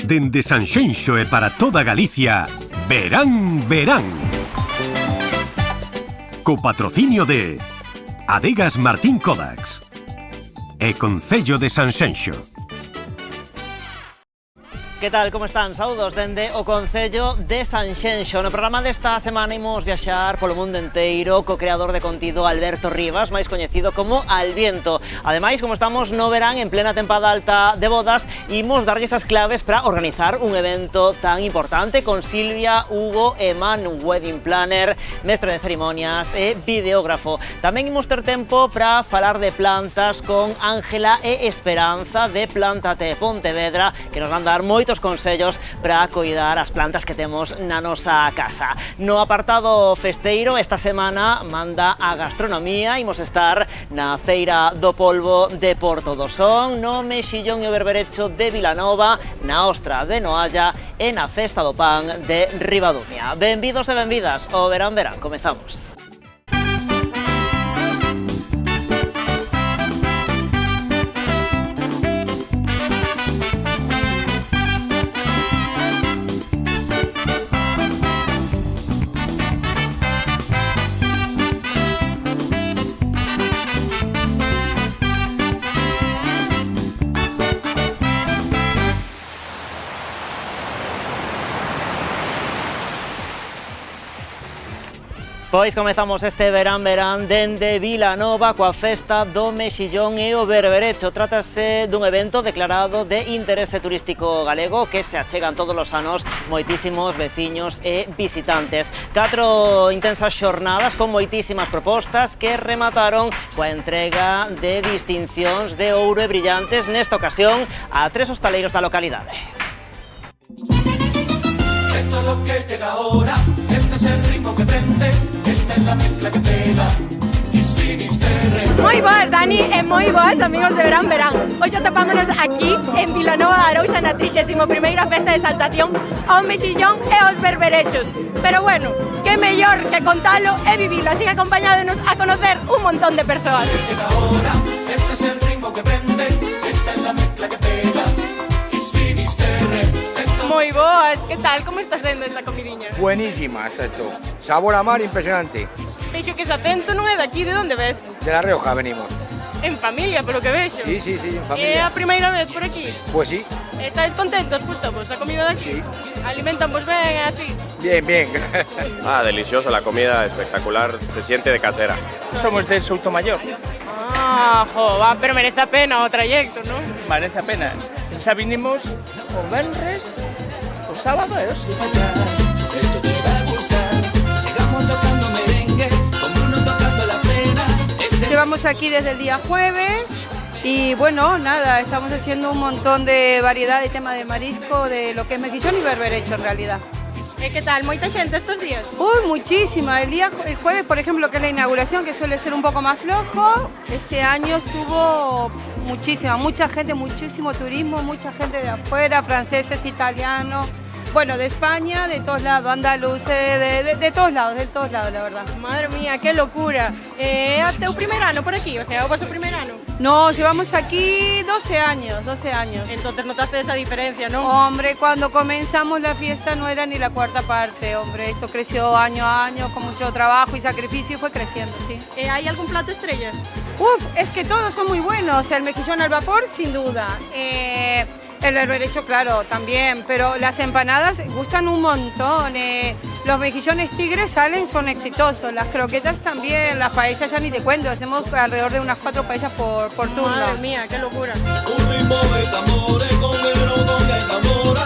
Dende Sanxenxo e para toda Galicia, Verán, Verán. Co patrocinio de Adegas Martín Kodax e Concello de Sanxenxo. Que tal, como están? Saúdos dende o Concello de Sanxenxo. No programa desta semana imos viaxar polo mundo enteiro co creador de contido Alberto Rivas, máis coñecido como Alviento. Ademais, como estamos no verán en plena tempada alta de bodas, imos darlle esas claves para organizar un evento tan importante con Silvia, Hugo e Manu, wedding planner, mestre de cerimonias e videógrafo. Tamén imos ter tempo para falar de plantas con Ángela e Esperanza de Plántate Pontevedra, que nos van dar moitos consellos para cuidar as plantas que temos na nosa casa. No apartado festeiro, esta semana manda a gastronomía. Imos estar na Feira do Polvo de Porto do Son, no Mexillón e o Berberecho de Vilanova, na Ostra de Noalla e na Festa do Pan de Ribadumia. Benvidos e benvidas ao Verán Verán. Comezamos. Pois comezamos este verán dende Vilanova coa festa do Mexillón e o Berberecho. Trátase dun evento declarado de interese turístico galego que se achegan todos os anos moitísimos veciños e visitantes. 4 intensas xornadas con moitísimas propostas que remataron coa entrega de distincións de ouro e brillantes, nesta ocasión a 3 hostaleiros da localidade. Esto es lo que llega ahora, este es el ritmo que prende, esta es la mezcla que pega. Moi boas, Dani, e moi boas, amigos de Verán Verán. Hoxe atopámonos aquí en Vilanova de Arousa na 31ª festa de exaltación ao Mexillón e aos Berberechos. Pero bueno, que mellor que contalo e vivilo, así que acompañádenos a conocer un montón de persoas. Este es el ritmo que prende, esta es la mezcla que pega. Moi boas, que tal? Como está sendo esta comidinha? Buenísima, exacto. Sabor a mar impresionante. Vexo que ese acento non é daqui, de onde ves? De La Rioja venimos. En familia, polo que vexo. Sí, en É familia. a primeira vez por aquí? Pues sí. Estáis contentos, gustovos a comida daqui? Sí. Alimentanvos ben e así? Bien. Delicioso, la comida espectacular, se siente de casera. Somos de Soutomayor, Pero merece a pena o trayecto, non? merece a pena. Xa vinimos o venres, o sábado e hoxe. Esto te va a gustar, llegamos tocando merengue, con Bruno tocando la plena. Llevamos aquí desde el día jueves y bueno, nada, estamos haciendo un montón de variedad de tema de marisco, de lo que es mejillón y berberecho en realidad. E que tal? Moita xente estes días? Uy, muchísima. El jueves, por ejemplo, que es la inauguración, que suele ser un poco más flojo, este año estuvo muchísima, mucha gente, muchísimo turismo, mucha gente de afuera, franceses, italianos, bueno, de España, de todos lados, andaluces, de todos lados, la verdad. Madre mía, que locura. É o teu primer ano por aquí, o sea, o vosso primer ano? No, llevamos aquí 12 años. Entonces notaste esa diferencia, ¿no? Hombre, cuando comenzamos la fiesta no era ni la cuarta parte, hombre. Esto creció año a año con mucho trabajo y sacrificio y fue creciendo, sí. ¿Hay algún plato estrella? Es que todos son muy buenos. O sea, el mejillón al vapor, sin duda. El berberecho, claro, también. Pero las empanadas gustan un montón. Los mejillones tigres son exitosos. Las croquetas también. Las paellas ya ni te cuento. Hacemos alrededor de unas 4 paellas por turno. Madre mía, qué locura. Un ritmo de tambores, con el con el tambora.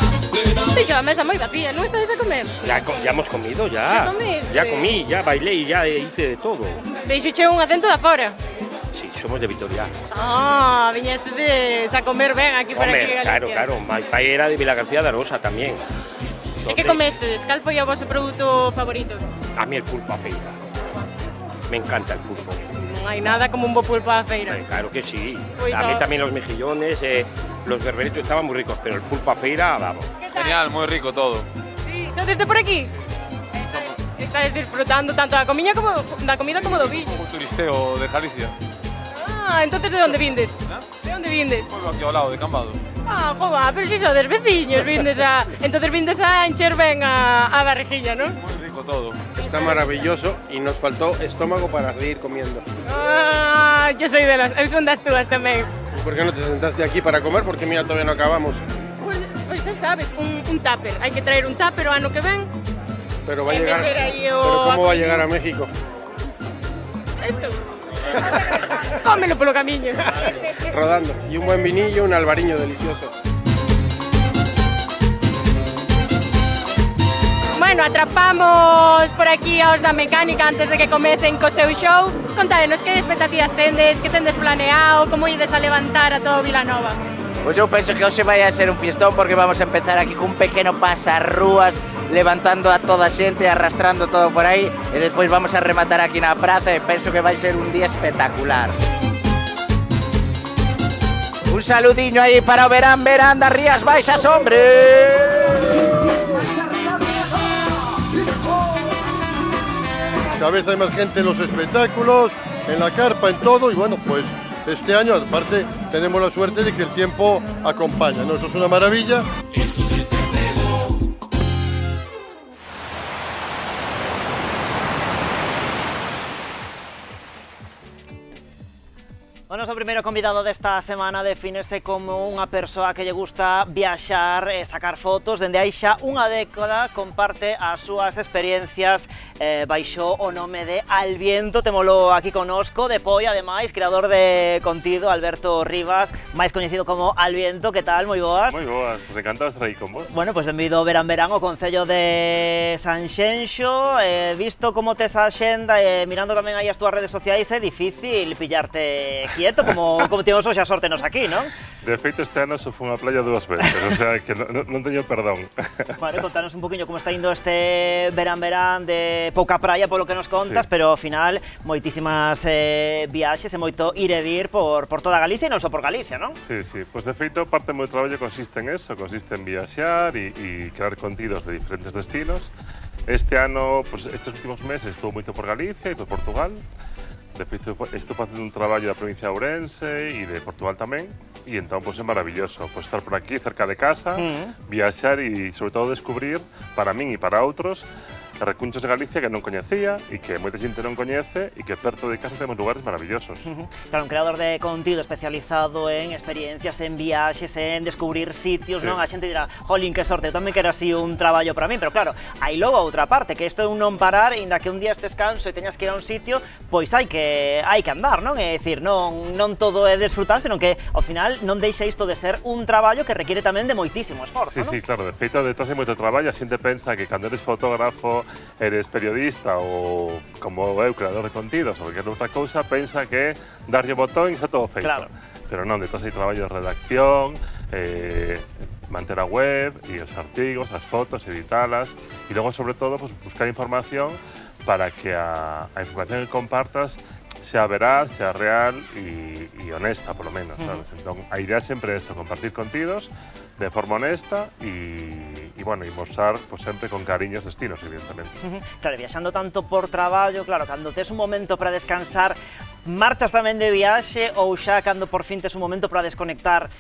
Sí, a mesa moi vacía, non estáis a comer? Ya hemos comido, ya. ¿Ya comiste? Ya comí, ya bailé y ya hice de todo. Veixo un acento da fora. Sí, somos de Vitoria. Viñestes a comer ben aquí por aquí, Galicia. Claro. My pai era de Vilagarcía de Arosa tamén. E que comestes? Cal foi o vosso produto favorito? A mí el pulpo a feira. Me encanta el pulpo. Non hai nada como un bo pulpo á feira. Claro que sí. Pues A mí también los mejillones, los berberechos estaban muy ricos, pero el pulpo a feira, vamos. Genial, muy rico todo. Sí, sodes de por aquí? Estáis disfrutando tanto da comida como do viño. Un turisteo de Galicia. Entonces de onde vindes? De onde vindes? Vuelvo aquí ao lado de Cambado. Ah, jova, pero si sodes veciños, entonces vindes a encher ben a barriguilla, non? Muy rico todo. Está maravilloso y nos faltó estómago para seguir comiendo. Ah, yo soy de las... son das túas tamén. ¿Y por qué no te sentaste aquí para comer? Porque mira, todavía no acabamos. Pois xa sabes, un tupper. Hai que traer un tupper o ano que ven. Pero va a En llegar. vez de ahí o- Pero ¿cómo va a llegar a México? Esto. Cómelo polo camiño. Rodando. Y un buen vinillo, un albariño delicioso. Bueno, atrapamos por aquí aos da mecánica antes de que comecen co seu show. Contádenos que expectativas tendes, que tendes planeado, como ides a levantar a todo Vilanova. Pois eu penso que hoxe vai a ser un fiestón porque vamos a empezar aquí cun pequeno pasarrúas levantando a toda a xente, arrastrando todo por aí e despois vamos a rematar aquí na praza e penso que vai ser un día espectacular. Un saludiño aí para o Verán das Rías Baixas, hombre! Cada vez hay más gente en los espectáculos, en la carpa, en todo, y bueno, pues este año aparte tenemos la suerte de que el tiempo acompaña, ¿no? Eso es una maravilla. O noso primeiro convidado desta semana defínese como unha persoa que lle gusta viaxar e sacar fotos. Dende hai xa unha década comparte as súas experiencias baixo o nome de Alviento. Témolo aquí conosco, de Poi, ademais, creador de contido, Alberto Rivas, máis coñecido como Alviento. Que tal? Moi boas. Moi boas, pues encantado de estar aí con vos. Bueno, pues benvido Verán o Concello de Sanxenxo. Visto como tes a xenda e mirando tamén aí as túas redes sociais, é difícil pillarte quieto, como tivemos hoxe a sorte nos aquí, non? De feito, este ano só fun á playa 2 veces, o sea, que non teño perdón. Vale, contanos un poquinho como está indo este verán de pouca praia polo que nos contas, sí. Pero ao final moitísimas viaxes e moito ir e vir por toda Galicia e non só por Galicia, non? Sí, sí, pues de feito parte do meu traballo consiste en eso, consiste en viaxar e crear contidos de diferentes destinos. Este ano, pues estes últimos meses estou moito por Galicia e por Portugal. De feito, estou facendo un traballo da provincia de Ourense e de Portugal tamén, e entón, pues, é maravilloso pues, estar por aquí, cerca de casa, viaxar e, sobre todo, descubrir, para min e para outros, recunchos de Galicia que non coñecía e que moita xente non coñece e que perto de casa temos lugares maravillosos. Claro, un creador de contido especializado en experiencias, en viaxes, en descubrir sitios, sí. Non? A xente dirá, jolín, que sorte, eu tamén quero así un traballo para min, pero claro, hai logo outra parte, que isto é un non parar, inda que un día estes canso e teñas que ir a un sitio, pois hai que andar, non? É dicir, non todo é desfrutar, senón que ao final non deixa isto de ser un traballo que requiere tamén de moitísimo esforzo, Sí, non? sí, claro, de feito, detrás hai moito traballo, a xente pensa que cando eres fotógrafo, eres periodista ou como eu, creador de contidos ou qualquer outra cousa, pensa que darlle botón e xa todo feito. Claro. Pero non, detrás hai traballo de redacción, manter a web e os artigos, as fotos, editalas e logo, sobre todo, pues, buscar información para que a información que compartas sea veraz, sea real e honesta, polo menos, sabes? Entón, a idea sempre é eso, compartir contidos de forma honesta e bueno, e mostrar pues, sempre con cariño os destinos, evidentemente. Claro, viaxando tanto por traballo, claro, cando tes un momento para descansar, marchas tamén de viaxe ou xa cando por fin tes un momento para desconectar,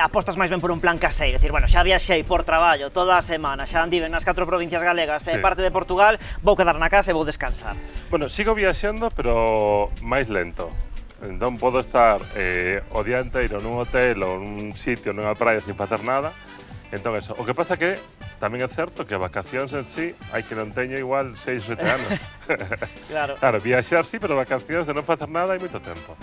apostas máis ben por un plan caseiro, dicir, bueno, xa viaxei por traballo toda a semana, xa andiven nas 4 provincias galegas e parte de Portugal, vou quedar na casa e vou descansar. Bueno, sigo viaxando, pero máis lento. Entón, podo estar o día inteiro nun hotel ou nun sitio, nunha praia, sin facer nada. Entón, eso. O que pasa que tamén é certo que vacacións en sí hai que non teño igual 6 ou 7 anos. Claro. Claro, viaxar sí, pero vacacións de non facer nada hai moito tempo.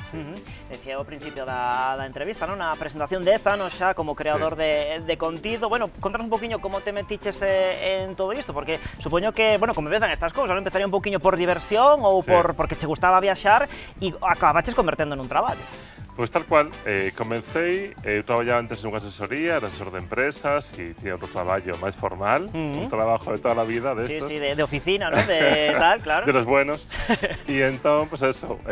Decía ao principio da entrevista, non? Na presentación de 10 anos xa como creador de contido. Bueno, contanos un poquinho como te metiches en todo isto, porque supoño que, bueno, como empezan estas cousas, non? Empezaría un poquinho por diversión ou porque che gustaba viaxar e acabaches convertendo nun traballo. Pois tal cual, comecei, eu traballaba antes nunha asesoría, era asesor de empresas e tiña outro traballo máis formal, un trabajo de toda a vida destos. Sí, de oficina, ¿no? De tal, claro. De los buenos. E entón, pues eso,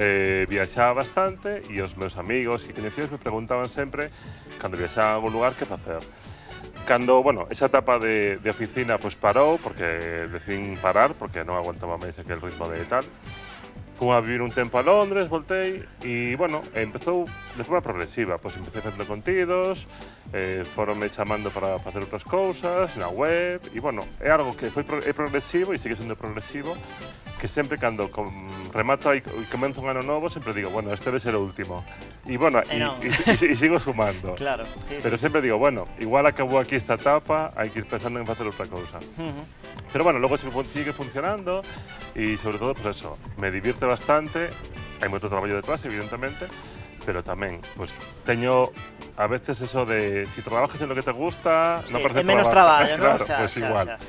viaxaba bastante e os meus amigos e coñecidos me preguntaban sempre, cando viaxaba a algún lugar, que facer. Cando, bueno, esa etapa de oficina pues parou, porque decidín parar, porque non aguantaba máis aquel ritmo de tal. fui a vivir un tempo a Londres, voltei e, bueno, empezou de forma progresiva. Pois empecé facendo contidos, foronme chamando para facer outras cousas na web e, bueno, é algo que é progresivo e sigue sendo progresivo, que sempre cando remato e comenzo un ano novo sempre digo, bueno, este debe ser o último. E, bueno, e sigo sumando. Claro, sí, Pero sempre digo, bueno, igual acabou aquí esta etapa, hai que ir pensando en facer outra cousa. Pero, bueno, logo sigue funcionando e, sobre todo, pues eso, me divierte bastante, hai moito traballo detrás, evidentemente, pero tamén, pues, teño a veces eso de si trabajas en lo que te gusta, no parece menos traballo, ¿no? Claro, pues igual.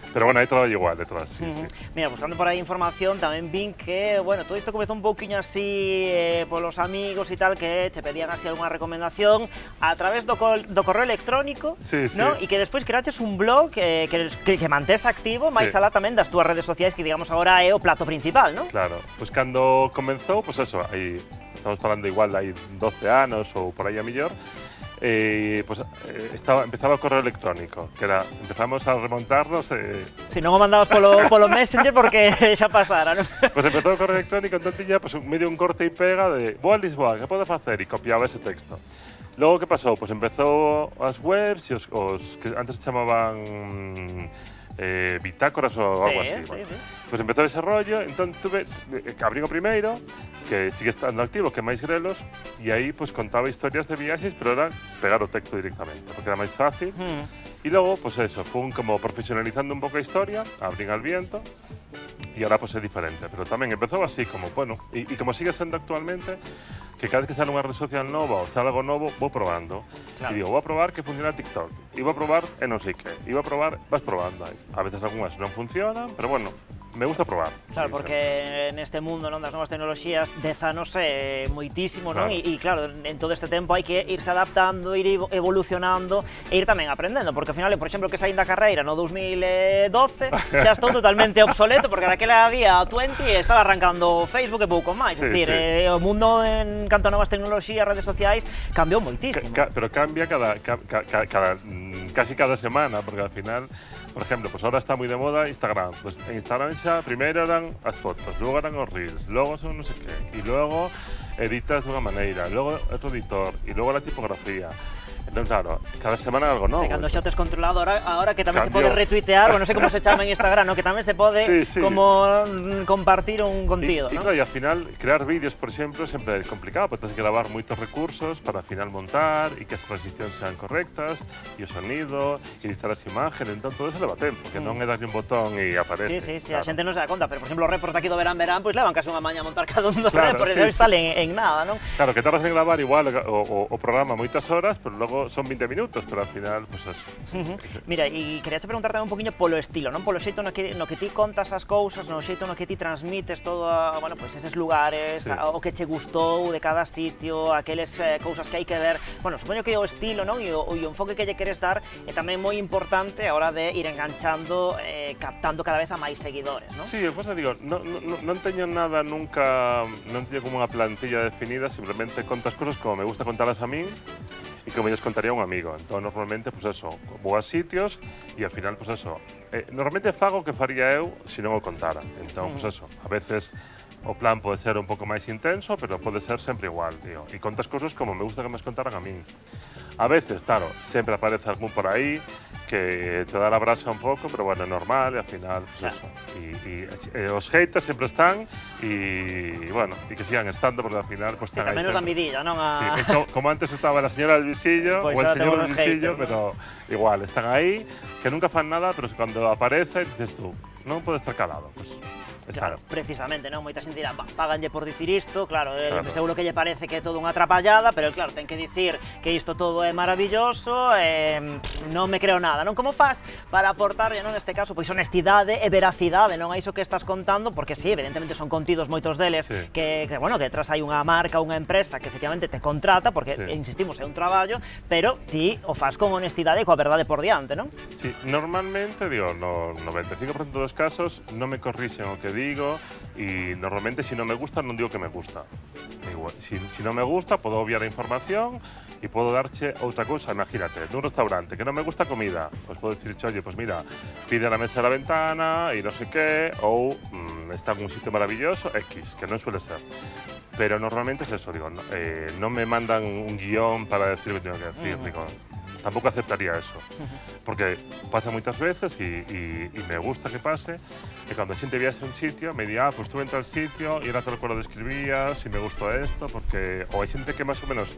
Pero bueno, hai traballo igual detrás, sí. Mira, buscando por aí información, tamén vin que, bueno, todo isto comezou un pouquiño así polos amigos e tal, que che pedían así algunha recomendación a través do correo electrónico, ¿no? E que despois creaches un blog que mantés activo, máis alá tamén das túas redes sociais, que digamos agora é o plato principal, ¿no? Claro, pues cando comenzou, pues eso, aí estamos falando igual hai 12 anos ou por aí a millor, pues empezaba o correo electrónico, que era, empezamos a remontarnos... Si non o mandabas polo Messenger porque xa pasara, non? Pues empezou o correo electrónico, entón tiña pues, medio un corte e pega de vou a Lisboa, que podo facer? E copiaba ese texto. Logo, que pasou? Pues empezou as webs e os que antes se chamaban bitácoras ou algo así. Bueno. Pues empezou ese rollo, entón abrí o primeiro, que sigue estando activo, que é máis grelos, e aí pues contaba historias de viaxes, pero era pegar o texto directamente, porque era máis fácil. E logo, pues eso, fue como profesionalizando un pouco a historia, abrín al viento, e ahora pues é diferente, pero tamén empezou así como, bueno, e como sigue sendo actualmente, que cada vez que sale unha red social nova ou sale algo novo, vou probando. E digo, vou a probar que funciona TikTok, e vou a probar non sei que, e vou a probar, vas probando. A veces algunhas non funcionan, pero bueno, me gusta probar. Claro, porque neste mundo das novas tecnoloxías, 10 anos é moitísimo, non? E claro, en todo este tempo hai que irse adaptando, ir evolucionando e ir tamén aprendendo, porque ao final, por exemplo, que saín da carreira no 2012, xa estou totalmente obsoleto, porque naquela día 20 estaba arrancando Facebook e pouco máis, é dicir, o mundo en canto a novas tecnoloxías, redes sociais, cambiou moitísimo. Pero cambia casi cada semana, porque al final, por ejemplo, pues ahora está muy de moda Instagram. Pues en Instagram xa primeiro eran as fotos, logo eran os reels, logo son non sei que, e logo editas dunha maneira, logo outro editor, e logo a tipografía. Entón, claro, cada semana algo novo. Cando xa tes controlado, ahora que tamén se pode retuitear, non sei como se chama en Instagram, ¿no? Que tamén se pode como compartir un contido, ¿no? Claro, e ao final, crear vídeos, por exemplo, sempre é complicado, porque tens que gravar moitos recursos para ao final montar e que as transicións sean correctas, e o sonido, editar as imágenes, entón todo eso leva tempo, que non é darlle un botón e aparece. Sí, a xente non se dá conta, pero por exemplo, os repos aquí do verán, pois levan case unha maña a montar cada un dos repos, e non salen en nada, non? Claro, que tardas en gravar igual o programa moitas horas, pero logo son 20 minutos, pero al final, pues eso. Mira, e quería preguntar tamén un poquinho polo estilo, non? Polo xeito no que ti contas as cousas, no xeito no que ti transmites todo, bueno, pues eses lugares, o que che gustou de cada sitio, aqueles cousas que hai que ver. Bueno, supoño que o estilo, non? E o enfoque que lle queres dar é tamén moi importante a hora de ir enganchando, captando cada vez a máis seguidores, non? Sí, pues digo, non teño nada nunca, non teño como unha plantilla definida, simplemente contas cosas como me gusta contalas a min, e como lles contaría a un amigo. Entón, normalmente, pues eso, vou a sitios e ao final, pues eso, normalmente fago o que faría eu se non o contara. Entón, pues eso, a veces o plan pode ser un pouco máis intenso, pero pode ser sempre igual, tío. E contas cosas como me gusta que me contaran a min. A veces, claro, sempre aparece algún por aí que te dá la brasa un pouco, pero bueno, é normal, e ao final, pues eso. E os haters sempre están, e bueno, e que sigan estando, porque ao final, pues están aí. Tamén nos dan vidilla, non? Sí, como antes estaba la señora del visillo, o el señor del visillo, pero igual, están aí, que nunca fan nada, pero cando aparece, dices tú, non pode estar calado, pues... Claro, precisamente, non? Moita xente dirá, paganlle por dicir isto, claro, seguro que lle parece que é todo unha atrapallada, pero claro, ten que dicir que isto todo é maravilloso, non me creo nada, non? Como faz para aportarlle, non, neste caso, pois honestidade e veracidade, non, a iso que estás contando, porque sí, evidentemente son contidos moitos deles que bueno, que detrás hai unha marca, unha empresa que efectivamente te contrata, porque, insistimos, é un traballo, pero ti o faz con honestidade e coa verdade por diante, non? Sí, normalmente, digo, no 95% dos casos non me corrixen o que digo, y normalmente si no me gusta non digo que me gusta. Igual, si non me gusta, podo obviar a información e podo darche outra cousa. Imagínate, nun restaurante que non me gusta a comida, pois podo dicirche, oye, pois mira, pide a la mesa de la ventana e non sei que, ou está en un sitio maravilloso, X, que non suele ser. Pero normalmente es eso, digo, non me mandan un guión para decir lo que tengo que decir, digo, tampoco aceptaría eso. Porque pasa muchas veces y me gusta que pase, que cuando la gente viaja a un sitio, me diga, pues tú entras al sitio y ahora te recuerdo describías, si me gustó esto, porque o hay gente que más o menos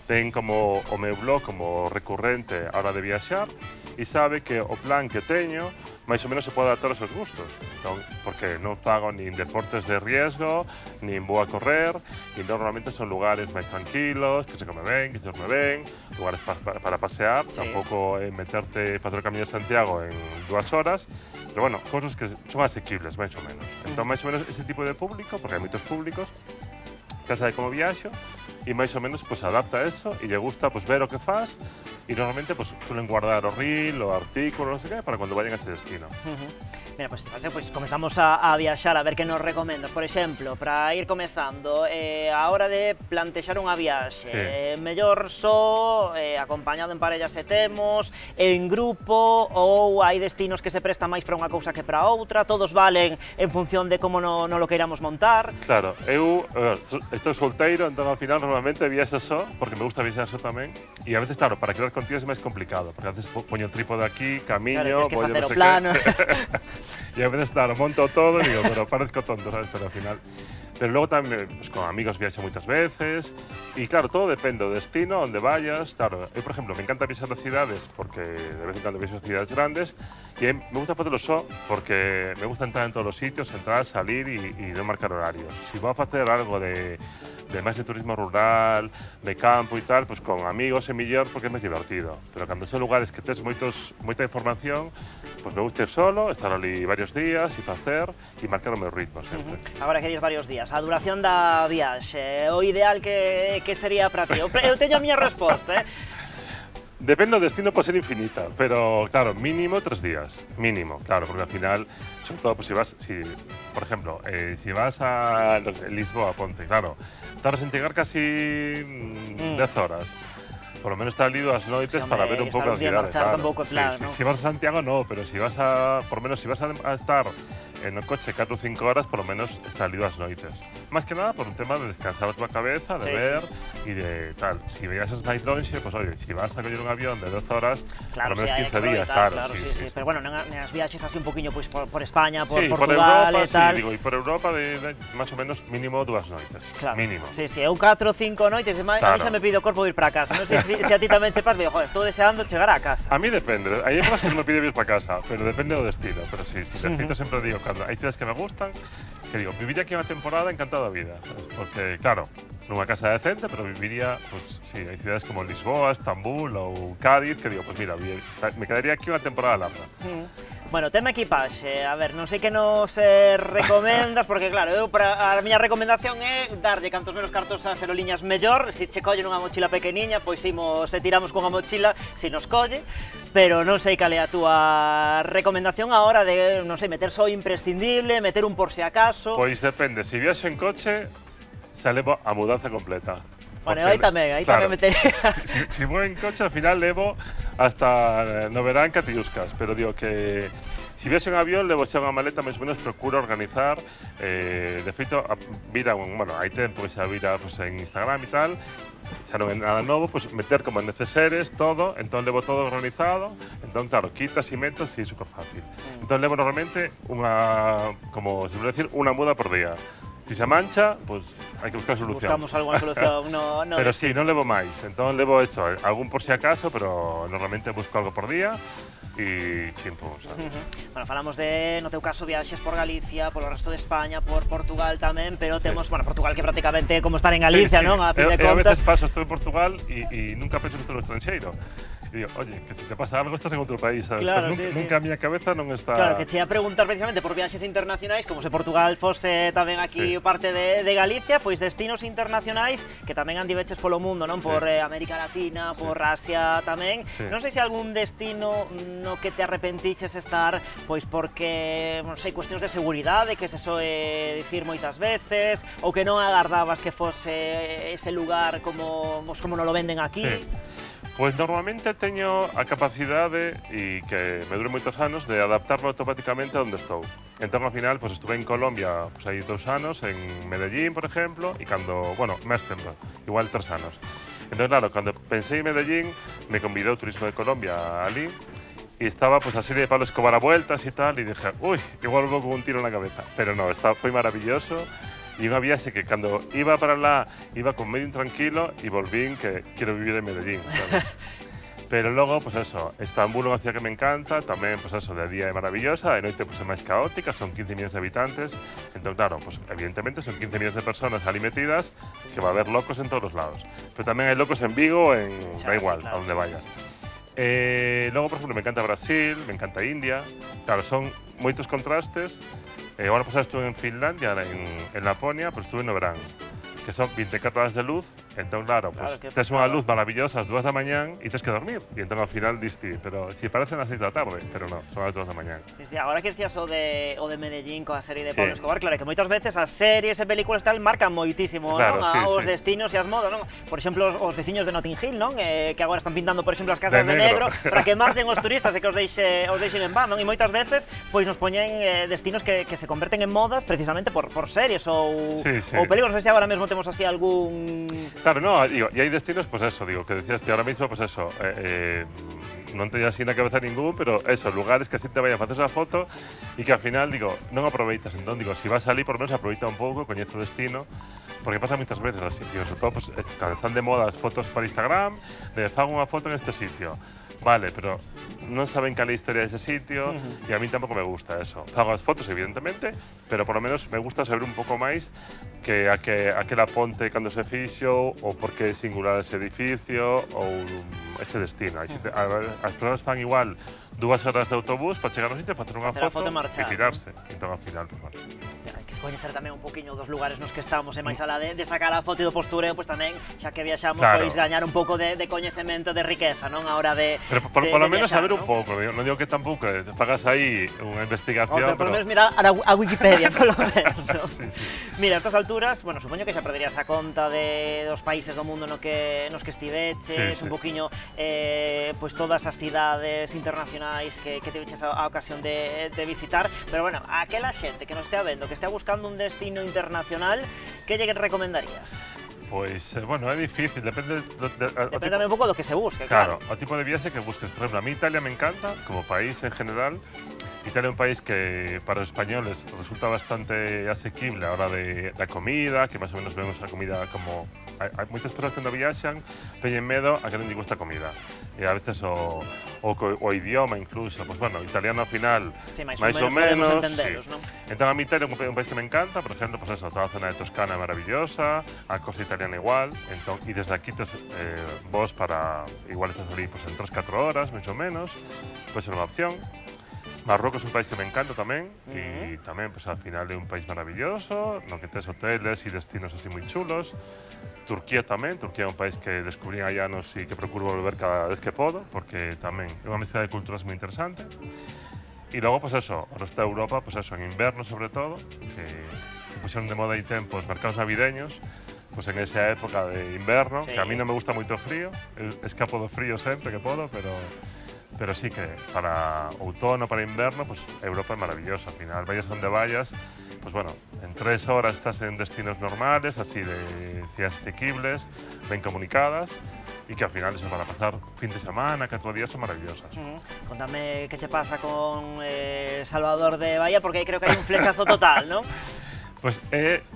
ten como o meu blog como recurrente a hora de viaxar e sabe que o plan que teño máis ou menos se pode adaptar aos seus gustos. Entón, porque non fago nin deportes de riesgo, nin vou a correr, e normalmente son lugares máis tranquilos, que se come ben, que se dorme ben, lugares para pasear, tampouco meterte facer o Camiño de Santiago en 2 horas, pero bueno, cosas que son asequibles, máis ou menos. Entón, máis ou menos ese tipo de público, porque hai moitos públicos, que sabe como viaxo, e máis ou menos pues, adapta a eso e lle gusta pues, ver o que faz e normalmente pues, suelen guardar o reel, o artículo, non sei que, para cando vayan a ese destino. Mira, pues entonces pues, comenzamos a viaxar, a ver que nos recomendas. Por exemplo, para ir comezando, a hora de plantexar unha viaxe, mellor só, acompañado en parella se temos, en grupo, ou hai destinos que se prestan máis para unha cousa que para outra, todos valen en función de como non lo queiramos montar? Claro, eu estou solteiro, entón ao final normalmente viaxo só, porque me gusta viaxar só tamén, e a veces, claro, para crear contidos é máis complicado, porque a veces poño un trípode aquí, camiño, claro, voy a no sé plano. Y a veces, claro, monto todo y digo, pero parezco tonto, ¿sabes? Pero al final... Pero luego también, pues con amigos viajo muchas veces y claro, todo depende del destino, donde vayas. Claro, yo por ejemplo me encanta viajar a ciudades porque de vez en cuando viajo a ciudades grandes y me gusta hacerlo solo porque me gusta entrar en todos los sitios, entrar, salir y no marcar horarios. Si voy a hacer algo de más de turismo rural, de campo y tal, pues con amigos é mellor porque é máis divertido. Pero cando son lugares que tes moita información, pues me gusta ir solo, estar ali varios días e facer e marcar o meu ritmo sempre. Agora que dices varios días, a duración da viaxe, o ideal que sería para ti? Eu teño a miña resposta, Depende do destino, pode ser infinita, pero claro, mínimo 3 días, mínimo, claro, porque al final, sobre todo, pues por ejemplo, si vas a Lisboa, ponte, claro, tardas en llegar casi 10 horas. Por lo menos estar ali 2 noites para ver un pouco a cidade, claro. Si vas a Santiago, no, pero si vas a, por lo menos, si vas a estar en el coche 4 o 5 horas, por lo menos estar ali 2 noites. Más que nada por un tema de descansar a tu cabeza, de ver y de tal. Si viaxas máis lonxe, pues oye, si vas a coger un avión de 12 horas, claro, por lo menos 15 días, claro. Sí. Pero bueno, nas viaxes así un poquinho pues, por España, por sí, Portugal por Europa, e tal. Sí, digo, e por Europa de máis ou menos mínimo 2 noites, claro. Mínimo. Sí, eu 4 o 5 noites, claro. Xa me pide o corpo ir para casa. Non sei se a ti tamén te pasa, digo, joder, estou deseando chegar a casa. A mí depende, hai épocas que non me pide ir para casa, pero depende do destino. Pero sí, necesito sempre digo, cando hai ciudades que me gustan, que digo, viviría aquí unha temporada encantado da vida, porque claro, nunha casa decente, pero viviría, pues sí, hai ciudades como Lisboa, Estambul ou Cádiz, que digo, pues mira, me quedaría aquí unha temporada larga. Bueno, tema equipaxe, a ver, non sei que nos recomendas, porque claro, a miña recomendación é darlle cantos menos cartos ás aerolíneas mellor. Se che collen unha mochila pequeniña, pois imos e tiramos cunha mochila se nos colle, pero non sei cal é a túa recomendación a hora de, non sei, meter só imprescindible, meter un por si acaso. Pois depende, se viaxo en coche, se levo a mudanza completa. Bueno, aí tamén metería. Si vou en coche, al final levo hasta no verán catiuscas, pero digo que si viaxo en avión, levo xa unha maleta, máis ou menos procuro organizar, de feito, bueno, hai tempo que xa vira pues, en Instagram e tal, xa non é nada novo, pues meter como neceseres, todo, entón levo todo organizado, entón, claro, quitas e metas e é super fácil. Entón levo normalmente como se puede decir, unha muda por día. Si se mancha, pues hai que buscar solución. Buscamos alguna solución, no. Pero sí, non levo máis. Entón levo eso, algún por si acaso, pero normalmente busco algo por día e chimpo, sabes? Bueno, falamos de, no teu caso, viaxes por Galicia, por o resto de España, por Portugal tamén, pero temos, bueno, Portugal que prácticamente é como estar en Galicia, non? A fin de contas. A veces paso, estou en Portugal e nunca penso que estou no estranxeiro. E digo, oye, que si te pasa algo estás en outro país, sabes? Claro, Pues sí, nunca a miña cabeza non está... Claro, que che ia preguntar precisamente por viaxes internacionais, como se Portugal fose tamén aquí parte de Galicia, pois destinos internacionais que tamén andiveches polo mundo, non? Por América Latina, por Asia tamén. Non sei se algún destino no que te arrepentiches estar, pois porque, non sei, cuestións de seguridade, que se soe dicir moitas veces, ou que non agardabas que fose ese lugar como non lo venden aquí. Pois normalmente teño a capacidade, e que me dure moitos anos, de adaptarme automáticamente a onde estou. Entón, ao final, pois estuve en Colombia hai 2 anos, en Medellín, por exemplo, e cando, bueno, mestre, igual 3 anos. Entón, claro, cando pensei en Medellín, me convidou o Turismo de Colombia ali, e estaba pois a serie de Pablo Escobar a vueltas e tal, e dije, ui, igual vou con un tiro na cabeza. Pero no, foi maravilloso. E unha viaxe que cando iba para lá iba con medio intranquilo e volvín que quero vivir en Medellín, sabes? Pero logo, pues eso, Estambul é unha ciudad que me encanta, tamén, pues eso, de día é maravillosa, de noite pues é máis caótica, son 15 millones de habitantes, entón, claro, pues evidentemente son 15 millones de personas ali metidas que va a haber locos en todos os lados. Pero tamén hai locos en Vigo, da igual, a donde vayas. Logo, por exemplo, me encanta Brasil, me encanta India, claro, son moitos contrastes. Agora pasada estuve en Finlandia, en Laponia, pero estuve no verán, que son 24 horas de luz, entón, claro, pues tes unha luz maravillosa ás 2 da mañán e tes que dormir, e entón ao final diste, pero si parecen as 6 da tarde, pero non, son as 2 da mañán. Sí, agora que decías o de Medellín coa serie de Pablo Escobar, claro, que moitas veces as series e películas tal marcan moitísimo, non? Os destinos e as modas, non? Por exemplo, os veciños de Notting Hill, non? Que agora están pintando, por exemplo, as casas de negro para que marchen os turistas e que os deixen en paz, non? E moitas veces, pois nos poñen destinos que se converten en modas precisamente por series ou películas. Non sei se agora mesmo temos así algún... Claro, no, digo, e hai destinos, pues eso, digo, que decías que ahora mismo, pues eso, non teño así na cabeza ningún, pero eso, lugares que así te vayan a facer esa foto e que ao final, digo, non aproveitas. Entón, digo, si vas a salir, por lo menos aproveita un pouco, coñece o destino, porque pasa moitas veces así, digo, sobre todo, pues, cando están de moda as fotos para Instagram, de fago unha foto en este sitio. Vale, pero non saben cal é a historia dese sitio e a mí tampouco me gusta eso. Fago as fotos, evidentemente, pero por lo menos me gusta saber un pouco máis que aquela ponte cando se fixo ou por que é singular ese edificio ou ese destino. As persoas fan igual 2 horas de autobús para chegar ao sitio, facer unha foto e tirarse. Entón, ao final, pues, bueno. Hai que coñecer tamén un poquinho dos lugares nos que estamos, e máis alá de sacar a foto e do postureo, pois tamén, xa que viaxamos, pois gañar un pouco de coñecemento, de riqueza, non? A hora de pero por lo menos saber un pouco, non digo que tampouco fagas aí unha investigación, pero por lo menos mira a Wikipedia, por lo menos, non? Mira, a estas alturas, bueno, supoño que xa perderías a conta dos países do mundo nos que estiveches, un poquinho, pois todas as cidades internacionais que te viches a ocasión de visitar, pero bueno, aquela xente que nos estea vendo, que estea buscando un destino internacional, que lle recomendarías? Pois, bueno, é difícil, depende tamén un pouco do que se busque, claro. O tipo de viaxe que busques. Por exemplo, a mí Italia me encanta, como país en general. Italia é un país que para os españoles resulta bastante asequible a hora da comida, que máis ou menos vemos a comida como... Hai moitas persoas que cando viaxan teñen medo a que non lle gusta a comida. E a veces o idioma incluso, pues bueno, italiano ao final, máis ou menos, Entón a mí Italia é un país que me encanta, por exemplo, pues eso, toda a zona de Toscana é maravillosa, a costa italiana igual, entón, e desde aquí tes vos para, igual estás ali pues, en 3-4 horas, máis ou menos, pode ser unha opción. Marrocos é un país que me encanta tamén, e tamén, pues, al final é un país maravilloso, no que tes hoteles e destinos así moi chulos. Turquía tamén, Turquía é un país que descubrí hai anos e que procuro volver cada vez que podo, porque tamén é unha mezcla de culturas moi interesante. E logo, pues eso, o resto de Europa, pues eso, en inverno sobre todo, que puxeron de moda aí tempo os mercados navideños, pues en esa época de inverno, que a mí non me gusta moito o frío, escapo do frío sempre que podo, pero sí que para outono, para inverno, pues Europa é maravillosa. Al final, vayas onde vayas, pues bueno, en 3 horas estás en destinos normales, así de ciudades asequibles, ben comunicadas, e que al final eso para pasar fin de semana, 4 días son maravillosas. Contame que che pasa con Salvador de Bahía, porque aí creo que hai un flechazo total, non? Pois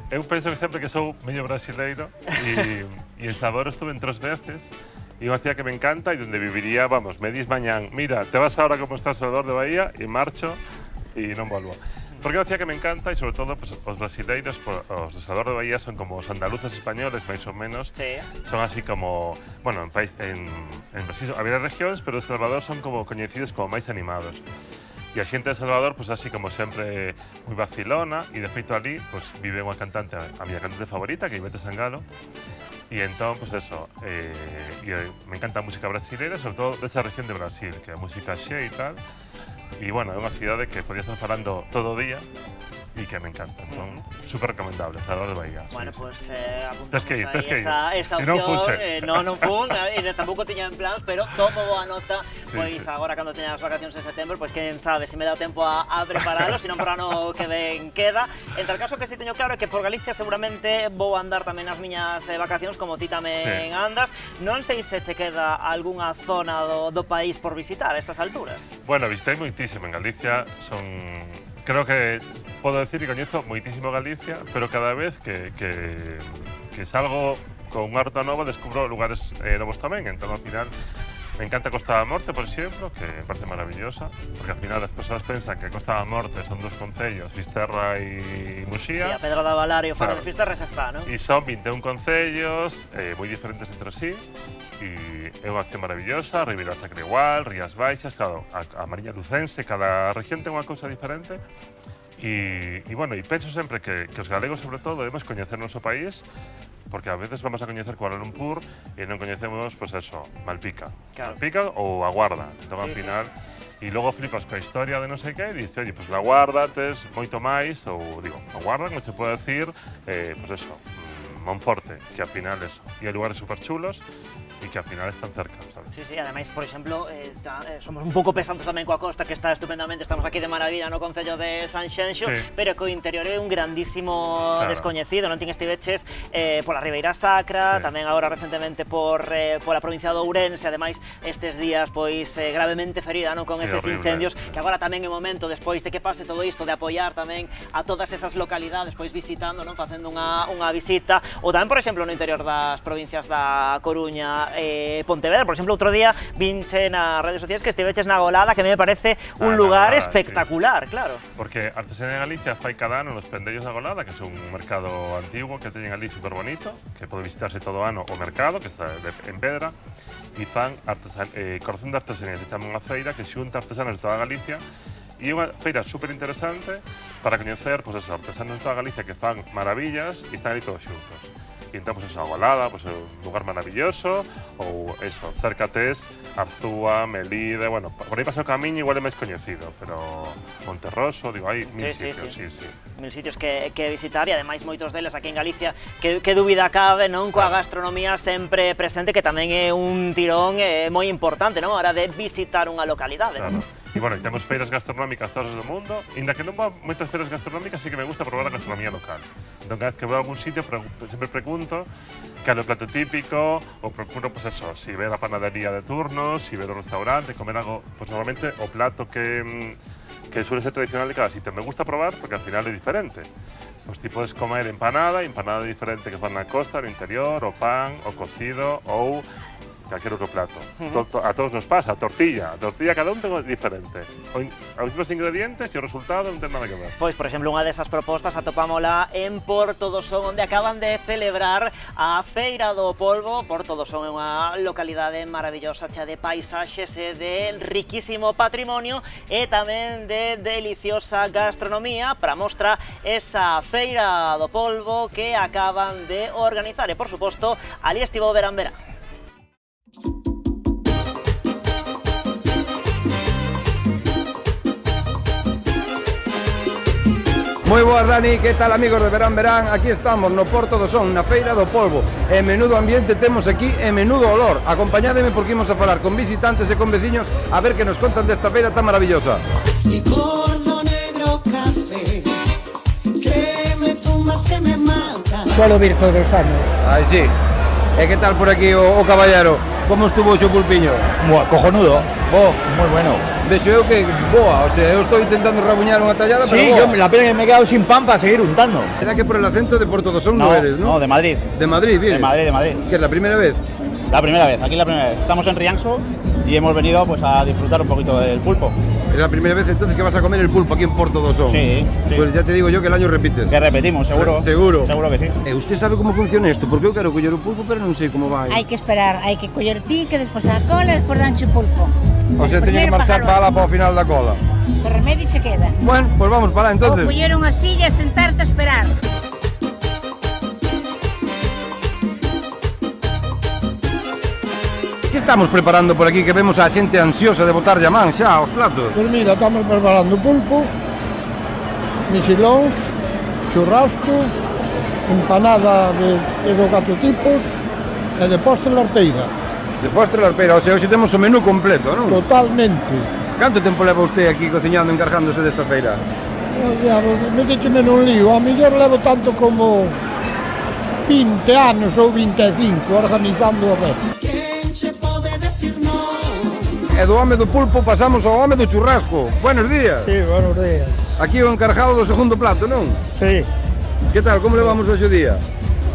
eu penso que sempre que sou medio brasileiro e en Salvador estuve 3 veces. E unha ciudad que me encanta e donde viviría, vamos, me dis mañán, mira, te vas ahora como está Salvador de Bahía e marcho e non volvo. Porque é unha cidade que me encanta e sobre todo pues, os brasileiros, os de Salvador de Bahía son como os andaluces españoles, máis ou menos. Sí. Son así como, bueno, en Brasil había regións, pero de Salvador son como coñecidos como máis animados. E a xente de Salvador, pues así como sempre moi vacilona, e de feito ali, pues vive unha cantante, a miña cantante favorita, que é Ivete Sangalo, e entón, pues eso, me encanta a música brasileira, sobre todo desa región de Brasil, que é a música xe e tal, e bueno, é unha cidade que podía estar falando todo o día, e que me encanta, entón, super recomendable, Salvador de Bahía. Bueno, sí, pues Tes que ir, apuntamos tes que ir. esa Si non opción, fuche. non fun, tampouco tiña en plan, pero tomo boa nota, Sí, pois sí. agora cando teña as vacacións en setembro, pois quen sabe, se me dá tempo a preparalo, se non por ano que ven queda. En tal caso que si teño claro é que por Galicia seguramente vou andar tamén nas miñas vacacións, como ti tamén andas. Non sei se che queda algunha zona do país por visitar a estas alturas. Bueno, visitei moitísimo en Galicia, creo que podo decir que coñezo moitísimo Galicia, pero cada vez que salgo con unha ruta nova descubro lugares novos tamén, entón ao final me encanta Costa da Morte, por exemplo, que me parece maravillosa, porque ao final as persoas pensan que Costa da Morte son dos concellos, Fisterra e Muxía. Sí, a Pedra da Valar e o Faro Claro. de Fisterra xa está, non? E son 21 concellos, moi diferentes entre sí, e é unha acción maravillosa, Ribeira Sacra igual, Rías Baixas, claro, a Mariña Lucense, cada región ten unha cousa diferente, e bueno, e penso sempre que os galegos, sobre todo, debemos coñecer o noso país, porque a veces vamos a coñecer Kuala Lumpur e non coñecemos, pues eso, Malpica. Claro. Malpica ou A Guarda. Entón, ao final, e logo flipas coa historia de non sei que e dices, oye, pues La Guarda tes moito máis, ou digo, A Guarda non se pode decir, pues eso, Monforte, que ao final eso. E hai lugares super chulos e que ao final están cerca, sabes? Sí, sí, ademais, por exemplo, somos un pouco pesantes tamén coa costa, que está estupendamente, estamos aquí de maravilla no concello de Sanxenxo, pero que o interior é un grandísimo descoñecido, non? Ti estiveches pola Ribeira Sacra, tamén agora recentemente pola provincia de Ourense, ademais estes días pois gravemente ferida, non? Con estes incendios, que agora tamén é momento, despois de que pase todo isto, de apoiar tamén a todas esas localidades, pois visitando, non? Facendo unha visita, ou tamén, por exemplo, no interior das provincias da Coruña, Pontevedra, por exemplo, outro día vinche nas redes sociais que estiveches na Golada, que me parece un lugar espectacular, claro. Porque Artesanía de Galicia fai cada ano nos Pendellos da Golada, que é un mercado antigo que teñen ali super bonito, que pode visitarse todo o ano o mercado, que está en Pedra, e fan corazón de artesanía, se chama unha feira que xunta artesanos de toda Galicia, e é unha feira super interesante para coñecer, pues eso, artesanos de toda Galicia que fan maravillas e están ali todos xuntos. E entón, pues eso, a Golada, pues un lugar maravilloso, ou eso, cerca tes Arzúa, Melide, bueno, por aí pasa o camiño, igual é máis coñecido, pero Monterroso, digo, hai mil sitios, sí. Mil sitios que visitar e ademais moitos deles aquí en Galicia, que dúbida cabe, non? Coa gastronomía sempre presente, que tamén é un tirón moi importante, non? A hora de visitar unha localidade, non? E bueno, temos feiras gastronómicas todas do mundo, e inda que non vou a moitas feiras gastronómicas, sí que me gusta probar a gastronomía local. Entón, cada vez que vou a algún sitio, sempre pregunto cal é o plato típico, ou procuro, pues eso, si ver a panadería de turno, si ver o restaurante, comer algo, pues normalmente o plato que suele ser tradicional de cada sitio. Me gusta probar porque al final é diferente. Pues ti podes comer empanada diferente que fan na costa, no interior, o pan, o cocido, ou calquer outro plato. A todos nos pasa, a tortilla cada un ten diferente. Os mesmos ingredientes e o resultado non ten nada que ver. Pois, por exemplo, unha desas propostas atopámola en Porto do Son, onde acaban de celebrar a Feira do Polvo. Porto do Son é unha localidade maravillosa, chea de paisaxes e de riquísimo patrimonio e tamén de deliciosa gastronomía para mostrar esa Feira do Polvo que acaban de organizar. E, por suposto, ali estivo Verán. Moi boas, Dani, que tal, amigos de Verán? Aquí estamos no Porto do Son, na Feira do Polvo. E menudo ambiente temos aquí e menudo olor. Acompañádeme porque imos a falar con visitantes e con veciños a ver que nos contan desta feira tan maravillosa. Gordo negro café, que me tumbas que me mata. Solo vir todos os anos. Ai, sí. E que tal por aquí o caballero? Como estuvo o xo pulpiño? Cojonudo. Moi bueno. Vexo eu que boa, o sea, eu estou intentando rabuñar unha tallada, sí, pero yo la pena que me he quedado sin pan para seguir untando. Era que por el acento de Porto do Son no eres, ¿no? No, de Madrid. ¿De Madrid, bien? De Madrid. ¿Que es la primera vez? La primera vez, aquí la primera vez. Estamos en Rianxo y hemos venido pues a disfrutar un poquito del pulpo. Es la primera vez entonces que vas a comer el pulpo aquí en Porto do Son. Sí, sí. Pues ya te digo yo que el año repites. Que repetimos, seguro. Seguro. Seguro que sí. ¿Usted sabe cómo funciona esto? Porque eu quero coller o pulpo, pero non sei como vai. Hai que esperar, hai que coller ti, que despois a cola, despois danche o pulpo. O sea, teño que marchar para o final da cola. De remedio che queda. Bueno, pues vamos para lá entonces. Ou coller unha silla e sentarte a esperar. Que estamos preparando por aquí que vemos a xente ansiosa de botar llamán xa aos platos? Pois mira, estamos preparando pulpo, mexilóns, churrasco, empanada de 3 ou 4 tipos e de postre larpeira. De postre larpeira, o sea, hoxe temos o menú completo, non? Totalmente. Canto tempo leva usted aquí cociñando, encargándose desta feira? Métecheme nun lío, a mellor levo tanto como 20 anos ou 25 organizando o resto. E do home do pulpo pasamos ao home do churrasco. Buenos días. Sí, buenos días. Aquí o encargado do segundo plato, non? Sí. Que tal, como levamos hoxe o día?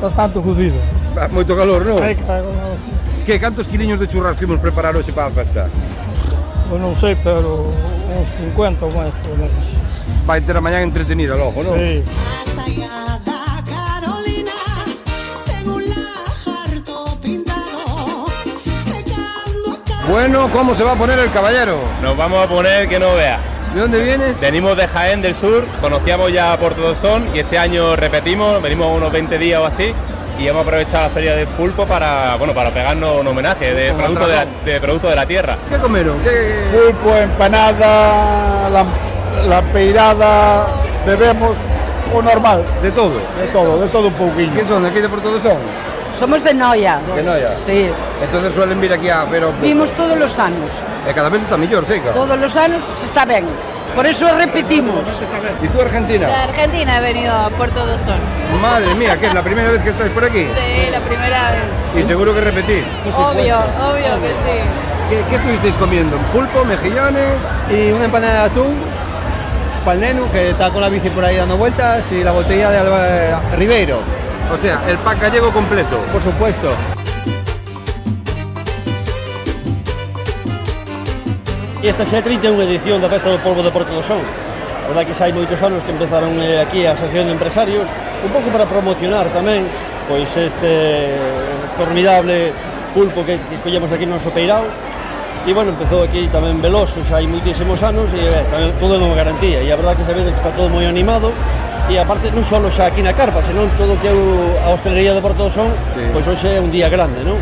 Bastante cocido. Moito calor, non? Ai, cago na... Que, cantos quiliños de churrasco imos preparar hoxe para a festa? Pois non sei, pero uns 50 ou máis, por menos. Vai ter a mañá entretenida logo, non? Sí. Bueno, ¿cómo se va a poner el caballero? Nos vamos a poner que no vea. ¿De dónde vienes? Venimos de Jaén del Sur, conocíamos ya Porto do Son y este año repetimos, venimos unos 20 días o así y hemos aprovechado la feria del pulpo para, bueno, para pegarnos un homenaje de producto de la tierra. ¿Qué comieron? ¿Qué... Pulpo, empanada, la peirada, bebemos o normal. De todo? De todo un pouquinho. ¿Qué son? ¿De aquí de Porto do Son? Somos de Noia. De Noia? Sí. Entonces suelen vir aquí a ver o pulpo. Vimos todos los años. E cada vez está mellor, seca. Todos los años está ben. Por eso repetimos. ¿Y tú, Argentina? De Argentina he venido a Porto do Son. Madre mía, ¿qué es la primera vez que estáis por aquí? Sí, la primera vez. Y seguro que repetís. Obvio que sí. ¿Qué estuvisteis comiendo? ¿Pulpo, mejillones? Y una empanada de atún para el neno que está con la bici por ahí dando vueltas y la botella de Ribeiro. O sea, el pack gallego completo. Por supuesto. E esta xa é 31 edición da Festa do Polvo de Porto do Son. A verdade que xa hai moitos anos que empezaron aquí a Asociación de Empresarios, un pouco para promocionar tamén pois este formidable pulpo que collemos aquí no noso peirao. E bueno, empezou aquí tamén Veloso, xa hai moitísimos anos e tamén todo é unha garantía. E a verdade que se ve que está todo moi animado. E aparte non só xa aquí na carpa, senón todo o que é a hostelería de Porto do Son, pois hoxe é un día grande, non?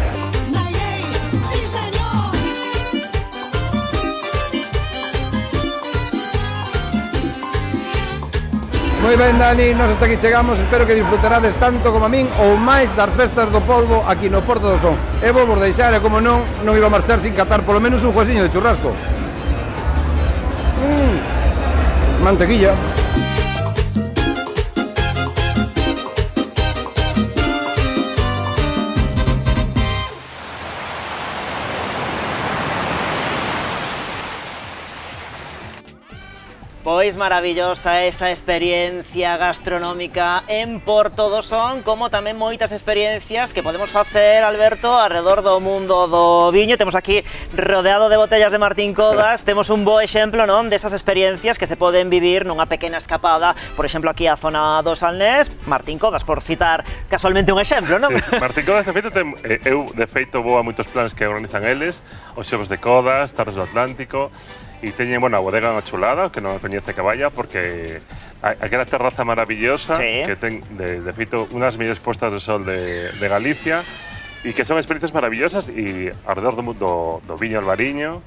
Moi ben, Dani, nos hasta aquí chegamos. Espero que disfrutarades tanto como a min ou máis das festas do polvo aquí no Porto do Son. E vos deixar, e como non iba a marchar sin catar polo menos un juesiño de churrasco. Mantequilla. Pois maravillosa esa experiencia gastronómica en Porto do Son, como tamén moitas experiencias que podemos facer, Alberto, alrededor do mundo do viño. Temos aquí rodeado de botellas de Martín Codas, temos un bo exemplo, non, desas experiencias que se poden vivir nunha pequena escapada, por exemplo, aquí a zona do Salnés, Martín Codas, por citar casualmente un exemplo, non? Sí, Martín Codas, de feito, eu de feito vou a moitos planes que organizan eles, os xogos de Codas, Tardes do Atlántico, e teñen, bueno, a bodega na Chulada, que non me coñece que vaya, porque aquela terraza maravillosa, que ten, de feito, unhas mellores postas de sol de Galicia, e que son experiencias maravillosas, e alrededor do viño albariño,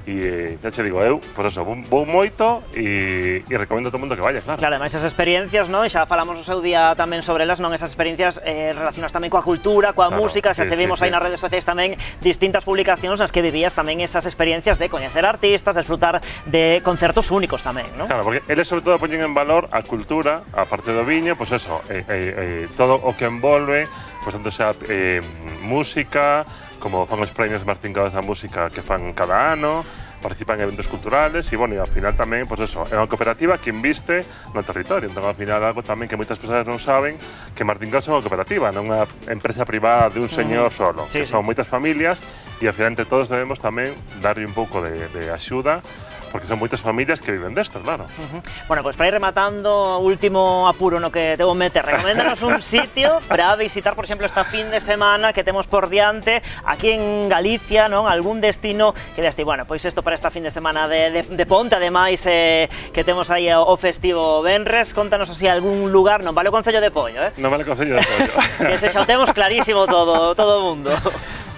e xa che digo eu, pois eso, vou moito e recomendo a todo mundo que vaya, claro. Claro, ademais esas experiencias, non? E xa falamos o seu día tamén sobre elas, non? Esas experiencias relacionadas tamén coa cultura, coa música, xa che vimos aí nas redes sociais tamén distintas publicacións nas que vivías tamén esas experiencias de coñecer artistas, desfrutar de concertos únicos tamén, non? Claro, porque eles sobre todo poñen en valor a cultura, a parte do viño, pois eso, todo o que envolve, pois tanto xa música, como fan os premios Martín Codas da música que fan cada ano, participan en eventos culturales e, bueno, e ao final tamén, pois eso, é unha cooperativa que inviste no territorio. Entón, ao final, algo tamén que moitas persoas non saben, que Martín Codas é unha cooperativa, non unha empresa privada de un señor solo, que son moitas familias e, ao final, entre todos debemos tamén darlle un pouco de axuda porque son moitas familias que viven desto, claro. Bueno, pues para ir rematando, último apuro no que debo meter, recoméndanos un sitio para visitar, por exemplo, esta fin de semana que temos por diante aquí en Galicia, non? Algún destino que deste, bueno, pois isto para esta fin de semana de ponte, ademais, que temos aí o festivo Venres, contanos así algún lugar, non vale o Concello de Poio, Non vale o Concello de Poio. Que se xa o temos clarísimo todo o mundo.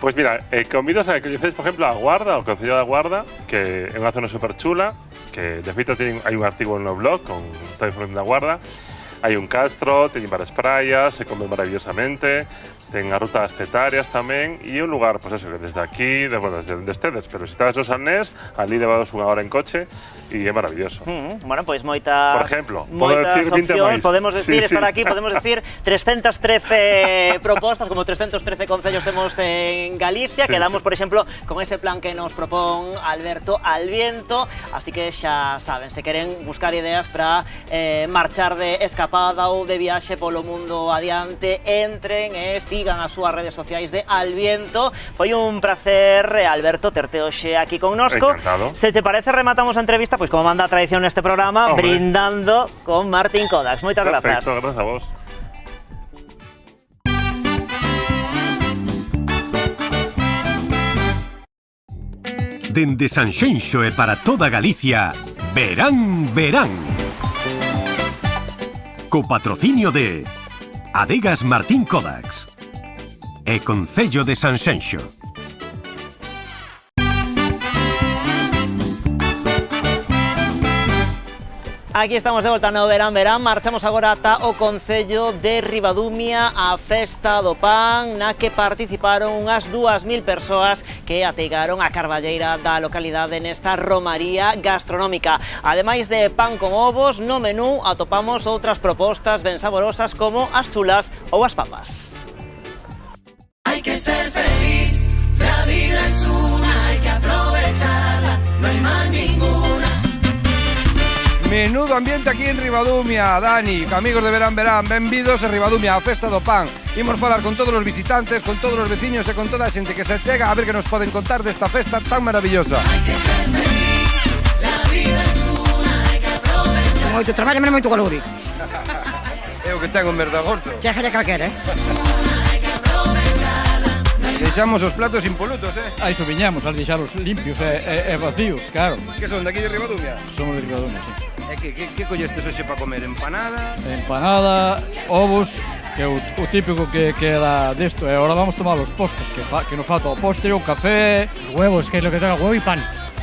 Pois mira, convido a que coñecedes, por exemplo, a Guarda, o Concello da Guarda, que é unha zona super chula, que de feito hai un artigo no blog con toda a información da Guarda. Hai un castro, teñen varias praias, se come maravillosamente, ten as rutas cetarias tamén, e un lugar, pois eso, que desde aquí, desde onde estedes, pero se estades no Salnés, ali levados unha hora en coche, e é maravilloso. Bueno, pois moitas... Por exemplo, podo decir 20 máis. Podemos decir, estar aquí, podemos decir 313 propostas, como 313 concellos temos en Galicia, quedamos, por exemplo, con ese plan que nos propón Alberto Alviento, así que xa saben, se queren buscar ideas para marchar de escapada ou de viaxe polo mundo adiante, entren e sigan as súas redes sociais de Alviento. Foi un placer, Alberto, terte hoxe aquí connosco. Encantado. Se te parece, rematamos a entrevista, pois como manda a tradición neste programa, brindando con Martín Kodax. Moitas grazas. Perfecto, gracias a vos. Dende Sanxenxo e para toda Galicia, Verán, Verán. Co patrocinio de Adegas Martín Kodax e Concello de Sanxenxo. Aquí estamos de volta no Verán, Verán. Marchamos agora ata o Concello de Ribadumia, a Festa do Pan, na que participaron unhas 2.000 persoas que ateigaron a carballeira da localidade nesta romaría gastronómica. Ademais de pan con ovos, no menú atopamos outras propostas ben saborosas como as chulas ou as papas. Hay que ser feliz, la vida es una, hay que aprovecharla, no hay más ninguna. Menudo ambiente aquí en Ribadumia, Dani, amigos de Verán, Verán, benvidos a Ribadumia, a Festa do Pan. Imos falar con todos os visitantes, con todos os veciños e con toda a xente que se chega a ver que nos poden contar desta festa tan maravillosa. Hay que ser feliz, la vida es una, hay que aprovecharla. Moito traballo, menos moito calor. É o que ten un verde agosto. Xa xere calquera, Deixamos os platos impolutos, A iso viñamos, al deixalos limpios e vacíos, claro. Que son daqui de Ribadumia? Somos de Ribadumia, sí. E que collestes hoxe para comer? Empanada? Empanada, ovos, que é o típico que queda desto. E agora vamos tomar os postres, que nos falta o postre, o café, huevos, que é lo que traga, huevo e pan.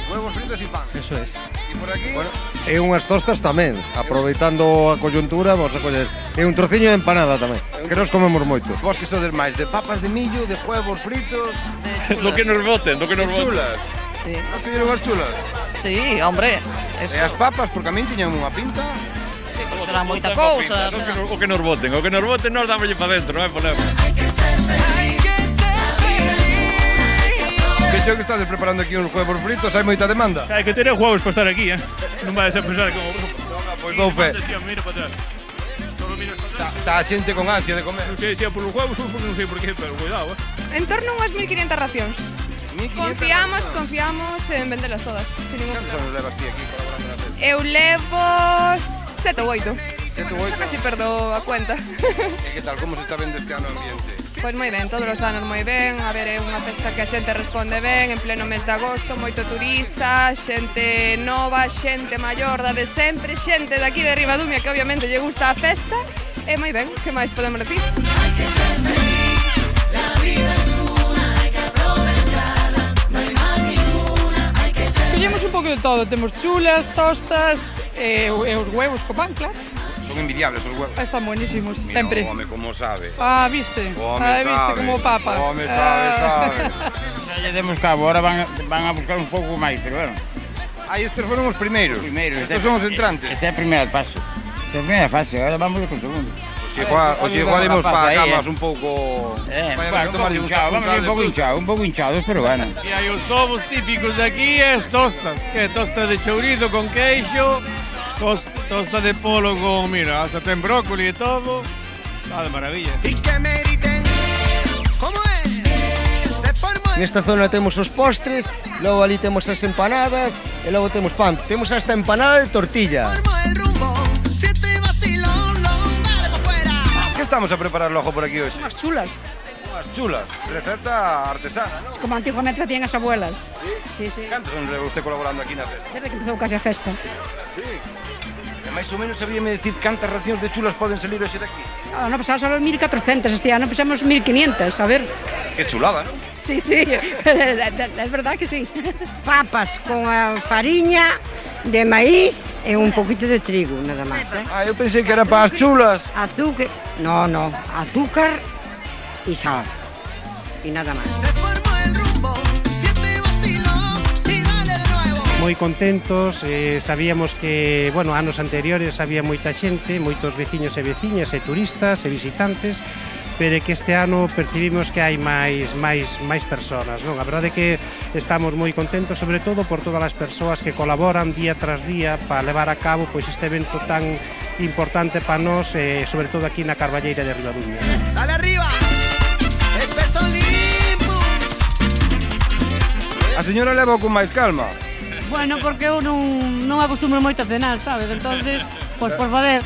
Huevos fritos e pan. Eso es. E por aquí? Bueno, e unhas tostas tamén, aproveitando a coyuntura, vamos a coller. E un trociño de empanada tamén, que nos comemos moito. Vos que sodes máis de papas de millo, de huevos fritos, Lo que nos voten, lo que nos voten. chulas. Sí. Nos pidieron as chulas? Sí, hombre. E as papas, porque a min tiñan unha pinta. Será moita cousa. O que nos voten, nos dámoslle para dentro, non hai problema. Que xo que estades preparando aquí uns huevos fritos, hai moita demanda. Hai que tener huevos para estar aquí, Non vai a ser pensar como... Pois dou fe. Mira para atrás. Está a xente con ansia de comer. Non sei se é por os huevos ou non sei por qué, pero cuidado, En torno a unhas 1.500 racións. Confiamos en vendelas todas. Sin ningún Cantos anos levas ti aquí colaborando na festa? Eu levo 7 ou 8. 7 ou 8? Casi perdo a cuenta. E que tal, como se está vendo este ano o ambiente? Pois moi ben, todos os anos moi ben. A ver, é unha festa que a xente responde ben, en pleno mes de agosto, moito turista, xente nova, xente maior da de sempre, xente daqui de Ribadumia que obviamente lle gusta a festa. E moi ben, que máis podemos decir? Hay que ser feliz, la vida es una, hay que aprovecharla, no hay más ninguna, hay que ser feliz. Collemos un pouco de todo, temos chulas, tostas e os huevos co pan, claro. Son envidiables os huevos. Están buenísimos, Mira, sempre. o home como sabe. Ah, viste? O home Viste sabe. como papa. O home sabe. Xa lle demos cabo, ahora van a buscar un pouco máis, pero bueno. Aí estes foron os primeiros. Estes son os entrantes. Esta é a primeira fase. Esta é a primeira fase, agora vamos con o segundo. Os igual imos para camas un pouco... Bueno, un pouco hinchados, pero bueno. E hai os ovos típicos de aquí e as tostas, que é tosta de chourizo con queixo, tosta de polo con, mira, hasta ten brócoli e todo. Está de maravilla. Nesta zona temos os postres, logo ali temos as empanadas, e logo temos pan. Temos hasta empanada de tortilla. Que estamos a preparar logo por aquí hoxe? Unhas chulas. Unhas chulas, receta artesana, non? Como antiguamente hacían as abuelas. Sí, sí. Cantos anos leva usted colaborando aquí na festa? Desde que empezou case a festa. Sí. E máis ou menos sabíame dicir cantas racións de chulas poden salir hoxe daqui? No ano pasado solo 1.400, este ano pusemos 1.500, a ver. Que chulada, non? Sí, sí, es verdad que sí. Papas con fariña de maíz e un poquito de trigo, nada máis. Ah, eu pensei que era para as chulas. Azúcar, no, azúcar y sal. Y nada máis. Moi contentos, sabíamos que, bueno, anos anteriores había moita xente, moitos veciños e veciñas e turistas e visitantes, pero que este ano percibimos que hai máis persoas, non? A verdade é que estamos moi contentos, sobre todo por todas as persoas que colaboran día tras día para levar a cabo pois este evento tan importante para nós, sobre todo aquí na Carballeira de Ribadumia. Dale arriba, este es Olympus. A señora leva con máis calma. Bueno, porque eu non acostumbro moito a cenar, sabes? Entonces, pois por facer.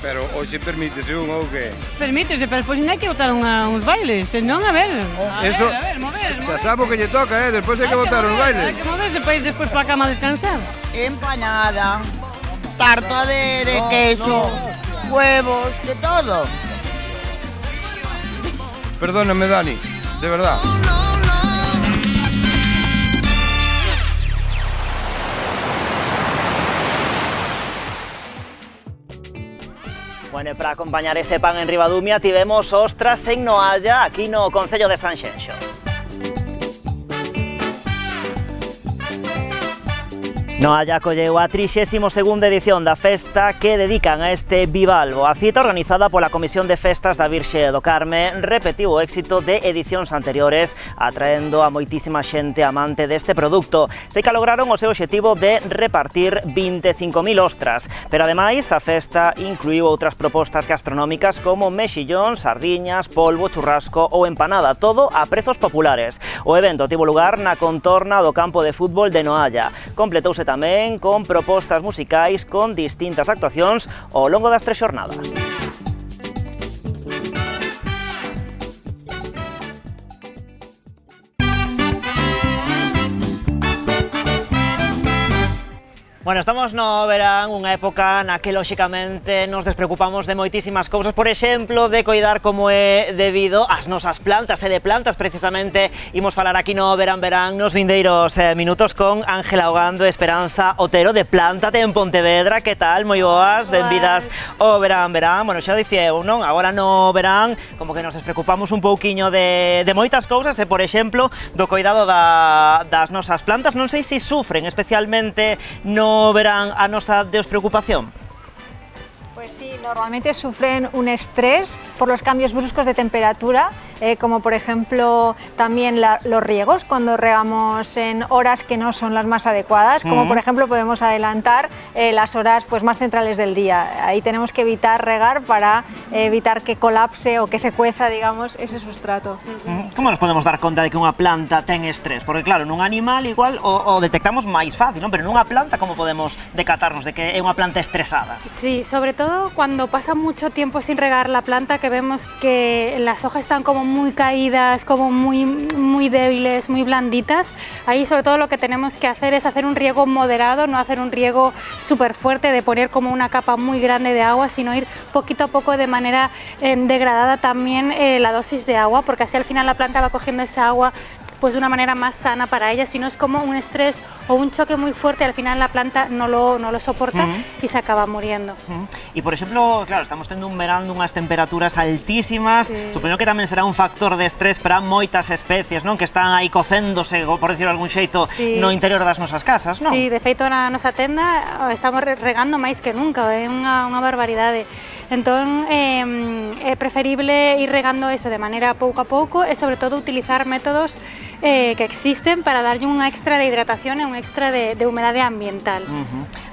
Pero hoxe permítese un ou que? Permítese, pero despois non hai que botar uns bailes, senón a ver. Mover. Xa sabe o que lle toca, despois hai que botar uns bailes. Hai que moverse para ir despois para a cama a descansar. Empanada, tarta de queso, huevos, de todo. Perdóname, Dani, de verdad. Bueno, para acompañar ese pan en Ribadumia tivemos ostras en Noalla, aquí no Concello de Sanxenxo. Noalla acolleu a 32ª edición da festa que dedican a este bivalvo. A cita organizada pola Comisión de Festas da Virxe do Carme repetiu o éxito de edicións anteriores, atraendo a moitísima xente amante deste produto. Sei que lograron o seu obxectivo de repartir 25.000 ostras, pero ademais a festa incluiu outras propostas gastronómicas como mexillón, sardiñas, polvo, churrasco ou empanada, todo a prezos populares. O evento tivo lugar na contorna do campo de fútbol de Noalla. Completouse tamén con propostas musicais con distintas actuacións ao longo das 3 xornadas. Bueno, estamos no verán, unha época na que lóxicamente nos despreocupamos de moitísimas cousas, por exemplo, de coidar como é debido ás nosas plantas, e de plantas precisamente imos falar aquí no verán nos vindeiros minutos con Ángela Ogando e Esperanza Otero de Plántate en Pontevedra. Que tal? Moi boas, benvidas ao verán. Bueno, xa dicía eu, non? Agora no verán como que nos despreocupamos un pouquiño de moitas cousas e, por exemplo, do coidado das nosas plantas. Non sei se sufren especialmente no verán a nosa despreocupación. Pues sí, normalmente sufren un estrés por los cambios bruscos de temperatura, como por ejemplo también los riegos, cuando regamos en horas que no son las más adecuadas, como por ejemplo podemos adelantar las horas pues, más centrales del día. Ahí tenemos que evitar regar para evitar que colapse o que se cueza, digamos, ese sustrato. Como nos podemos dar conta de que unha planta ten estrés? Porque claro, nun animal igual o detectamos máis fácil, non? Pero nunha planta como podemos decatarnos de que é unha planta estresada? Sí, sobre todo cuando pasa mucho tiempo sin regar la planta, que vemos que las hojas están como muy caídas, como muy débiles, muy blanditas. Ahí sobre todo lo que tenemos que hacer es hacer un riego moderado, no hacer un riego súper fuerte de poner como una capa muy grande de agua, sino ir poquito a poco de manera degradada también la dosis de agua, porque así al final la planta va cogiendo esa agua pues de una manera más sana para ella. Si no es como un estrés o un choque muy fuerte, al final la planta no lo soporta y se acaba muriendo. Y por ejemplo, claro, estamos tendo un verán dunhas temperaturas altísimas, supoño que tamén será un factor de estrés para moitas especies, non? Que están aí cocéndose, por decirlo de algún xeito, no interior das nosas casas, non? Sí, de feito na nosa tenda estamos regando máis que nunca, é unha barbaridade. Entón, é preferible ir regando eso de maneira pouco a pouco e sobre todo utilizar métodos que existen para darlle un extra de hidratación e un extra de humedade ambiental.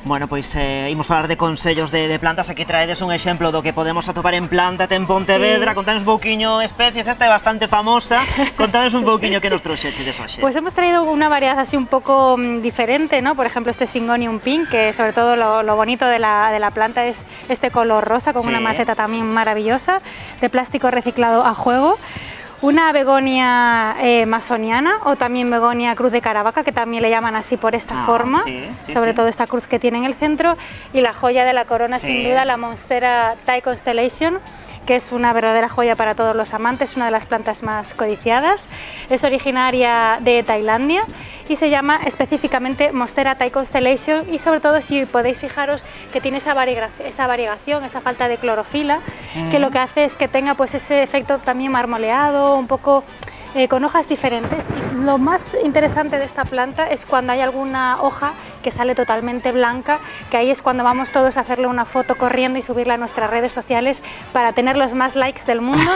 Bueno, pois imos falar de consellos de plantas. Aquí traedes un exemplo do que podemos atopar en Planta en Pontevedra. Contanos un pouquiño especies, esta é bastante famosa. Contanos un pouquiño que nos trouxeches hoxe. Pues hemos traído una variedad así un poco diferente, ¿no? Por ejemplo, este Syngonium pink, que sobre todo lo bonito de la planta es este color rosa con una maceta también maravillosa de plástico reciclado a juego. Una begonia masoniana o también begonia cruz de Caravaca, que también le llaman así por esta forma, sobre todo esta cruz que tiene en el centro, y la joya de la corona sin duda, la Monstera Thai Constellation, que es una verdadera joya para todos los amantes, una de las plantas más codiciadas. Es originaria de Tailandia y se llama específicamente Monstera Thai Constellation, y sobre todo, si podéis fijaros, que tiene esa variegación, esa falta de clorofila, que lo que hace es que tenga pues ese efecto también marmoleado, un poco con hojas diferentes. Y lo más interesante de esta planta es cuando hay alguna hoja que sale totalmente blanca, que ahí es cuando vamos todos a hacerle una foto corriendo y subirla a nuestras redes sociales para tener los más likes del mundo.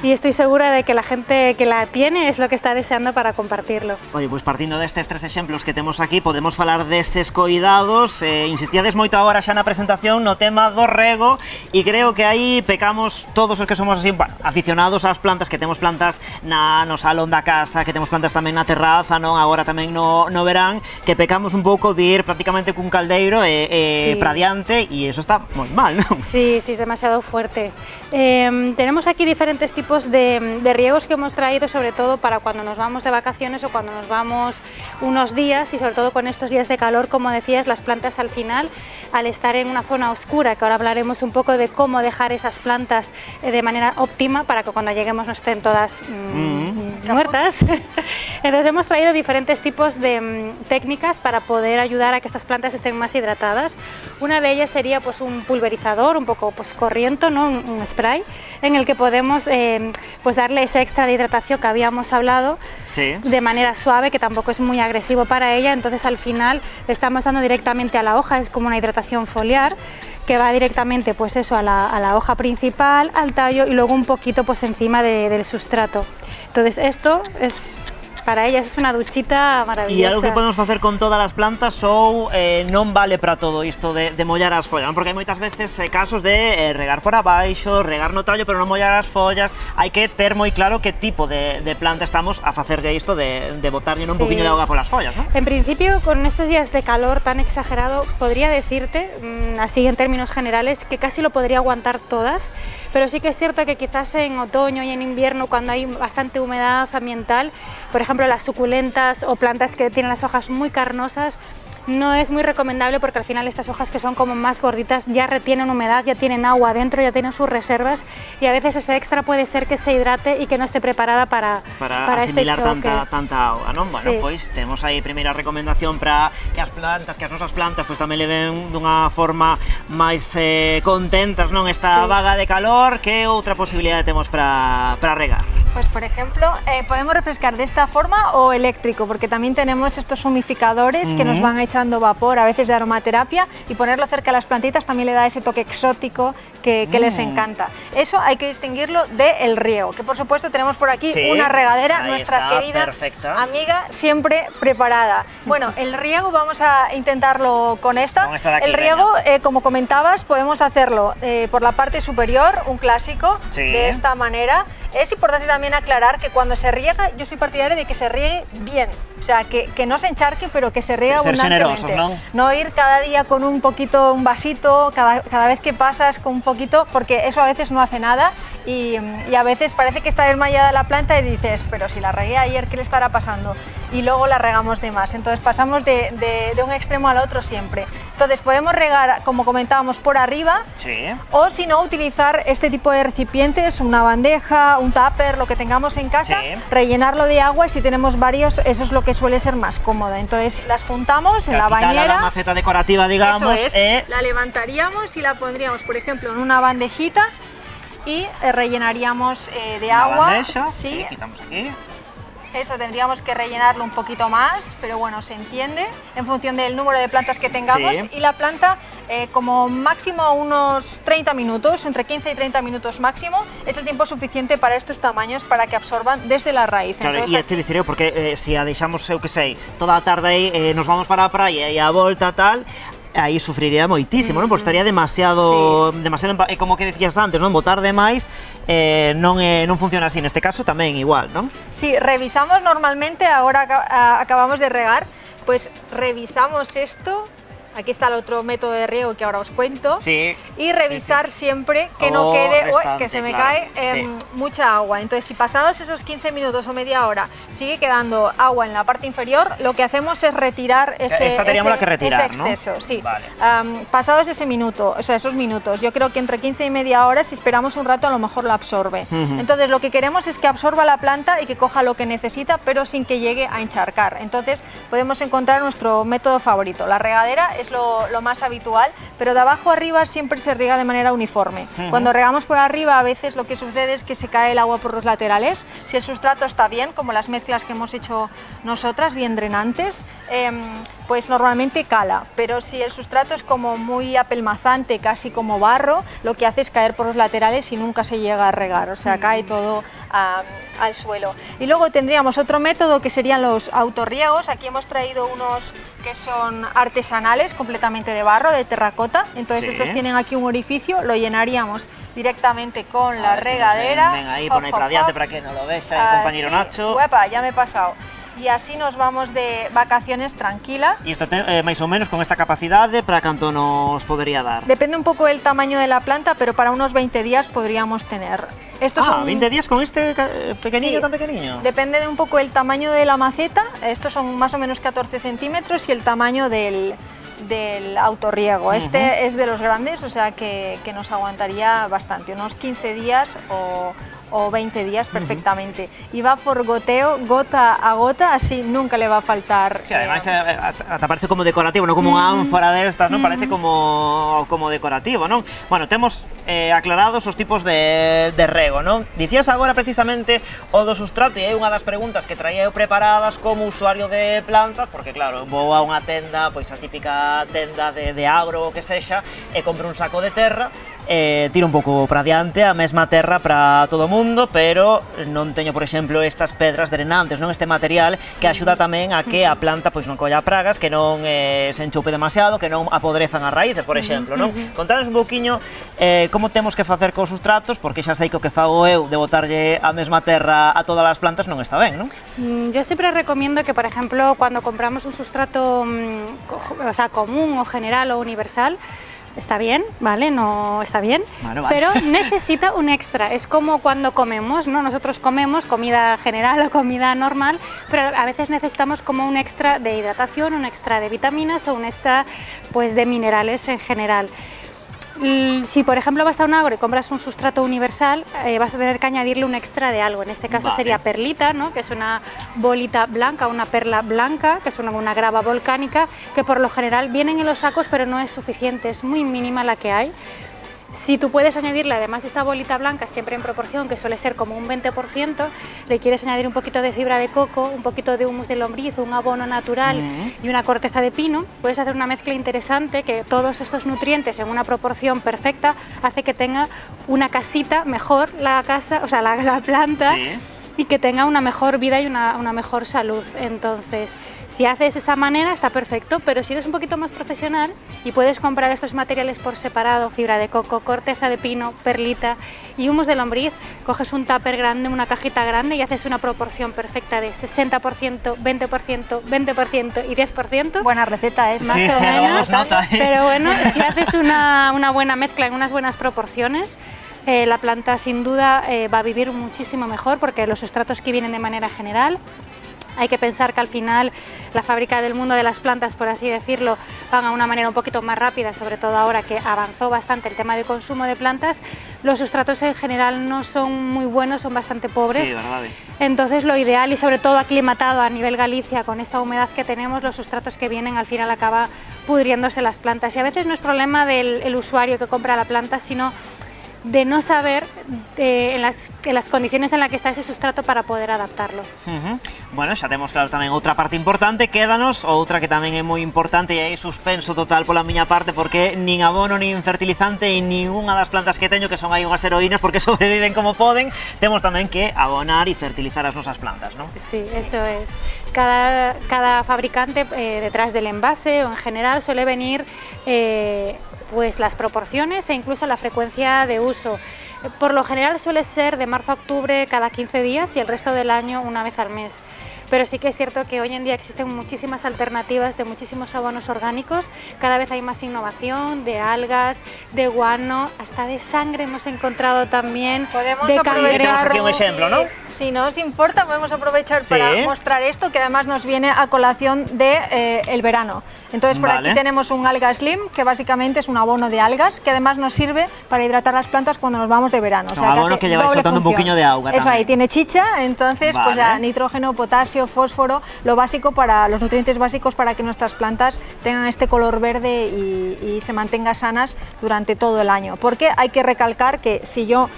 Y estoy segura de que la gente que la tiene es lo que está deseando para compartirlo. Oye, pois partindo destes tres exemplos que temos aquí, podemos falar deses coidados. Insistíades moito agora xa na presentación no tema do rego, e creo que aí pecamos todos os que somos así, bueno, aficionados ás plantas, que temos plantas no salón da casa, que temos plantas tamén na terraza, non? Agora tamén no verán, que pecamos un pouco de ir prácticamente cun caldeiro para diante, e eso está moi mal, non? Sí, es demasiado fuerte. Tenemos aquí diferentes tipos de riegos que hemos traído, sobre todo para cuando nos vamos de vacaciones o cuando nos vamos unos días, y sobre todo con estos días de calor, como decías, las plantas al final, al estar en una zona oscura, que ahora hablaremos un poco de cómo dejar esas plantas de manera óptima para que cuando lleguemos no estén todas muertas. Entonces hemos traído diferentes tipos de técnicas para poder ayudar a que estas plantas estén más hidratadas. Una de ellas sería pues un pulverizador un poco pues corriente, ¿no? Un spray en el que podemos pues darle ese extra de hidratación que habíamos hablado, de manera suave, que tampoco es muy agresivo para ella. Entonces al final le estamos dando directamente a la hoja, es como una hidratación foliar que va directamente pues eso a la hoja principal, al tallo, y luego un poquito pues encima del sustrato. Entonces esto es, para ellas es una duchita maravillosa. E algo que podemos facer con todas as plantas ou non vale para todo isto de mollar as follas, non? Porque hai moitas veces casos de regar por abaixo, regar no tallo, pero non mollar as follas. Hai que ter moi claro que tipo de planta estamos a facerlle isto de botarlle un poquinho de auga polas follas, non? En principio, con estos días de calor tan exagerado, podría decirte, así en términos generales, que casi lo podría aguantar todas, pero sí que es cierto que quizás en otoño y en invierno, cuando hay bastante humedad ambiental, por ejemplo las suculentas o plantas que tienen las hojas muy carnosas, no es muy recomendable, porque al final estas hojas que son como más gorditas ya retienen humedad, ya tienen agua dentro, ya tienen sus reservas, y a veces ese extra puede ser que se hidrate y que no esté preparada para asimilar este choque. tanta auga, non? Bueno, pois temos aí a primeira recomendación para que as nosas plantas pois tamén leven dunha forma máis contentas, non? Esta vaga de calor. Que outra posibilidade temos para regar? Pues por ejemplo, podemos refrescar de esta forma o eléctrico, porque también tenemos estos humificadores que nos van echando vapor, a veces de aromaterapia, y ponerlo cerca de las plantitas también le da ese toque exótico que les encanta. Eso hay que distinguirlo del riego, que por supuesto tenemos por aquí una regadera, nuestra querida amiga, siempre preparada. Bueno, el riego vamos a intentarlo con esta. El riego, como comentabas, podemos hacerlo por la parte superior, un clásico, de esta manera. Es importante también aclarar que cuando se riega, yo soy partidaria de que se riegue bien, o sea, que no se encharque, pero que se riegue abundantemente. No ir cada día con un poquito, un vasito, cada vez que pasas con un poquito, porque eso a veces no hace nada, y a veces parece que está desmayada la planta y dices, pero si la regué ayer, ¿qué le estará pasando? Y luego la regamos de más, entonces pasamos de un extremo al otro siempre. Entonces podemos regar, como comentábamos, por arriba, o si no, utilizar este tipo de recipientes, una bandeja, un tupper, lo que tengamos en casa, rellenarlo de agua, y si tenemos varios, eso es lo que suele ser más cómodo. Entonces las juntamos en la bañera, la maceta decorativa, digamos, eso es, la levantaríamos y la pondríamos, por ejemplo, en una bandejita, y rellenaríis de agua. Bandeja, quitamos aquí. Eso tendríamos que rellenarlo un poquito más, pero bueno, se entiende en función del número de plantas que tengamos. Sí. Y la planta, como máximo unos 30 minutos, entre 15 y 30 minutos máximo, es el tiempo suficiente para estos tamaños para que absorban desde la raíz. Claro, Entonces, e che dicir eu, porque se a deixamos, eu que sei, toda a tarde aí, nos vamos para a praia e a volta tal, aí sufriría moitísimo, non? Porque estaría demasiado, como que decías antes, non? Botar demais non funciona así, neste caso tamén igual, non? Sí, revisamos normalmente, ahora acabamos de regar, pues revisamos esto. Aquí está el otro método de riego que ahora os cuento. Sí. Y revisar siempre que no quede, que se me cae mucha agua. Entonces, si pasados esos 15 minutos o media hora sigue quedando agua en la parte inferior, lo que hacemos es retirar ese exceso. ¿No? Sí. Vale. Pasados ese minuto, o sea, esos minutos, yo creo que entre 15 y media hora, si esperamos un rato, a lo mejor lo absorbe. Entonces, lo que queremos es que absorba la planta y que coja lo que necesita, pero sin que llegue a encharcar. Entonces, podemos encontrar nuestro método favorito. La regadera es lo más habitual, pero de abajo arriba siempre se riega de manera uniforme. Cuando regamos por arriba, a veces lo que sucede es que se cae el agua por los laterales. Si el sustrato está bien, como las mezclas que hemos hecho nosotras, bien drenantes, pues normalmente cala, pero si el sustrato es como muy apelmazante, casi como barro, lo que hace es caer por los laterales y nunca se llega a regar, o sea, cae todo al suelo. Y luego tendríamos otro método que serían los autorriegos. Aquí hemos traído unos que son artesanales, completamente de barro, de terracota. Entonces estos tienen aquí un orificio, lo llenaríamos directamente con la regadera. Ven ahí, pon ahí para adiante para que no lo vexa, compañero Nacho. Uepa, ya me he pasado. Y así nos vamos de vacaciones tranquila. E isto máis ou menos con esta capacidade para canto nos podría dar? Depende un poco del tamaño de la planta, pero para unos 20 días podríamos tener. Estos son 20 días con este pequeñillo, tan pequeñiño. Depende de un poco el tamaño de la maceta. Estos son más o menos 14 centímetros y el tamaño del autorriego. Este es de los grandes, o sea que nos aguantaría bastante, unos 15 días o 20 días perfectamente. Y va por goteo, gota a gota, así nunca le va a faltar. Sí, además ata parece como decorativo, non como unha ánfora destas, non? Parece como decorativo, non? Bueno, temos aclarados os tipos de rego, non? Dicías agora precisamente o do sustrato, e é unha das preguntas que traía eu preparadas como usuario de plantas, porque claro, vou a unha tenda, pois a típica tenda de agro ou que sexa, e compro un saco de terra, tiro un pouco para diante a mesma terra para todo o mundo, pero non teño, por exemplo, estas pedras drenantes, non? Este material que axuda tamén a que a planta pois non colla pragas, que non se enchupe demasiado, que non apodrezan as raíces, por exemplo, non? Contades un pouquiño como temos que facer cos sustratos, porque xa sei que o que fago eu de botarlle a mesma terra a todas as plantas non está ben, non? Yo siempre recomiendo que, por ejemplo, cuando compramos un sustrato o sea, común o general o universal, está bien, ¿vale? No está bien, vale. Pero necesita un extra. Es como cuando comemos, ¿no? Nosotros comemos comida general o comida normal, pero a veces necesitamos como un extra de hidratación, un extra de vitaminas o un extra, pues, de minerales en general. Si por ejemplo vas a un agro y compras un sustrato universal, vas a tener que añadirle un extra de algo. En este caso sería perlita, ¿no? Que es una bolita blanca, una perla blanca, que es una grava volcánica, que por lo general vienen en los sacos, pero no es suficiente, es muy mínima la que hay. Si tú puedes añadirle además esta bolita blanca, siempre en proporción, que suele ser como un 20%, le quieres añadir un poquito de fibra de coco, un poquito de humus de lombriz, un abono natural y una corteza de pino, puedes hacer una mezcla interesante que todos estos nutrientes en una proporción perfecta hace que tenga una casita mejor, la casa, o sea, la planta. Sí. Y que tenga una mejor vida y una mejor salud. Entonces, si haces de esa manera está perfecto, pero si eres un poquito más profesional y puedes comprar estos materiales por separado, fibra de coco, corteza de pino, perlita y humus de lombriz, coges un tupper grande, una cajita grande y haces una proporción perfecta de 60%, 20%, 20% y 10%. Buena receta es, más o menos, pero bueno, si haces una buena mezcla en unas buenas proporciones, la planta sin duda va a vivir muchísimo mejor, porque los sustratos que vienen de manera general, hay que pensar que al final la fábrica del mundo de las plantas, por así decirlo, van a una manera un poquito más rápida, sobre todo ahora que avanzó bastante el tema de consumo de plantas. Los sustratos en general no son muy buenos, son bastante pobres. Sí, verdad. Entonces lo ideal, y sobre todo aclimatado a nivel Galicia con esta humedad que tenemos, los sustratos que vienen al final acaba pudriéndose las plantas. Y a veces no es problema del usuario que compra la planta, sino de no saber en las condiciones en las que está ese sustrato para poder adaptarlo. Bueno, xa temos claro tamén outra parte importante, quédanos outra que tamén é moi importante e aí suspenso total pola miña parte porque nin abono, nin fertilizante e ninguna das plantas que teño que son aí unhas heroínas porque sobreviven como poden, temos tamén que abonar e fertilizar as nosas plantas, non? Sí, eso es. Cada fabricante detrás del envase o en general suele venir pues las proporciones e incluso la frecuencia de uso. Por lo general suele ser de marzo a octubre cada 15 días y el resto del año una vez al mes. Pero sí que es cierto que hoy en día existen muchísimas alternativas de muchísimos abonos orgánicos, cada vez hay más innovación, de algas, de guano, hasta de sangre hemos encontrado también. Podemos de aprovechar, aquí un ejemplo, ¿no? Si no os importa, podemos aprovechar para mostrar esto, que además nos viene a colación de el verano. Entonces por aquí tenemos un alga slim, que básicamente es un abono de algas, que además nos sirve para hidratar las plantas cuando nos vamos de verano. O sea, un abono que lleváis soltando un poquillo de agua. Eso ahí, tiene chicha, entonces pues ya nitrógeno, potasio, fósforo, lo básico para los nutrientes básicos para que nuestras plantas tengan este color verde y se mantengan sanas durante todo el año. Porque hay que recalcar que si yo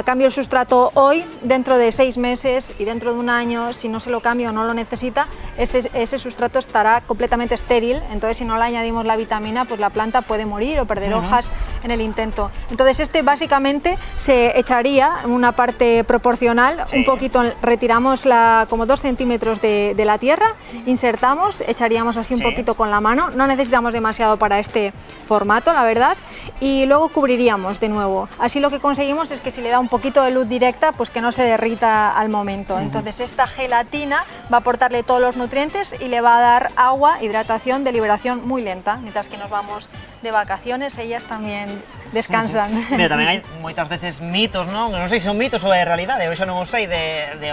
cambio el sustrato hoy, dentro de 6 meses y dentro de un año, si no se lo cambio o no lo necesita, ese sustrato estará completamente estéril. Entonces si no le añadimos la vitamina, pues la planta puede morir o perder hojas en el intento. Entonces este básicamente se echaría en una parte proporcional, un poquito, retiramos como 2 centímetros de la tierra, insertamos, echaríamos así un poquito con la mano, no necesitamos demasiado para este formato, la verdad, y luego cubriríamos de nuevo. Así lo que conseguimos es que si le da un poquito de luz directa, pues que no se derrita al momento. Entonces esta gelatina va a aportarle todos los nutrientes y le va a dar agua, hidratación de liberación muy lenta, mientras que nos vamos de vacaciones, ellas también descansan. Mira, tamén hai moitas veces mitos, non? Non sei se son mitos ou é realidade, eu xa non o sei,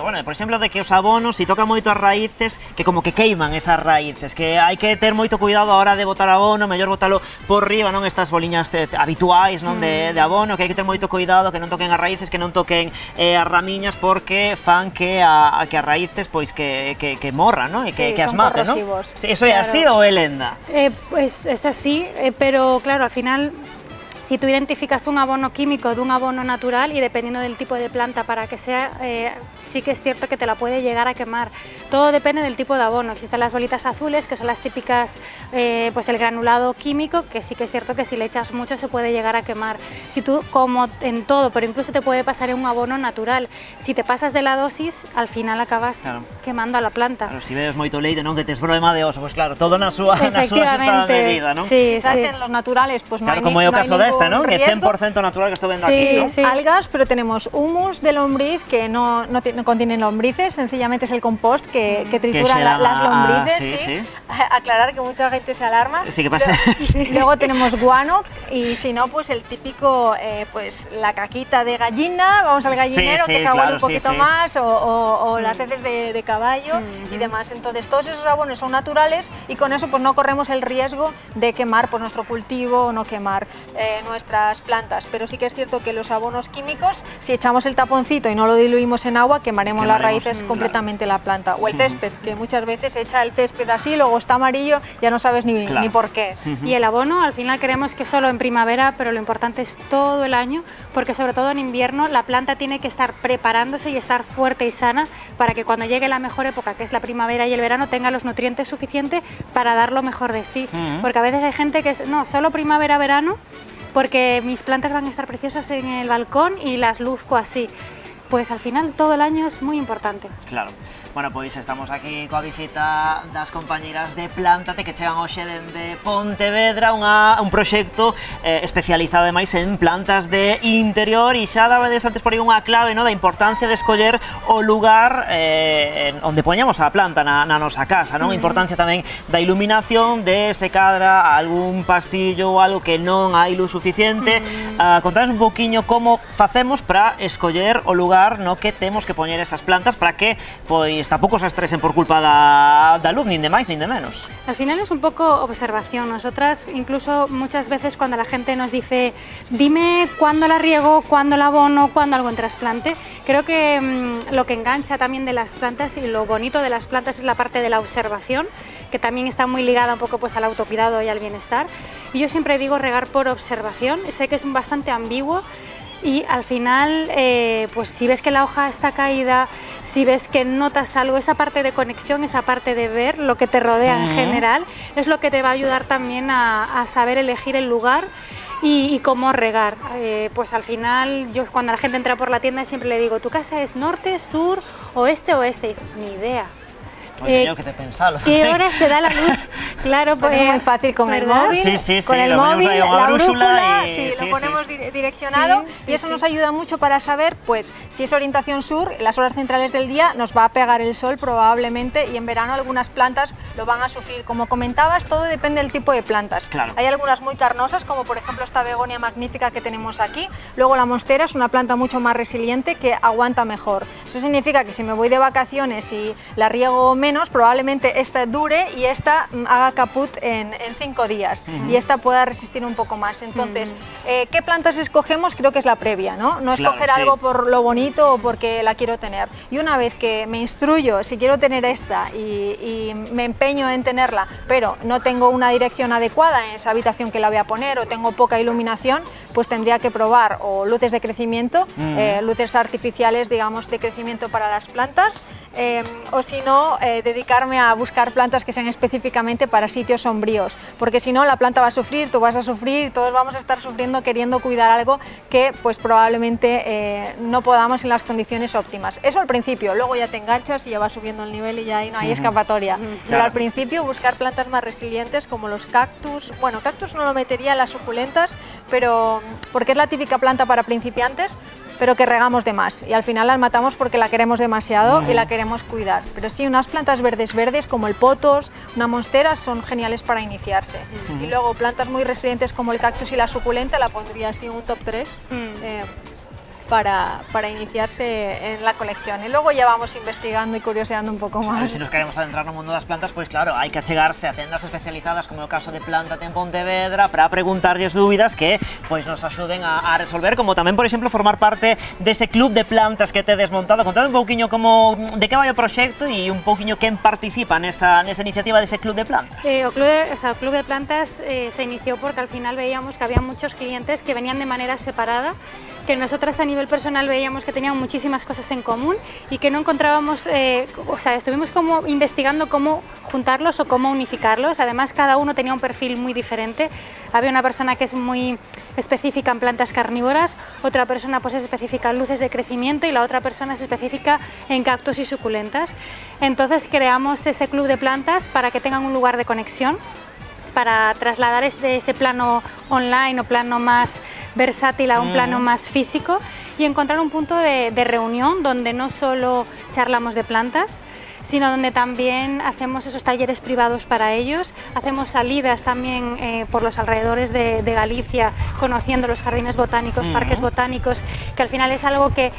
bueno, por exemplo, de que os abonos, si toca moito as raíces, que como que queiman esas raíces, que hai que ter moito cuidado a hora de botar abono, mellor botalo por riba, non? Estas boliñas habituais, non? De abono, que hai que ter moito cuidado, que non toquen as raíces, que non toquen as ramiñas, porque fan que as raíces, pois, que morran, non? E que as maten, non? Eso é así ou é lenda? Pues es así, pero claro, al final si tú identificas un abono químico de un abono natural y dependiendo del tipo de planta para que sea, sí que es cierto que te la puede llegar a quemar. Todo depende del tipo de abono. Existen las bolitas azules, que son las típicas, pues el granulado químico, que sí que es cierto que si le echas mucho se puede llegar a quemar. Si tú, como en todo, pero incluso te puede pasar en un abono natural, si te pasas de la dosis, al final acabas quemando a la planta. Claro, si bebes moito leite, non? Que tes problema de oso, pues claro, todo na súa xusta medida, non? Sí, en los naturales, pues no claro, hay como é o caso desta, ¿no? Que es 100% natural que estoy viendo aquí, ¿no? Algas, pero tenemos humus de lombriz que no contienen lombrices, sencillamente es el compost que tritura las lombrices. Aclarar que mucha gente se alarma. Sí, ¿qué pasa? Luego tenemos guano y si no, pues el típico, pues la caquita de gallina, vamos al gallinero, que se aguanta un poquito más, o las heces de caballo y demás. Entonces todos esos abonos son naturales y con eso pues no corremos el riesgo de quemar pues nuestro cultivo o no quemar nuestras plantas, pero sí que es cierto que los abonos químicos, si echamos el taponcito y no lo diluimos en agua, quemaremos las raíces completamente la planta. O el césped, que muchas veces echa el césped así, luego está amarillo, ya no sabes ni por qué. Y el abono, al final creemos que solo en primavera, pero lo importante es todo el año, porque sobre todo en invierno la planta tiene que estar preparándose y estar fuerte y sana para que cuando llegue la mejor época, que es la primavera y el verano, tenga los nutrientes suficientes para dar lo mejor de sí. Porque a veces hay gente que es, no, solo primavera, verano, porque mis plantas van a estar preciosas en el balcón y las luzco así. Pues al final todo el año es muy importante. Claro. Bueno, pois estamos aquí coa visita das compañeiras de Plántate que chegan hoxe dende Pontevedra, un proxecto especializado ademais en plantas de interior e xa dabedes antes por aí unha clave, no, da importancia de escoller o lugar onde poñamos a planta na nosa casa, non? A importancia tamén da iluminación, de se cadra algún pasillo ou algo que non hai luz suficiente. Contades un pouquiño como facemos para escoller o lugar no que temos que poñer esas plantas para que, pois, tampouco se estresen por culpa da luz, nin de máis, nin de menos. Al final es un poco observación. Nosotras, incluso muchas veces cuando la gente nos dice dime cuándo la riego, cuándo la abono, cuándo hago un trasplante, creo que lo que engancha también de las plantas y lo bonito de las plantas es la parte de la observación, que también está muy ligada un poco pues al autocuidado y al bienestar. Y yo siempre digo regar por observación. Sé que es bastante ambiguo, y al final, pues si ves que la hoja está caída, si ves que notas algo, esa parte de conexión, esa parte de ver lo que te rodea en general, es lo que te va a ayudar también a saber elegir el lugar y cómo regar. Pues al final, yo cuando la gente entra por la tienda siempre le digo, ¿tu casa es norte, sur, oeste, oeste? Ni idea. Tengo que te pensarlo. ¿Qué horas te da la luz? Claro, pues es muy fácil con el móvil. Sí, con el móvil, la brújula, y... lo ponemos direccionado y eso nos ayuda mucho para saber, pues, si es orientación sur, en las horas centrales del día nos va a pegar el sol probablemente y en verano algunas plantas lo van a sufrir. Como comentabas, todo depende del tipo de plantas. Claro. Hay algunas muy carnosas, como por ejemplo esta begonia magnífica que tenemos aquí. Luego la monstera es una planta mucho más resiliente que aguanta mejor. Eso significa que si me voy de vacaciones y la riego menos, probablemente esta dure y esta haga caput en 5 días y esta pueda resistir un poco más. Entonces, ¿qué plantas escogemos? Creo que es la previa, ¿no? No escoger algo por lo bonito o porque la quiero tener. Y una vez que me instruyo si quiero tener esta y me empeño en tenerla, pero no tengo una dirección adecuada en esa habitación que la voy a poner o tengo poca iluminación, pues tendría que probar o luces de crecimiento, luces artificiales, digamos, de crecimiento para las plantas, o si no, dedicarme a buscar plantas que sean específicamente para sitios sombríos, porque si no la planta va a sufrir, tú vas a sufrir, todos vamos a estar sufriendo queriendo cuidar algo que pues probablemente no podamos en las condiciones óptimas. Eso al principio, luego ya te enganchas y ya vas subiendo el nivel y ya ahí no hay escapatoria. Pero al principio buscar plantas más resilientes como los cactus. Bueno, cactus no lo metería en las suculentas, pero porque es la típica planta para principiantes, pero que regamos de más y al final las matamos porque la queremos demasiado y la queremos cuidar. Pero sí, unas plantas verdes como el potos, una monstera son geniales para iniciarse. Y luego plantas muy resilientes como el cactus y la suculenta la pondría así en un top 3 para iniciarse en la colección. Y luego ya vamos investigando y curioseando un poco más. Si nos queremos adentrar no mundo das plantas, pues claro, hai que achegarse a tendas especializadas como é o caso de Plántate en Pontevedra para preguntarlles dúbidas que pois nos axuden a resolver, como tamén, por exemplo, formar parte dese club de plantas que te desmontado. Contade un pouquiño como de que vai o proxecto e un pouquiño quen participa nesa iniciativa dese club de plantas. O club de plantas se inició porque al final veíamos que había muchos clientes que venían de manera separada, que nosotras a nivel personal veíamos que tenían muchísimas cosas en común y que no encontrábamos, o sea, estuvimos como investigando cómo juntarlos o cómo unificarlos. Además, cada uno tenía un perfil muy diferente. Había una persona que es muy específica en plantas carnívoras, otra persona pues es específica en luces de crecimiento y la otra persona es específica en cactus y suculentas. Entonces creamos ese club de plantas para que tengan un lugar de conexión, para trasladar ese plano online o plano más versátil a un plano más físico y encontrar un punto de reunión donde no solo charlamos de plantas, sino donde también hacemos esos talleres privados para ellos, hacemos salidas también por los alrededores de Galicia, conociendo los jardines botánicos, parques botánicos, que al final es algo que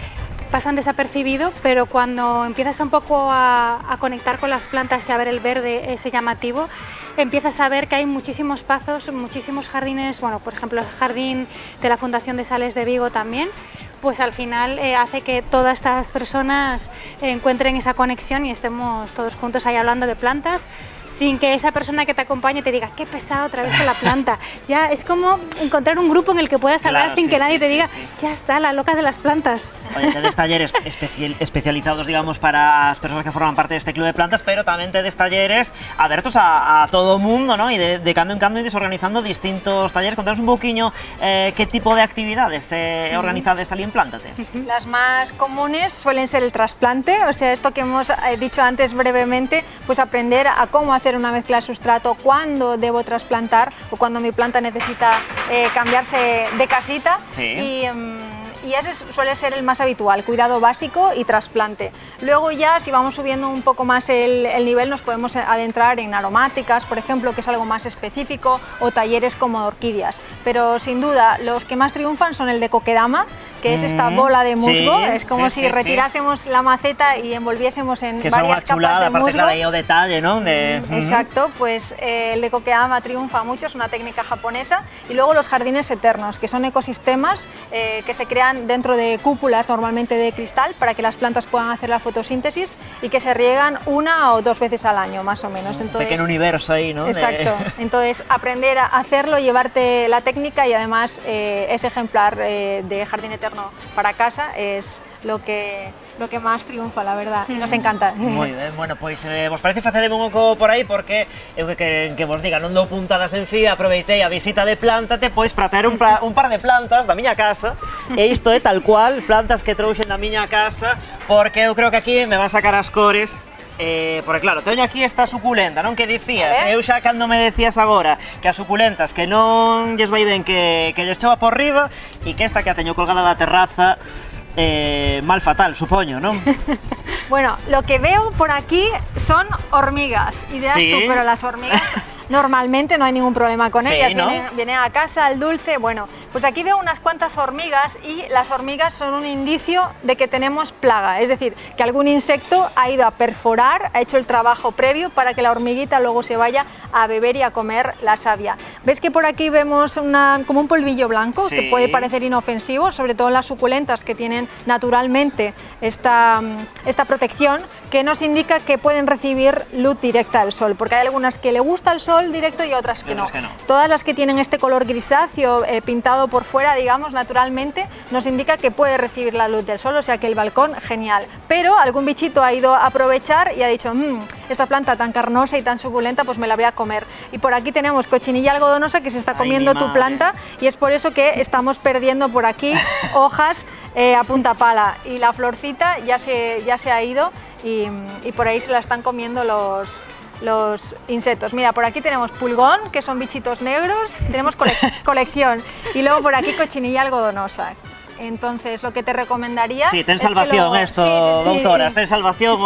pasan desapercibido, pero cuando empiezas un poco a conectar con las plantas y a ver el verde ese llamativo, empiezas a ver que hay muchísimos pazos, muchísimos jardines, bueno, por ejemplo el jardín de la Fundación de Sales de Vigo también, pues al final hace que todas estas personas encuentren esa conexión y estemos todos juntos ahí hablando de plantas, sin que esa persona que te acompañe te diga qué pesado otra vez con la planta. Ya es como encontrar un grupo en el que puedas hablar sin que nadie te diga ya está, la loca de las plantas. Oye, tedes talleres especializados, digamos, para as persoas que forman parte deste club de plantas, pero tamén tedes talleres abertos a todo o mundo, ¿no? E de cando en cando ides organizando distintos talleres. Contanos un pouquiño que tipo de actividades organizades ali en Plántate. Las más comunes suelen ser el trasplante, o sea, esto que hemos dicho antes brevemente, pues aprender a cómo hacer una mezcla de sustrato, cuándo debo trasplantar o cuando mi planta necesita cambiarse de casita. Y ese suele ser el más habitual, cuidado básico y trasplante. Luego ya, si vamos subiendo un poco más el nivel, nos podemos adentrar en aromáticas, por ejemplo, que es algo más específico, o talleres como orquídeas. Pero sin duda, los que más triunfan son el de Kokedama, que es esta bola de musgo, es como si retirásemos la maceta y envolviésemos en varias capas de musgo. Aparte claro, ahí o detalle, ¿no? Exacto, pues el de Kokedama triunfa mucho, es una técnica japonesa. Y luego los jardines eternos, que son ecosistemas que se crean dentro de cúpulas normalmente de cristal para que las plantas puedan hacer la fotosíntesis y que se riegan 1 o 2 veces al año más o menos. Entonces, pequeño universo ahí, ¿no? Exacto, entonces aprender a hacerlo, llevarte la técnica y además ese ejemplar de jardín eterno invierno para casa es lo que más triunfa, la verdad, y nos encanta. Moi ben, bueno, pois vos parece facedeme un oco por aí porque eu que vos diga, non dou puntadas en fía, aproveitei a visita de Plántate pois para ter un par de plantas da miña casa, e isto é tal cual, plantas que trouxen da miña casa, porque eu creo que aquí me van sacar as cores. Porque claro, teño aquí esta suculenta, non? Que dicías, eu xa cando me decías agora que as suculentas que non lles vai ben que lles chova por riba e que esta que a teño colgada da terraza mal fatal, supoño, non? Bueno, lo que veo por aquí son hormigas, y dirás tú, pero las hormigas normalmente no hay ningún problema con ellas, ¿no? Vienen a casa, al dulce, bueno, pues aquí veo unas cuantas hormigas y las hormigas son un indicio de que tenemos plaga, es decir, que algún insecto ha ido a perforar, ha hecho el trabajo previo para que la hormiguita luego se vaya a beber y a comer la savia. ¿Ves que por aquí vemos como un polvillo blanco que puede parecer inofensivo, sobre todo en las suculentas que tienen naturalmente esta protección, que nos indica que pueden recibir luz directa del sol, porque hay algunas que le gusta el sol directo y otras que no. Todas las que tienen este color grisáceo pintado por fuera, digamos, naturalmente, nos indica que puede recibir la luz del sol, o sea que el balcón, genial. Pero algún bichito ha ido a aprovechar y ha dicho, esta planta tan carnosa y tan suculenta, pues me la voy a comer. Y por aquí tenemos cochinilla algodonosa que se está comiendo tu planta, y es por eso que estamos perdiendo por aquí hojas a punta pala, y la florcita ya se ha ido y por ahí se la están comiendo los insectos. Mira, por aquí tenemos pulgón, que son bichitos negros, tenemos colección, y luego por aquí cochinilla algodonosa. Entonces, lo que te recomendaría... Sí, ten salvación esto, doctoras, ten salvación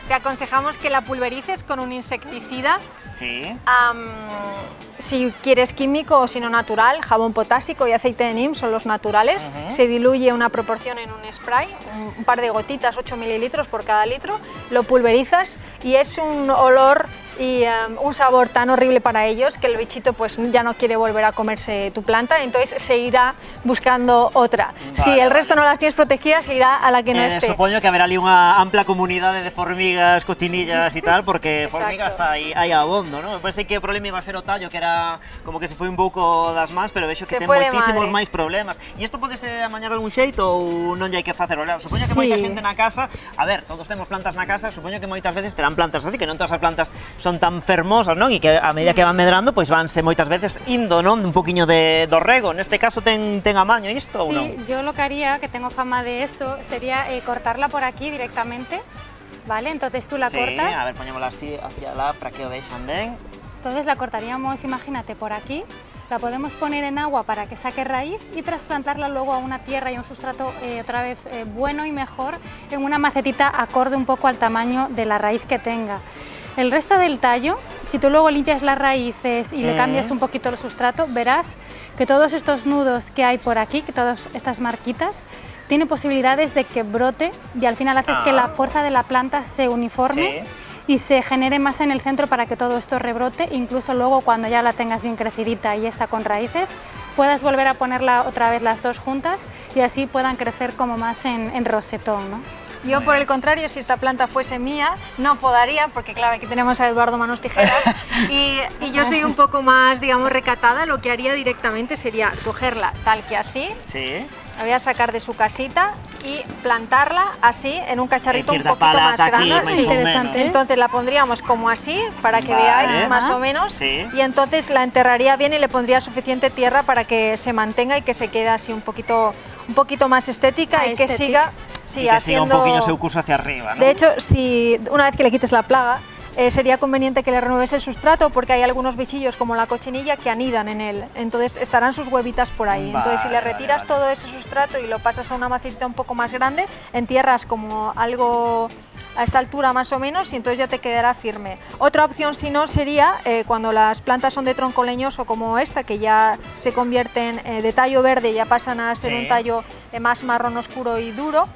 Te aconsejamos que la pulverices con un insecticida. Sí. Si quieres químico o si no natural, jabón potásico y aceite de neem son los naturales. Se diluye una proporción en un spray, un par de gotitas, 8 mililitros por cada litro, lo pulverizas y es un olor y un sabor tan horrible para ellos que el bichito pues ya no quiere volver a comerse tu planta, entonces se irá buscando otra. Si el resto no las tienes protegidas, se irá a la que no esté. Supoño que haberá ali unha ampla comunidade de formigas, cochinillas e tal, porque formigas hai abondo, non? Me parece que o problema iba a ser o tallo, que era como que se foi un pouco das mans, pero vexo que ten moitísimos máis problemas. E isto podese amañar de algún xeito ou non lle hai que facer? Supoño que moita xente na casa, a ver, todos temos plantas na casa, supoño que moitas veces terán plantas así, que non todas as plantas son tan fermosas, non? E que a medida que van medrando, pois vanse moitas veces indo, non? Un poquinho do rego. Neste caso ten amaño isto ou non? Sí, yo lo que haría, que tengo fama de eso, sería cortarla por aquí directamente, ¿vale? Entonces tú la cortas. A ver, poñémola así hacia lá para que o vexan ben. Entonces la cortaríamos, imagínate, por aquí. La podemos poner en agua para que saque raíz y trasplantarla luego a una tierra y un sustrato otra vez bueno y mejor en una macetita acorde un poco al tamaño de la raíz que tenga. El resto del tallo, si tú luego limpias las raíces y le cambias un poquito el sustrato, verás que todos estos nudos que hay por aquí, que todas estas marquitas, tienen posibilidades de que brote y al final haces que la fuerza de la planta se uniforme y se genere más en el centro para que todo esto rebrote, incluso luego cuando ya la tengas bien crecidita y está con raíces, puedas volver a ponerla otra vez las dos juntas y así puedan crecer como más en rosetón, ¿no? Yo, por el contrario, si esta planta fuese mía, no podaría, porque claro, aquí tenemos a Eduardo Manos Tijeras, y yo soy un poco más, digamos, recatada. Lo que haría directamente sería cogerla tal que así, la voy a sacar de su casita y plantarla así, en un cacharrito un poquito más grande. Entonces la pondríamos como así, para que veáis más o menos, y entonces la enterraría bien y le pondría suficiente tierra para que se mantenga y que se quede así un poquito más estética y que siga haciendo un poquillo seu curso hacia arriba, ¿no? De hecho, si una vez que le quites la plaga, sería conveniente que le renueves el sustrato, porque hay algunos bichillos como la cochinilla que anidan en él, entonces estarán sus huevitas por ahí. Entonces si le retiras todo ese sustrato y lo pasas a una macetita un poco más grande, entierras como algo a esta altura más o menos y entonces ya te quedará firme. Otra opción, si no, sería cuando las plantas son de tronco leñoso como esta, que ya se convierten de tallo verde y ya pasan a ser un tallo más marrón oscuro y duro,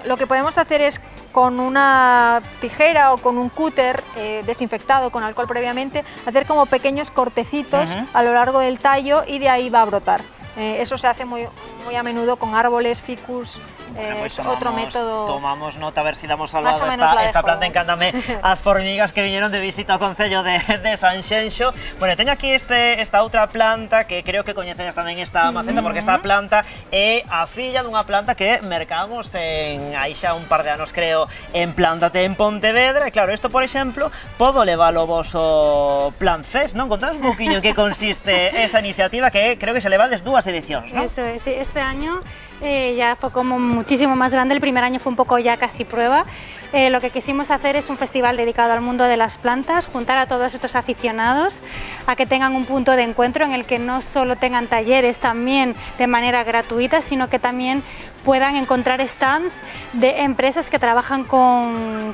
lo que podemos hacer es con una tijera o con un cúter desinfectado con alcohol previamente, hacer como pequeños cortecitos a lo largo del tallo y de ahí va a brotar. Eso se hace muy a menudo con árboles, ficus, Pues es outro método. Tomamos nota, a ver si damos Más salvado o menos la esta dejo. planta. Encántame as formigas que viñeron de visita ao Concello de Sanxenxo. Bueno, teño aquí esta outra planta que creo que coñecedes tamén esta maceta, porque esta planta é a filla dunha planta que mercamos hai xa un par de anos, creo, en Plántate en Pontevedra. E claro, isto, por exemplo, podo leválo vos ao Plant Fest, non? Contades un pouquiño en que consiste esa iniciativa que creo que se leva desde 2 edicións, non? Eso es, sí, este año ya fue como muchísimo más grande. El primer año fue un poco ya casi prueba. Lo que quisimos hacer es un festival dedicado al mundo de las plantas, juntar a todos estos aficionados a que tengan un punto de encuentro en el que no solo tengan talleres también de manera gratuita, sino que también puedan encontrar stands de empresas que trabajan con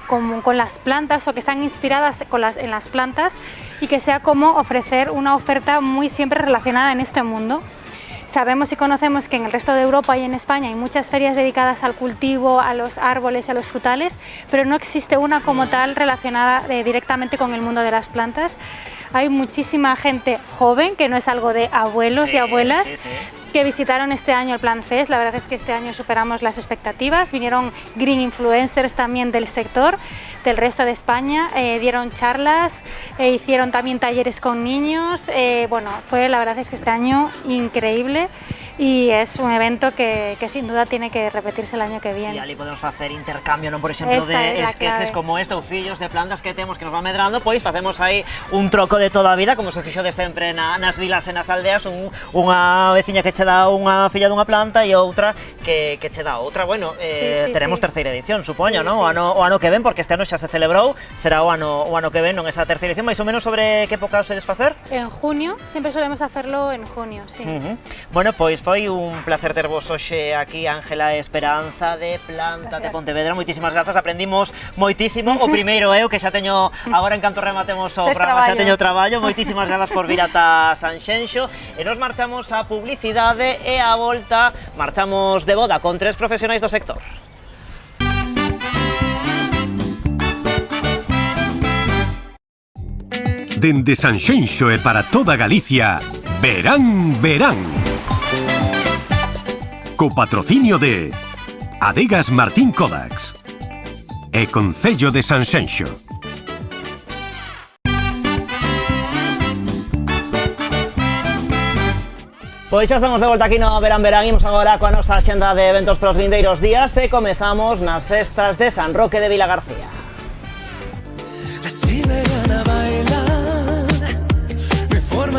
las plantas o que están inspiradas en las plantas, y que sea como ofrecer una oferta muy siempre relacionada en este mundo. Sabemos y conocemos que en el resto de Europa y en España hay muchas ferias dedicadas al cultivo, a los árboles y a los frutales, pero no existe una como tal relacionada directamente con el mundo de las plantas. Hay muchísima gente joven, que no es algo de abuelos y abuelas, que visitaron este año el Plant Fest. La verdad es que este año superamos las expectativas. Vinieron green influencers también del sector, del resto de España, dieron charlas, hicieron también talleres con niños. Bueno, la verdad es que este año increíble, y es un evento que sin duda tiene que repetirse el año que viene. E ali podemos facer intercambio, non, por exemplo, de esqueces como este ou fillos de plantas que temos que nos van medrando, pois facemos aí un troco de toda a vida, como se fixo de sempre nas vilas e nas aldeas, unha veciña que che dá unha filla dunha planta e outra que che dá outra. Bueno, teremos terceira edición, supoño, non? O ano que ven, porque este ano xa se celebrou, será o ano que ven, non, esa terceira edición. Mais ou menos sobre que época os ides facer? En junio, siempre solemos hacerlo en junio, sí. Bueno, pois foi un placer tervos hoxe aquí, Ángela e Esperanza de Plántate Pontevedra. Moitísimas grazas, aprendimos moitísimo. O primeiro eu, que xa teño, agora en canto rematemos o programa, xa teño traballo. Moitísimas grazas por vir ata Sanxenxo. E nos marchamos a publicidade e a volta marchamos de boda con 3 profesionais do sector. Dende Sanxenxo e para toda Galicia, Verán, Verán. Co patrocinio de Adegas Martín Kodax e Concello de Sanxenxo. Pois xa estamos de volta aquí no Verán Verán. Imos agora coa nosa axenda de eventos para os vindeiros días e comezamos nas festas de San Roque de Vilagarcía.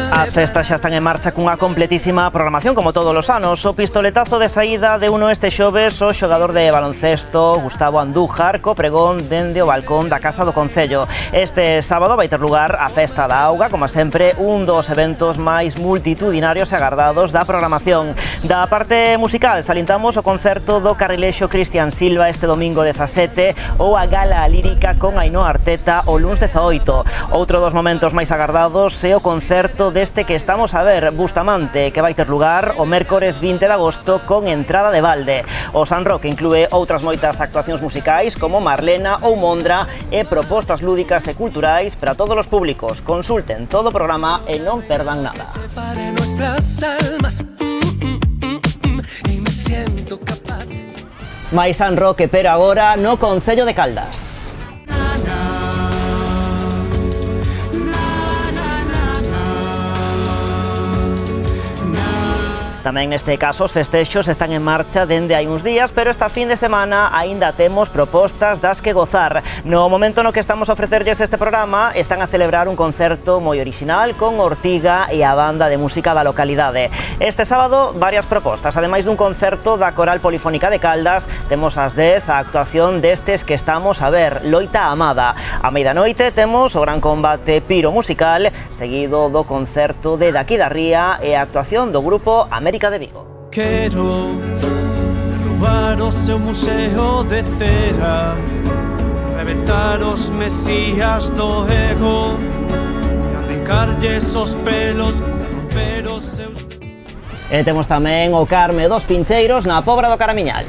As festas xa están en marcha cunha completísima programación, como todos os anos. O pistoletazo de saída de uno este xoves o xogador de baloncesto Gustavo Andújar co pregón dende o balcón da Casa do Concello. Este sábado vai ter lugar a Festa da Auga, como sempre, un dos eventos máis multitudinarios e agardados da programación. Da parte musical, salientamos o concerto do carrilexo Cristian Silva este domingo 17 ou a gala lírica con Ainhoa Arteta o luns 18. Outro dos momentos máis agardados é o concerto deste que estamos a ver, Bustamante, que vai ter lugar o mércores 20 de agosto con entrada de balde. O San Roque inclúe outras moitas actuacións musicais como Marlena ou Mondra e propostas lúdicas e culturais para todos os públicos. Consulten todo o programa e non perdan nada. Mais San Roque, pero agora no Concello de Caldas. Tamén neste caso os festexos están en marcha dende hai uns días, pero esta fin de semana aínda temos propostas das que gozar. No momento no que estamos a ofrecerlles este programa, están a celebrar un concerto moi orixinal con Ortiga e a banda de música da localidade. Este sábado, varias propostas, ademais dun concerto da Coral Polifónica de Caldas, temos ás 10 a actuación destes que estamos a ver, Loita Amada. A media-noite temos o gran combate piro musical, seguido do concerto de Daqui da Ría e a actuación do grupo América de Vigo. Quero roubar o seu museo de cera, reventar os mesías do ego e arrancarlles os pelos, romper os seus... E temos tamén o Carme dos Pincheiros na Pobra do Caramiñal.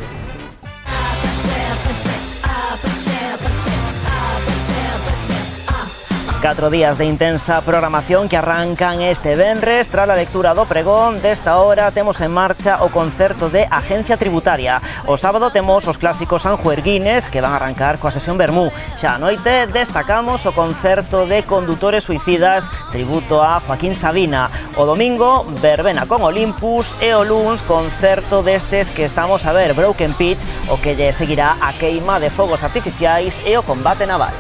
4 días de intensa programación que arrancan este venres. Tras a lectura do pregón, desta hora temos en marcha o concerto de Agencia Tributaria. O sábado temos os clásicos sanjuerguines que van a arrancar coa sesión Bermú. Xa a noite destacamos o concerto de Condutores Suicidas, tributo a Joaquín Sabina. O domingo, verbena con Olympus e o luns, concerto destes que estamos a ver, Broken Pitch, o que lle seguirá a queima de fogos artificiais e o combate naval.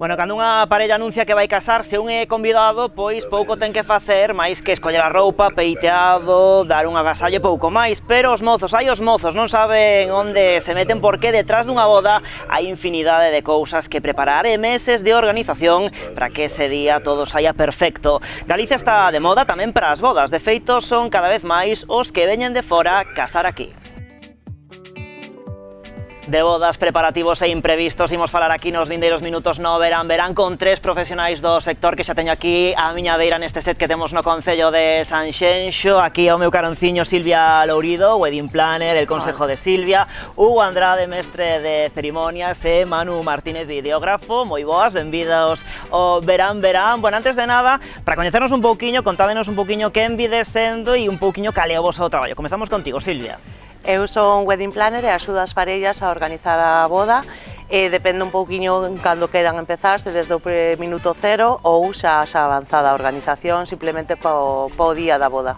Bueno, cando unha parella anuncia que vai casarse un é convidado, pois pouco ten que facer, máis que escoller a roupa, peiteado, dar un agasallo e pouco máis. Pero os mozos non saben onde se meten porque detrás dunha boda hai infinidade de cousas que preparar e meses de organización para que ese día todo saia perfecto. Galicia está de moda tamén para as bodas, de feito son cada vez máis os que veñen de fora casar aquí. De bodas, preparativos e imprevistos, imos falar aquí nos vindeiros minutos no Verán con 3 profesionais do sector que xa teño aquí a miña beira neste set que temos no Concello de Sanxenxo. Aquí ao meu caronciño Silvia Lourido, wedding planner, el consejo de Silvia, Hugo Andrade, mestre de cerimonias, e Manu Martínez, videógrafo. Moi boas, benvidos ao Verán. Bueno, antes de nada, para coñecernos un pouquiño, contádenos un pouquiño quen vides sendo e un pouquiño cal é o voso traballo. Comezamos contigo, Silvia. Eu son wedding planner e axudo as parellas a organizar a boda e depende un pouquiño cando queran empezar, se desde o minuto cero ou xa avanzada a organización simplemente po día da boda.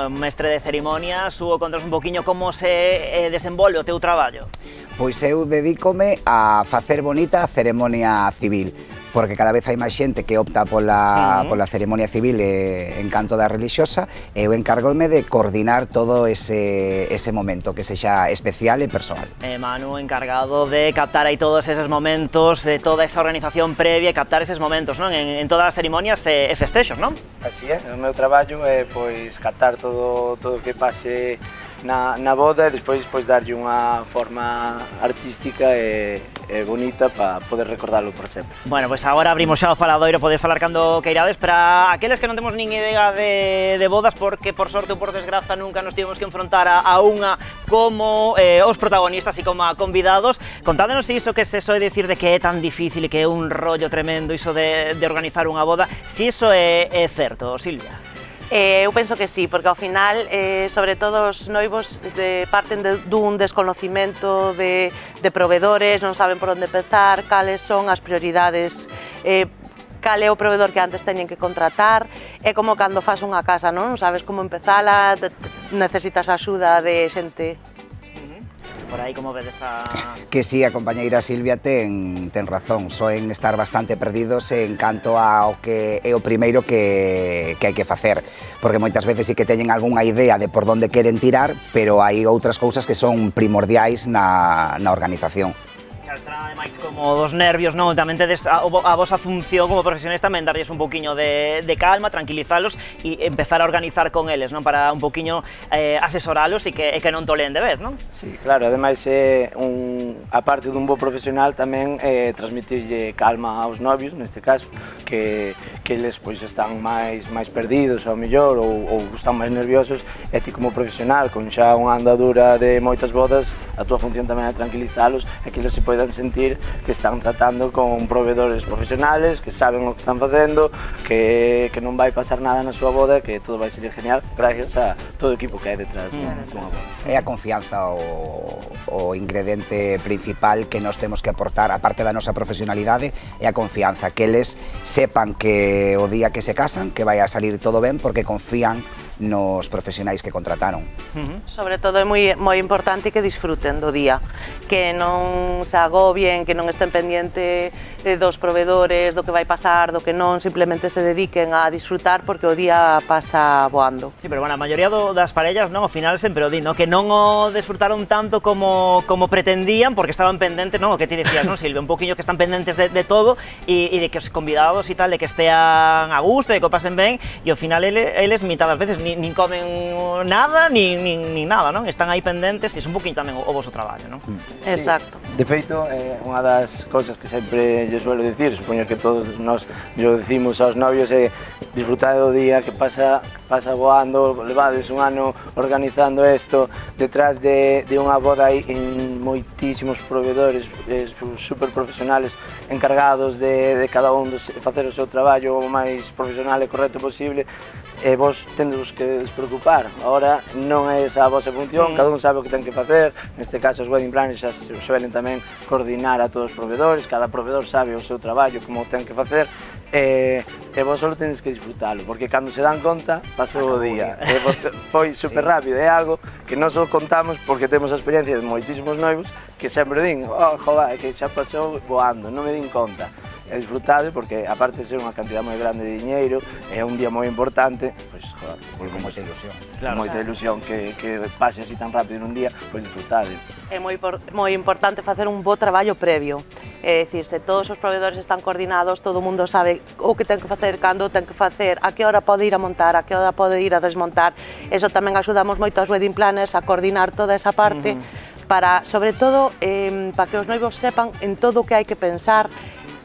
Mestre de cerimonias, Hugo, contas un pouquiño como se desenvolve o teu traballo? Pois eu dedícome a facer bonita a ceremonia civil, porque cada vez hai máis xente que opta pola ceremonia civil en canto da relixiosa, e eu encárgome de coordinar todo ese momento, que sexa especial e persoal. Manu, encargado de captar aí todos eses momentos, de toda esa organización previa e captar eses momentos, non? En todas as cerimonias e festexos, non? Así é, o meu traballo é pois captar todo o que pase na boda e despois darlle unha forma artística e bonita para poder recordarlo por sempre. Bueno, pois agora abrimos xa o faladoiro, podes falar cando queirades. Para aqueles que non temos nin idea de bodas, porque por sorte ou por desgraza nunca nos tivemos que enfrontar a unha como os protagonistas e como a convidados, contádenos iso que se soe dicir de que é tan difícil e que é un rollo tremendo iso de organizar unha boda, si iso é certo, Silvia. Eu penso que sí, porque ao final, sobre todo os noivos parten dun desconocimento de provedores, non saben por onde empezar, cales son as prioridades, cal é o provedor que antes teñen que contratar, é como cando fas unha casa, non sabes como empezala, necesitas axuda de xente. Por aí, como vedes a... Que sí, a compañeira Silvia ten razón, soen estar bastante perdidos en canto ao que é o primeiro que hai que facer, porque moitas veces sí que teñen algunha idea de por onde queren tirar, pero hai outras cousas que son primordiais na organización. Estará ademais como dos nervios, non? Tamén tedes a vosa función como profesionais tamén darlles un pouquiño de calma, tranquilizalos e empezar a organizar con eles, non? Para un pouquiño asesoralos e que non toleen de vez, non? Sí, claro, ademais a parte dun bo profesional tamén transmitirlle calma aos novios, neste caso, que eles pois están máis perdidos ao mellor ou están máis nerviosos, e ti como profesional, con xa unha andadura de moitas bodas, a túa función tamén é tranquilizalos e que eles se poidan sentir que están tratando con proveedores profesionales, que saben o que están facendo, que non vai pasar nada na súa boda, que todo vai ser genial gracias a todo o equipo que hai detrás dunha boda. É a confianza o ingrediente principal que nós temos que aportar, a parte da nosa profesionalidade, é a confianza, que eles sepan que o día que se casan, que vai a salir todo ben, porque confían nos profesionais que contrataron. Sobre todo é moi importante que disfruten do día, que non se agobien, que non estén pendiente dos provedores, do que vai pasar, do que non, simplemente se dediquen a disfrutar porque o día pasa voando. Sí, pero bueno, a maioría das parellas, non, ao final sempre o di, non, que non o desfrutaron tanto como pretendían, porque estaban pendentes, non, o que ti decías, non, Silvia, un poquinho que están pendentes de todo e de que os convidados e tal, de que estean a gusto, de que o pasen ben, e ao final eles mitad das veces nin comen nada, nin nada, non? Están aí pendentes, e é un poquinho tamén o vosso traballo, non? Exacto. De feito, unha das cousas que sempre lle suelo dicir, supoño que todos nós lle decimos aos novios, é disfrutar do día que pasa voando, levades un ano organizando isto, detrás de unha boda hai moitísimos proveedores super profesionales encargados de cada un facer o seu traballo o máis profesional e correcto posible, e vos tendes que despreocupar. Agora non é esa a vosa función, cada un sabe o que ten que facer, neste caso os wedding planners xa suelen tamén coordinar a todos os proveedores, cada proveedor sabe o seu traballo, como o ten que facer, e vos só tenes que disfrutalo, porque cando se dan conta, pasou o día. Foi super rápido, é algo que non só contamos porque temos a experiencia de moitísimos noivos que sempre din, joder, que xa pasou voando, non me din conta. É disfrutable porque, aparte de ser unha cantidad moi grande de diñeiro, é un día moi importante, pois, joder, con moita ilusión. Moita ilusión que pase así tan rápido nun día, pois disfrutable. É moi importante facer un bo traballo previo. É dicir, se todos os proveedores están coordinados, todo o mundo sabe o que ten que facer, cando ten que facer, a que hora pode ir a montar, a que hora pode ir a desmontar. Eso tamén axudamos moito aos wedding planners a coordinar toda esa parte para, sobre todo, para que os noivos sepan en todo o que hai que pensar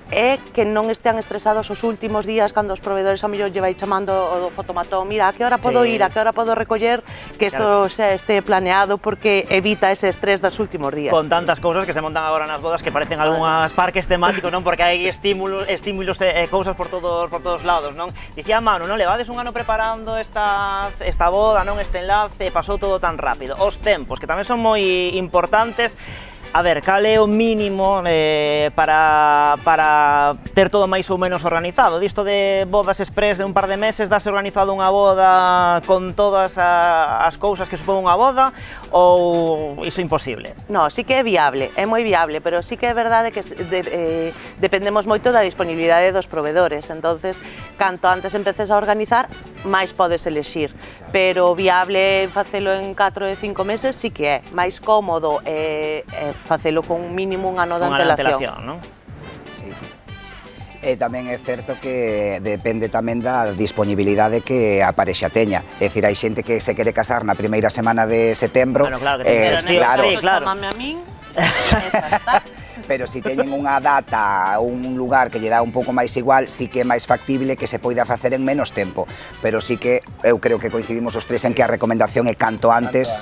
é que non estean estresados os últimos días cando os proveedores a mellor lle vai chamando o fotomatón, mira, a que hora podo ir, a que hora podo recoller, que isto xa este planeado porque evita ese estrés dos últimos días. Con tantas cousas que se montan agora nas bodas que parecen algunhas parques temáticos, non? Porque hai estímulos e cousas por todos lados, non? Dicía Manu, non? Levades un ano preparando esta boda, non? Este enlace, pasou todo tan rápido. Os tempos, que tamén son moi importantes. A ver, cal é o mínimo para ter todo máis ou menos organizado? Disto de bodas express de un par de meses, dase organizado unha boda con todas as cousas que supón unha boda, ou iso é imposible? No, sí que é viable, é moi viable, pero sí que é verdade que dependemos moito da disponibilidade dos proveedores, entonces, canto antes empeces a organizar, máis podes elexir, pero viable facelo en 4 e 5 meses sí que é, máis cómodo facelo con un mínimo un ano de antelación. Non? Sí. E tamén é certo que depende tamén da disponibilidade que a parexa teña. É dicir, hai xente que se quere casar na primeira semana de setembro. Bueno, claro, que claro. Chamame a min. Pero se teñen unha data ou un lugar que lle dá un pouco máis igual, sí que é máis factible que se poida facer en menos tempo. Pero sí que eu creo que coincidimos os tres en que a recomendación é canto antes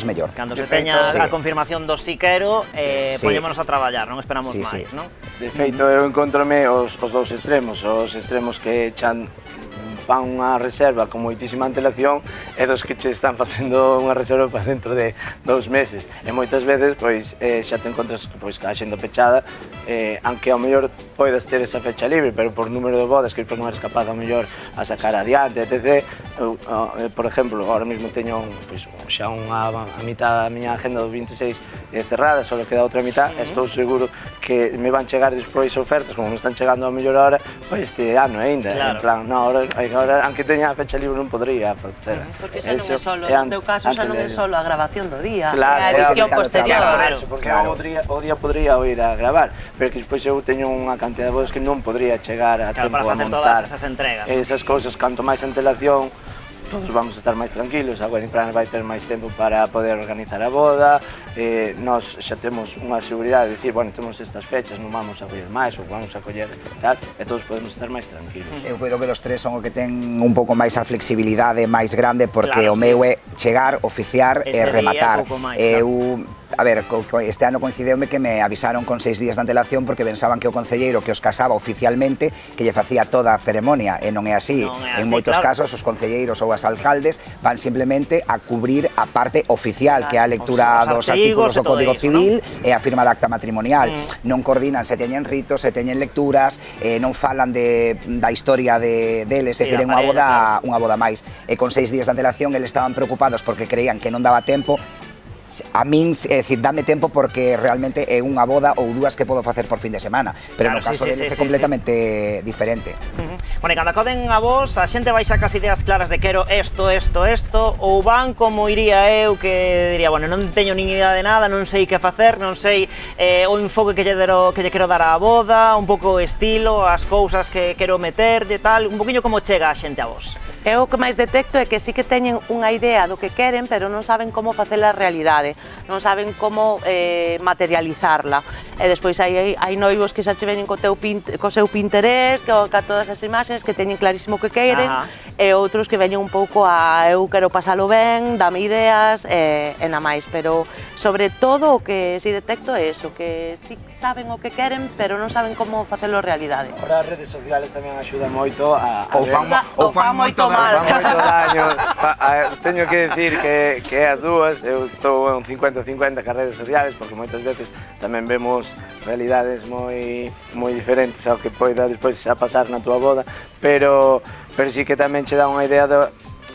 mellor. Cando se teña a confirmación do sí quero, poñémonos a traballar, non esperamos máis, non? De feito, eu encontrome os dous extremos que fan unha reserva con moitísima antelación e dos que che están facendo unha reserva para dentro de 2 meses. E moitas veces, pois, xa te encontras ca xenda pechada, aunque ao mellor podes ter esa fecha libre, pero por número de bodas que depois non eres capaz ao mellor a sacar adiante, etc. Por exemplo, ahora mesmo teño xa a mitad da miña agenda do 26 cerrada, só queda outra mitad, e estou seguro que me van chegar despois ofertas, como me están chegando ao mellor ahora, pois este ano ainda, en plan, agora, aunque teña a fecha libre, non podría facer. Porque xa non é solo, no teu caso xa non é solo a grabación do día, a edición posterior. Porque o día podría ir a gravar, pero que despois eu teño unha cantidad de bodas que non podría chegar a tempo a montar. Para facer todas esas entregas. Esas cousas, canto máis antelación, todos vamos a estar máis tranquilos, a wedding planner vai ter máis tempo para poder organizar a boda, nós xa temos unha seguridade de dicir, bueno, temos estas fechas, non vamos a coller máis ou vamos a coller tal, e todos podemos estar máis tranquilos. Eu creo que os tres son o que ten un pouco máis a flexibilidade máis grande, porque o meu é chegar, oficiar e rematar. A ver, este ano coincideume que me avisaron con 6 días de antelación porque pensaban que o concelleiro que os casaba oficialmente que lle facía toda a ceremonia, e non é así. En moitos casos os concelleiros ou as alcaldes van simplemente a cubrir a parte oficial, que é a lectura dos artículos do Código Civil e a firma de acta matrimonial. Non coordinan se teñen ritos, se teñen lecturas, non falan da historia deles, é dicir, unha boda máis. E con 6 días de antelación eles estaban preocupados porque creían que non daba tempo. A min, é dicir, dame tempo porque realmente é unha boda ou dúas que podo facer por fin de semana, pero no caso deles é completamente diferente. Bueno, e cando acoden a vos, a xente vai xa cas ideas claras de quero isto, ou van como iría eu, que diría, bueno, non teño nin idea de nada, non sei que facer, non sei o enfoque que lle quero dar á boda, un pouco o estilo, as cousas que quero meter, e tal, un poquinho como chega a xente a vos? Eu o que máis detecto é que sí que teñen unha idea do que queren, pero non saben como facela a realidade, non saben como materializarla. E despois hai noivos que xa che veñen co seu Pinterest, ca todas as imaxes, que teñen clarísimo o que queren, e outros que veñen un pouco a eu quero pasalo ben, dame ideas, e na máis, pero sobre todo o que si detecto é eso, que si saben o que queren, pero non saben como facelo a realidade. Ahora as redes sociales tamén axudan moito a Ou fan moito mal. Teño que decir que as dúas, eu sou un 50-50 cas redes sociales, porque moitas veces tamén vemos realidades moi diferentes ao que poida despois a pasar na túa boda, pero sí que tamén che dá unha idea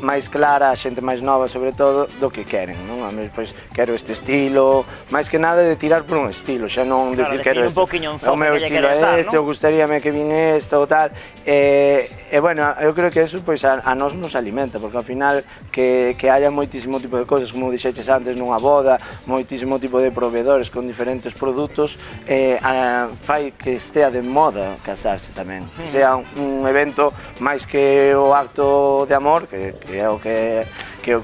máis clara, a xente máis nova sobre todo, do que queren, non? A mí, pois, quero este estilo, máis que nada de tirar por un estilo, xa non decir quero este, o meu estilo é este, ou gustaríame que vin isto ou tal, e bueno, eu creo que eso pois a nós nos alimenta, porque ao final que haya moitísimo tipo de cousas, como dixeches antes nunha boda, moitísimo tipo de proveedores con diferentes produtos, fai que estea de moda casarse tamén, que sea un evento máis que o acto de amor, que é o que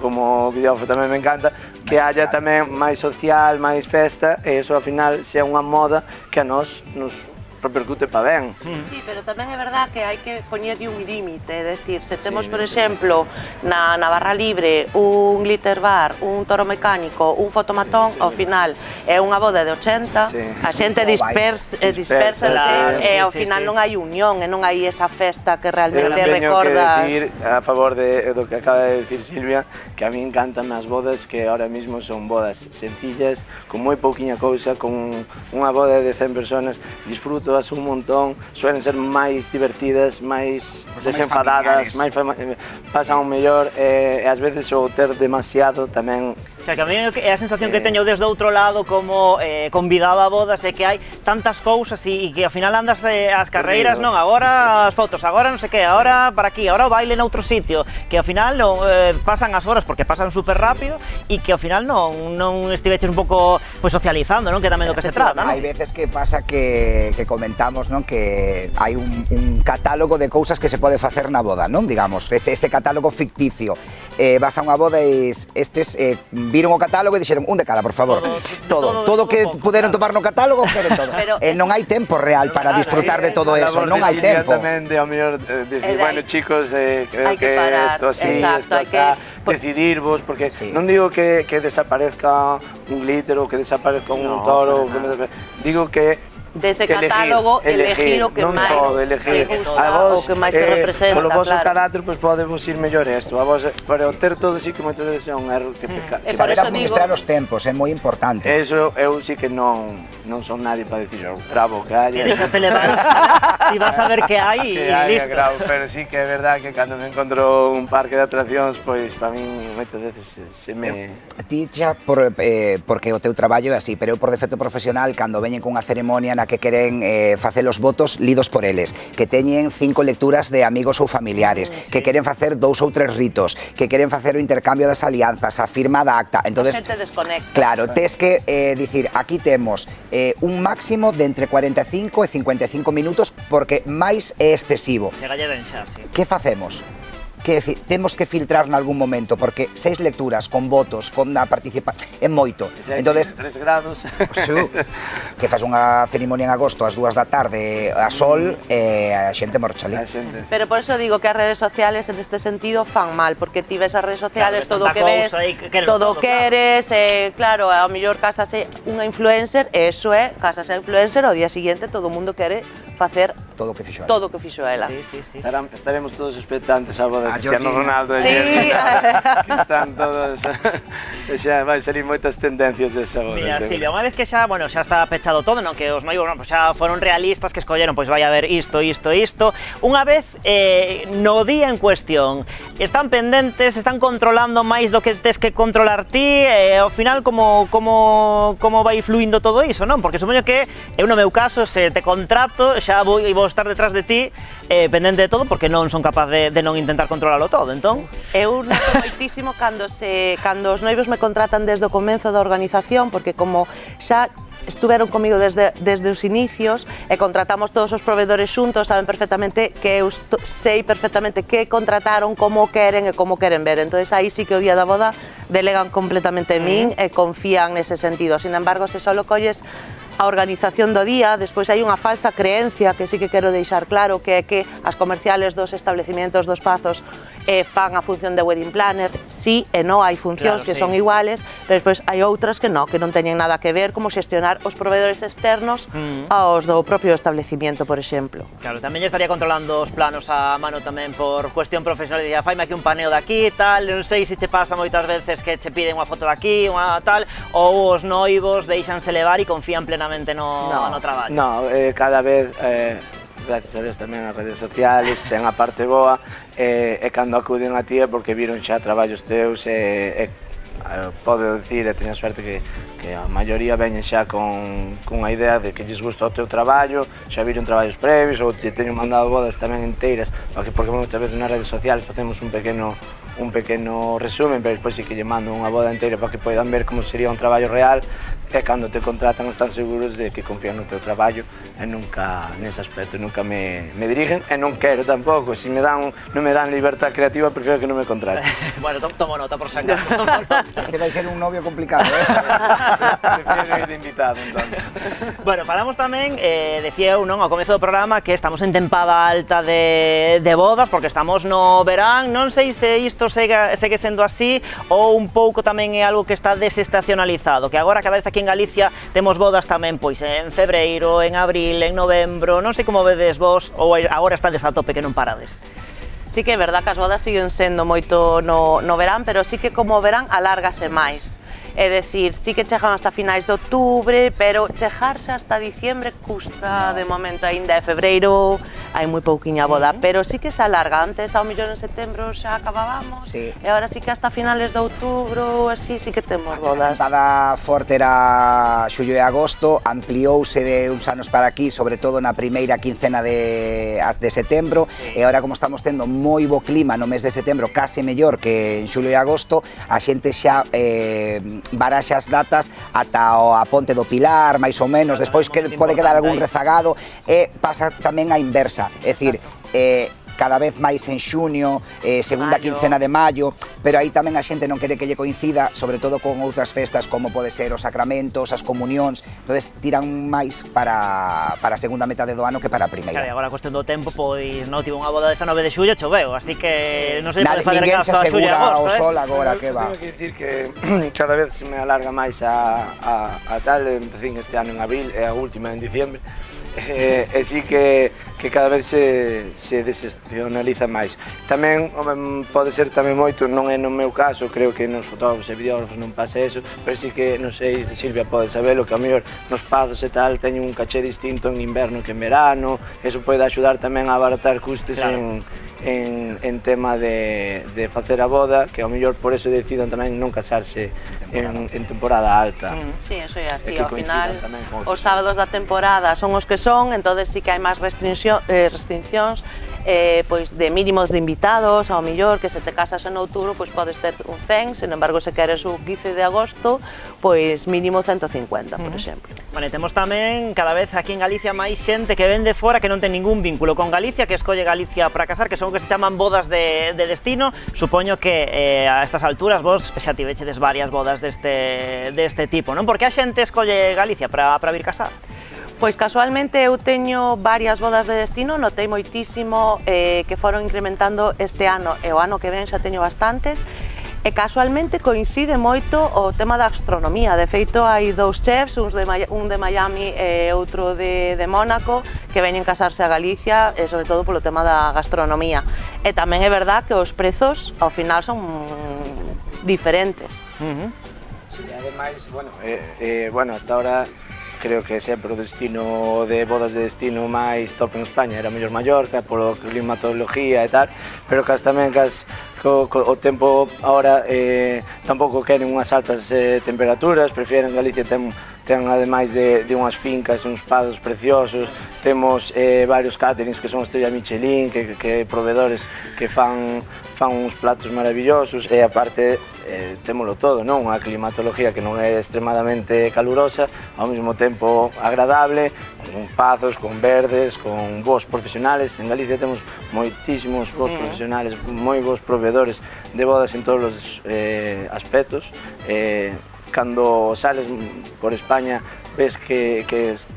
como videógrafo tamén me encanta, que haya tamén máis social, máis festa, e iso ao final sea unha moda que a nós nos repercute para ben. Sí, pero tamén é verdad que hai que poñerlle un límite, é dicir, se temos, por exemplo, na barra libre un glitter bar, un toro mecánico, un fotomatón, ao final é unha boda de 80, a xente dispersa e ao final non hai unión e non hai esa festa que realmente recordas. Teño que decir a favor do que acaba de decir Silvia, que a mí encantan as bodas que ahora mismo son bodas sencillas, con moi pouquiña cousa, con unha boda de 100 personas, disfruto un montón, suelen ser máis divertidas, máis desenfadadas, pasan o mellor, e ás veces o ter demasiado tamén. Que a mí é a sensación que teño desde outro lado como convidado a bodas, é que hai tantas cousas e que ao final andas as carreiras, non, agora as fotos, agora non sei que, agora para aquí, agora o baile noutro sitio, que ao final pasan as horas porque pasan super rápido e que ao final non estiveches un pouco socializando, non, que tamén do que se trata, non? Hai veces que pasa que comentamos, non, que hai un catálogo de cousas que se pode facer na boda, non, digamos, ese catálogo ficticio. Vas a unha boda e estes viron o catálogo e dixeron un de cada, por favor. Todo que puderon tomar no catálogo, queren todo. Non hai tempo real para disfrutar de todo eso, non hai tempo. Tamén de ao mellor decir, bueno, chicos, creo que isto así, isto así, decidirvos, porque non digo que desaparezca un glitter ou que desaparezca un toro, digo que dese catálogo elegir o que máis se gusta, o que máis se representa, claro. Polo vosso carácter, pois podemos ir mellor isto, pero ter todo sí que moitas veces é un erro que peca. Saber administrar os tempos é moi importante. Eso eu sí que non son nadie para dicir, gravo que hai. Que deixaste levar e vas a ver que hai e listo. Pero sí que é verdad que cando me encontro un parque de atraccións, pois para min moitas veces se me... Ti xa, porque o teu traballo é así, pero eu por defecto profesional, cando veñen cunha ceremonia na que queren facer os votos lidos por eles, que teñen 5 lecturas de amigos ou familiares, que queren facer 2 ou 3 ritos, que queren facer o intercambio das alianzas, a firma da acta. Entonces, a xente desconecta. Claro, tes que dicir, aquí temos un máximo de entre 45 e 55 minutos porque máis é excesivo. Chegalle ben xa, sí. Que facemos? Que temos que filtrar nalgún momento, porque 6 lecturas con votos, con a participación, é moito. Entonces, 3 grados. Que faz unha ceremonia en agosto ás 2 da tarde a sol e a xente morcha ali. Pero por eso digo que as redes sociales en este sentido fan mal, porque ti ves as redes sociales, todo o que ves, todo queres, claro, ao mellor casase unha influencer, e eso é, casase a influencer, ao día siguiente todo o mundo quere facer todo o que fixo ela. Estaremos todos expectantes a boda de Cristiano Ronaldo e Jordi, que están todos, xa vai salir moitas tendencias desa boda. Mira, Silvia, unha vez que xa está pechado todo, non, que os noivos xa foron realistas, que escolleron, pois vai haber isto, unha vez no día en cuestión, están pendentes, están controlando máis do que tes que controlar ti, ao final como vai fluindo todo iso, non? Porque supoño que eu no meu caso, se te contrato, xa vou estar detrás de ti pendente de todo, porque non son capaz de non intentar controlalo todo, entón? Eu noto moitísimo cando os noivos me contratan desde o comezo da organización, porque como xa estuveron comigo desde os inicios e contratamos todos os proveedores xuntos, saben perfectamente que eu sei perfectamente que contrataron, como queren e como queren ver. Entón, aí sí que o día da boda delegan completamente en min e confían nese sentido. Sin embargo, se só colles a organización do día, despois hai unha falsa creencia que sí que quero deixar claro, que é que as comerciales dos establecimientos dos pazos fan a función de wedding planner. Sí e non, hai funcións que son iguales, pero despois hai outras que non teñen nada que ver, como xestionar os proveedores externos aos do propio establecimiento, por exemplo. Claro, tamén estaría controlando os planos a mano tamén por cuestión profesional, dicía, faime aquí un paneo de aquí, tal, non sei se che pasa moitas veces que che piden unha foto de aquí, unha tal, ou os noivos deixanse levar e confían plenamente no traballo. No, cada vez, gracias a Dios tamén as redes sociales, ten a parte boa, e cando acuden a ti é porque viron xa traballos teus, podo dicir, e teño suerte que a maioría veñen xa con a idea de que lles gusta o teu traballo, xa viron traballos previos, ou te teño mandado bodas tamén inteiras, porque moitas veces nas redes sociales facemos un pequeno resumen, pero despois sí que lle mando unha boda inteira para que poidan ver como sería un traballo real, e cando te contratan están seguros de que confían no teu traballo, e nunca, nese aspecto, nunca me dirigen, e non quero tampouco, se non me dan libertad creativa, prefiero que non me contraten. Bueno, tomo nota por si acaso. Este vai ser un novio complicado, Prefiero ir de invitado, entonces. Bueno, falamos tamén, decía eu, non, ao comezo do programa, que estamos en tempada alta de bodas, porque estamos no verán, non sei se isto segue sendo así, ou un pouco tamén é algo que está desestacionalizado, que agora cada vez aquí en Galicia temos bodas tamén pois en febreiro, en abril, en novembro, non sei como vedes vos, ou agora estades a tope que non parades. Sí que é verdad que as bodas siguen sendo moito no verán, pero sí que como verán alárgase máis. É dicir, sí que chegan hasta finais de outubro, pero chegarse hasta diciembre custa de momento, aínda é febreiro, hai moi pouquiña boda, pero sí que se alarga. Antes, ao millón en setembro xa acabábamos, e agora sí que hasta finales de outubro, así, sí que temos bodas. A tempada forte era xullo e agosto, ampliouse de uns anos para aquí, sobre todo na primeira quincena de setembro, e agora como estamos tendo moi bo clima no mes de setembro, case mellor que en xullo e agosto, a xente xa baraxa as datas ata a Ponte do Pilar, máis ou menos, despois que pode quedar algún rezagado, e pasa tamén a inversa, é dicir, cada vez máis en xunio, segunda quincena de maio, pero aí tamén a xente non quere que lle coincida, sobre todo con outras festas como pode ser os sacramentos, as comunións, entonces tiran máis para a segunda metade do ano que para a primeira. Claro, e agora a cuestión do tempo, pois non tivo unha boda 19 de xullo, choveu, así que non sei pode fazer caso a xullo e agosto, o sol agora, que va. Teño que dicir que cada vez se me alarga máis a tal, empecín este ano en abril e a última en diciembre, e sí que cada vez se desestacionaliza máis. Tamén pode ser tamén moito, non é no meu caso, creo que nos fotógrafos e videógrafos non pasa eso, pero sí que, non sei, Silvia pode sabelo, que a mellor nos pazos e tal teñen un caché distinto en inverno que en verano, eso pode axudar tamén a abaratar custes en tema de facer a boda, que ao mellor por eso decidan tamén non casarse en temporada alta. Sí, eso é así, ao final os sábados da temporada son os que son, entonces sí que hai máis restriccións, pois de mínimos de invitados, ao mellor que se te casas en outubro, pois podes ter un 100, sin embargo, se queres o 15 de agosto, pois mínimo 150, por exemplo. Vale, temos tamén cada vez aquí en Galicia máis xente que ven de fora que non ten ningún vínculo con Galicia, que escolle Galicia para casar, que son o que se chaman bodas de destino. Supoño que a estas alturas vos xa tivechedes varias bodas deste tipo, non? Por que a xente escolle Galicia para vir casar? Pois casualmente eu teño varias bodas de destino, notei moitísimo que foron incrementando este ano e o ano que ven xa teño bastantes, e casualmente coincide moito o tema da gastronomía. De feito, hai dous chefs, un de Miami e outro de Mónaco, que veñen casarse a Galicia, sobre todo polo tema da gastronomía. E tamén é verdad que os prezos ao final son diferentes. Sí, ademais, bueno, hasta ahora creo que sempre o destino de bodas de destino máis top en España era mellor Mallorca, polo climatología e tal, pero cas tamén o tempo ahora tampouco queren unhas altas temperaturas, prefieren Galicia ten ten ademais de unhas fincas, uns prados preciosos, temos varios caterings que son estrella Michelin, que proveedores que fan uns platos maravillosos, e aparte témolo todo, non? Unha climatología que non é extremadamente calurosa, ao mesmo tempo agradable, con pazos, con verdes, con bons profesionales. En Galicia temos moitísimos bons profesionales, moi bons proveedores de bodas en todos os aspectos. Cando sales por España ves que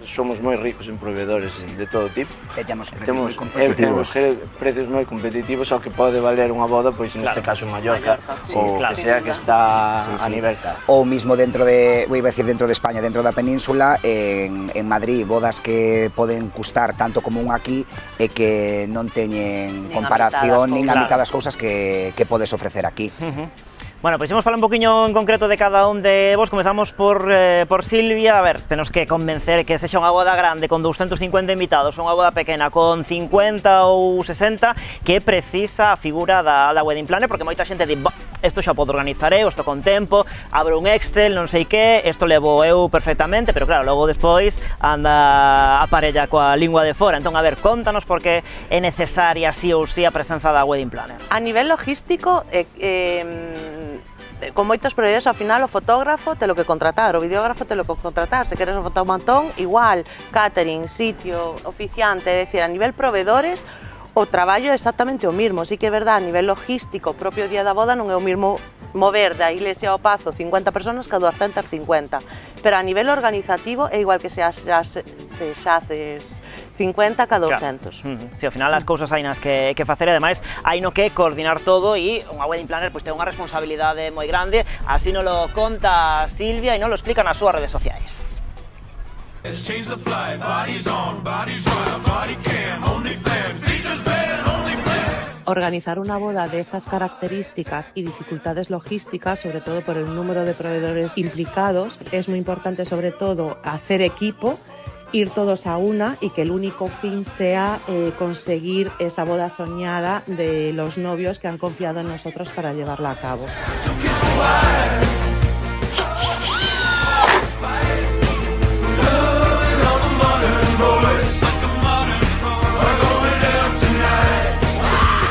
somos moi ricos en proveedores de todo tipo. Temos precios moi competitivos ao que pode valer unha boda, pois neste caso en Mallorca, ou que sea que está a nivel tal. Ou mismo dentro de España, dentro da península, en Madrid, bodas que poden custar tanto como un aquí e que non teñen comparación nin a mitad das cousas que podes ofrecer aquí. Bueno, pois imos falar un poquinho en concreto de cada un de vos. Comezamos por Silvia. A ver, tenos que convencer que sexa unha boda grande con 250 invitados, unha boda pequena con 50 ou 60, que precisa a figura da wedding planner, porque moita xente di, isto xa podo organizar eu, isto con tempo, abro un Excel, non sei que, isto levo eu perfectamente, pero claro, logo despois anda a parella coa lingua de fora. Entón, a ver, contanos por que é necesaria sí ou sí a presenza da wedding planner. A nivel logístico, con moitos proveedores, ao final o fotógrafo te lo que contratar, o videógrafo te lo que contratar, se queres un fotomantón, igual, catering, sitio, oficiante, é dicir, a nivel proveedores, o traballo é exactamente o mismo. Sí que é verdad, a nivel logístico, o propio día da boda non é o mismo mover da iglesia ao pazo 50 personas que a 250, pero a nivel organizativo é igual que se xaces 50 que a 200. Si, ao final as cousas hai nas que facer, e ademais hai no que coordinar todo, e unha wedding planner pois ten unha responsabilidade moi grande. Así nos lo conta Silvia e nos lo explica nas súas redes sociais. Organizar una boda de estas características y dificultades logísticas, sobre todo por el número de proveedores implicados, es muy importante sobre todo hacer equipo, ir todos a una y que el único fin sea conseguir esa boda soñada de los novios que han confiado en nosotros para llevarla a cabo.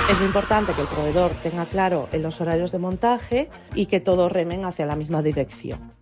Es muy importante que el proveedor tenga claro en los horarios de montaje y que todos remen hacia la misma dirección.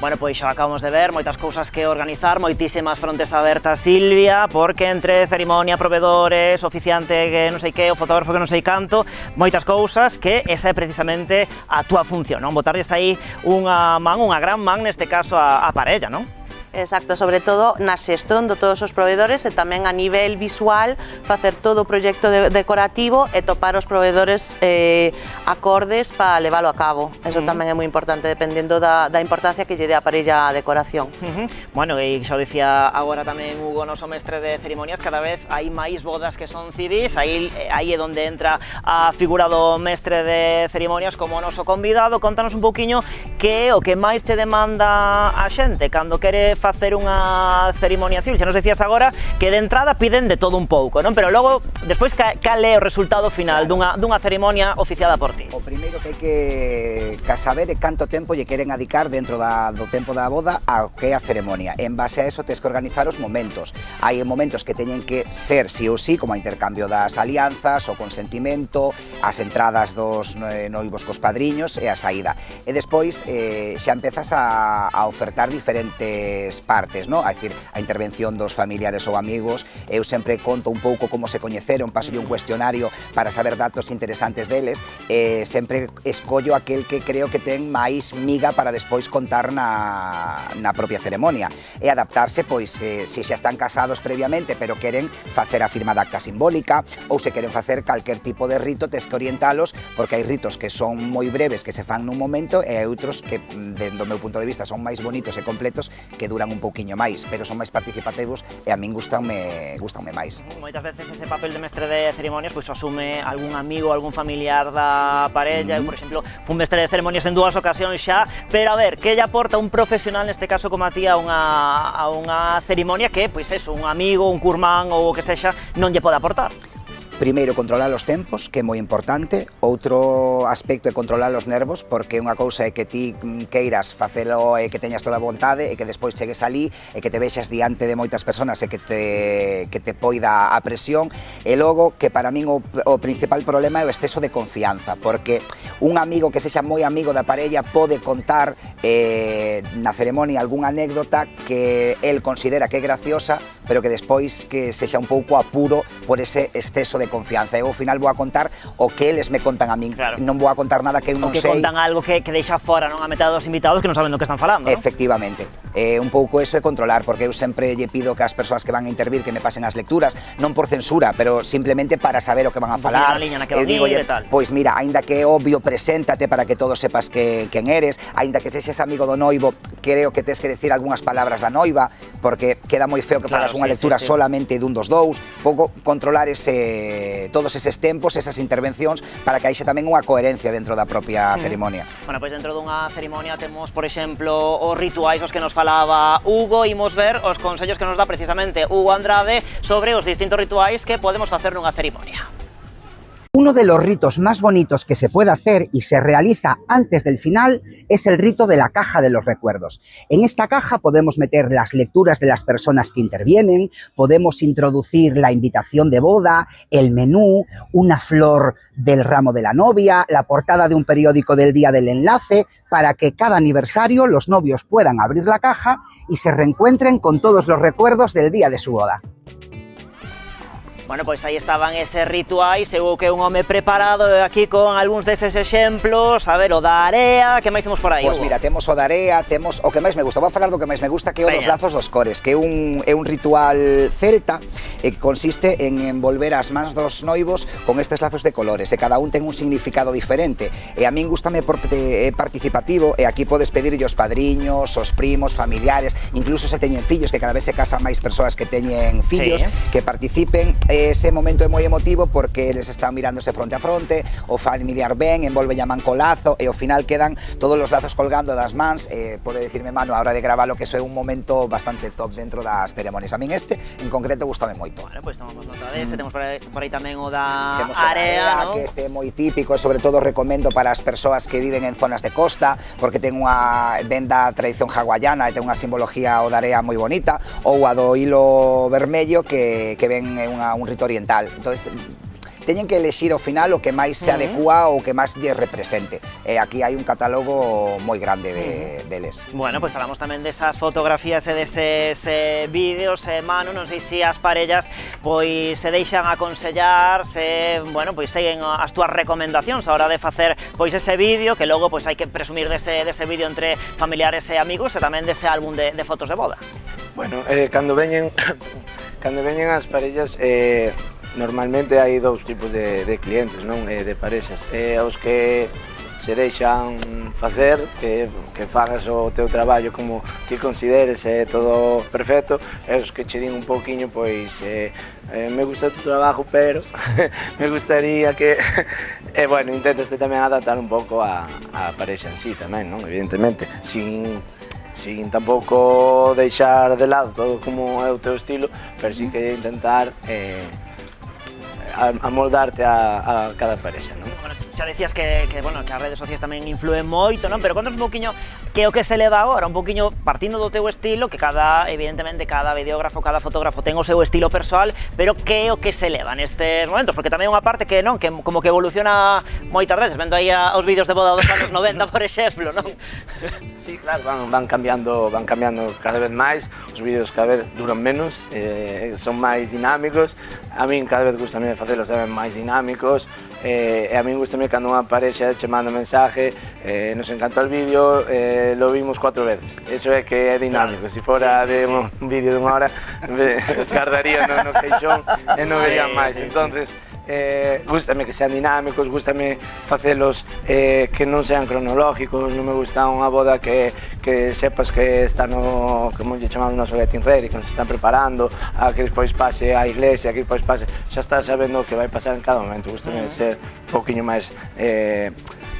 Bueno, pois xa acabamos de ver, moitas cousas que organizar, moitísimas frontes abertas, Silvia, porque entre cerimonia, proveedores, oficiante que non sei que, o fotógrafo que non sei canto, moitas cousas que esa é precisamente a túa función, non? Botarlles aí unha gran man, neste caso, a parella, non? Exacto, sobre todo na xestión de todos os proveedores e tamén a nivel visual facer todo o proxecto decorativo e topar os proveedores acordes para leválo a cabo. Eso tamén é moi importante, dependendo da importancia que lle dé a parella a decoración. Bueno, e xa dicía agora tamén Hugo, noso mestre de cerimonias, cada vez hai máis bodas que son civis, aí é onde entra a figura do mestre de cerimonias como noso convidado. Contanos un pouquiño que é o que máis te demanda a xente cando quere facer unha cerimonia civil. Xa nos decías agora que de entrada piden de todo un pouco, non? Pero logo, despois, cal é o resultado final dunha cerimonia oficiada por ti? O primeiro que hai que saber é canto tempo lle queren adicar dentro do tempo da boda ao que é a ceremonia. En base a eso, tens que organizar os momentos. Hai momentos que teñen que ser sí ou sí, como o intercambio das alianzas, o consentimento, as entradas dos noivos cos padriños e a saída. E despois xa empezas a ofertar diferentes partes, non? É dicir, a intervención dos familiares ou amigos. Eu sempre conto un pouco como se coñeceron, paso un cuestionario para saber datos interesantes deles, e sempre escollo aquel que creo que ten máis miga para despois contar na propia ceremonia, e adaptarse, pois, se xa están casados previamente pero queren facer a firma de acta simbólica, ou se queren facer calquer tipo de rito, tes que orientalos, porque hai ritos que son moi breves, que se fan nun momento, e hai outros que, dentro do meu punto de vista, son máis bonitos e completos, que duran duran un pouquiño máis, pero son máis participativos e a min gustanme máis. Moitas veces ese papel de mestre de cerimonias pois asume algún amigo, algún familiar da parella. Eu, por exemplo, fui mestre de cerimonias en 2 ocasións xa, pero a ver, que lle aporta un profesional, neste caso como a ti, a unha cerimonia que, pois eso, un amigo, un curmán ou o que sexa, non lle pode aportar? Primeiro, controlar os tempos, que é moi importante. Outro aspecto é controlar os nervos, porque unha cousa é que ti queiras facelo e que teñas toda a vontade e que despois chegues ali e que te vexas diante de moitas persoas e que te poida a presión. E logo, que para min o principal problema é o exceso de confianza, porque un amigo que sexa moi amigo da parella pode contar na ceremonia algunha anécdota que el considera que é graciosa, pero que despois que sexa un pouco apuro por ese exceso de confianza. Eu ao final vou a contar o que eles me contan a min, non vou a contar nada que eu non sei. O que contan algo que deixa fora, non, a metade dos invitados que non saben do que están falando, non? Efectivamente. Un pouco eso é controlar, porque eu sempre lle pido que as persoas que van a intervir que me pasen as lecturas, non por censura, pero simplemente para saber o que van a falar. Pois mira, aínda que é obvio, preséntate para que todos sepas quen eres, aínda que sexes amigo do noivo, creo que tes que decir algunhas palabras da noiva, porque queda moi feo que fagas unha lectura solamente dun dos dous, pouco controlar todos eses tempos, esas intervencións, para que haixa tamén unha coherencia dentro da propia ceremonia. Bueno, pois dentro dunha ceremonia temos, por exemplo, os rituais os que nos falaba Hugo, imos ver os consellos que nos dá precisamente Hugo Andrade sobre os distintos rituais que podemos facer nunha ceremonia. Uno de los ritos más bonitos que se puede hacer y se realiza antes del final es el rito de la caja de los recuerdos. En esta caja podemos meter las lecturas de las personas que intervienen, podemos introducir la invitación de boda, el menú, una flor del ramo de la novia, la portada de un periódico del día del enlace, para que cada aniversario los novios puedan abrir la caja y se reencuentren con todos los recuerdos del día de su boda. Bueno, pois aí estaban eses rituais, eu que un home preparado aquí con algúns deses exemplos. A ver, o da area, que máis temos por aí? Pois mira, temos o da area, temos o que máis me gusta. Vou falar do que máis me gusta, que é o dos lazos dos cores, que é un ritual celta que consiste en envolver as mans dos noivos con estes lazos de colores, e cada un ten un significado diferente. E a min gustame porque é participativo, e aquí podes pedirlle os padriños, os primos, familiares, incluso se teñen fillos, que cada vez se casan máis persoas que teñen fillos, que participen. Ese momento é moi emotivo porque eles están mirándose fronte a fronte, o familiar ben, envolve a man co lazo e ao final quedan todos os lazos colgando das mans. Pode dicirme Manu a hora de gravalo que eso é un momento bastante top dentro das ceremonias. A min en concreto gustame moito. Vale, pois tomamos nota dese, temos por aí tamén o da area, ¿no? Que este é moi típico e sobre todo recomendo para as persoas que viven en zonas de costa, porque ten unha venda tradición hawaiana e ten unha simbología o da area moi bonita, ou a do hilo vermello que ven un rito oriental. Entonces, teñen que elexir ao final o que máis se adecua ou o que máis lle represente. E aquí hai un catálogo moi grande deles. Bueno, pois falamos tamén desas fotografías e deses vídeos. Manu, non sei se as parellas pois se deixan aconsellar, se, bueno, pois seguen as túas recomendacións a hora de facer pois ese vídeo, que logo pois hai que presumir dese vídeo entre familiares e amigos, e tamén dese álbum de fotos de boda. Bueno, cando veñen as parellas, normalmente hai dous tipos de clientes, non? De parexas. Os que se deixan facer, que fagas o teu traballo como ti consideres todo perfecto, e os que che din un pouquiño, pois, me gusta o teu trabajo, pero me gustaría que... bueno, intentaste tamén adaptar un pouco a parexa en sí tamén, non? Evidentemente, sin tampouco deixar de lado todo como é o teu estilo, pero sí que intentar amoldarte a cada parexa, non? Bueno, xa decías que as redes sociais tamén influen moito, non? Pero contanos un pouquiño que é o que se leva agora, un pouquiño partindo do teu estilo, que evidentemente, cada videógrafo, cada fotógrafo ten o seu estilo persoal, pero que é o que se leva nestes momentos? Porque tamén é unha parte que, non, que como que evoluciona moitas veces, vendo aí os vídeos de boda dos anos 90, por exemplo, non? Sí, claro, van cambiando cada vez máis, os vídeos cada vez duran menos, son máis dinámicos. A min cada vez gustame facelos tamén máis dinámicos, e a min gustame cando unha parexa che manda mensaje, nos encantó el vídeo, lo vimos 4 veces. Eso é que é dinámico. Se fora de un vídeo de unha hora, cardaría no queixón e non verían máis. Entonces, gústame que sean dinámicos, gústame facelos que non sean cronológicos, non me gusta unha boda que sepas que está no, como lle chamamos no getting ready, que nos están preparando, a que despois pase a iglesia, que despois pase, xa estás sabendo o que vai pasar en cada momento. Gústame ser un poquinho máis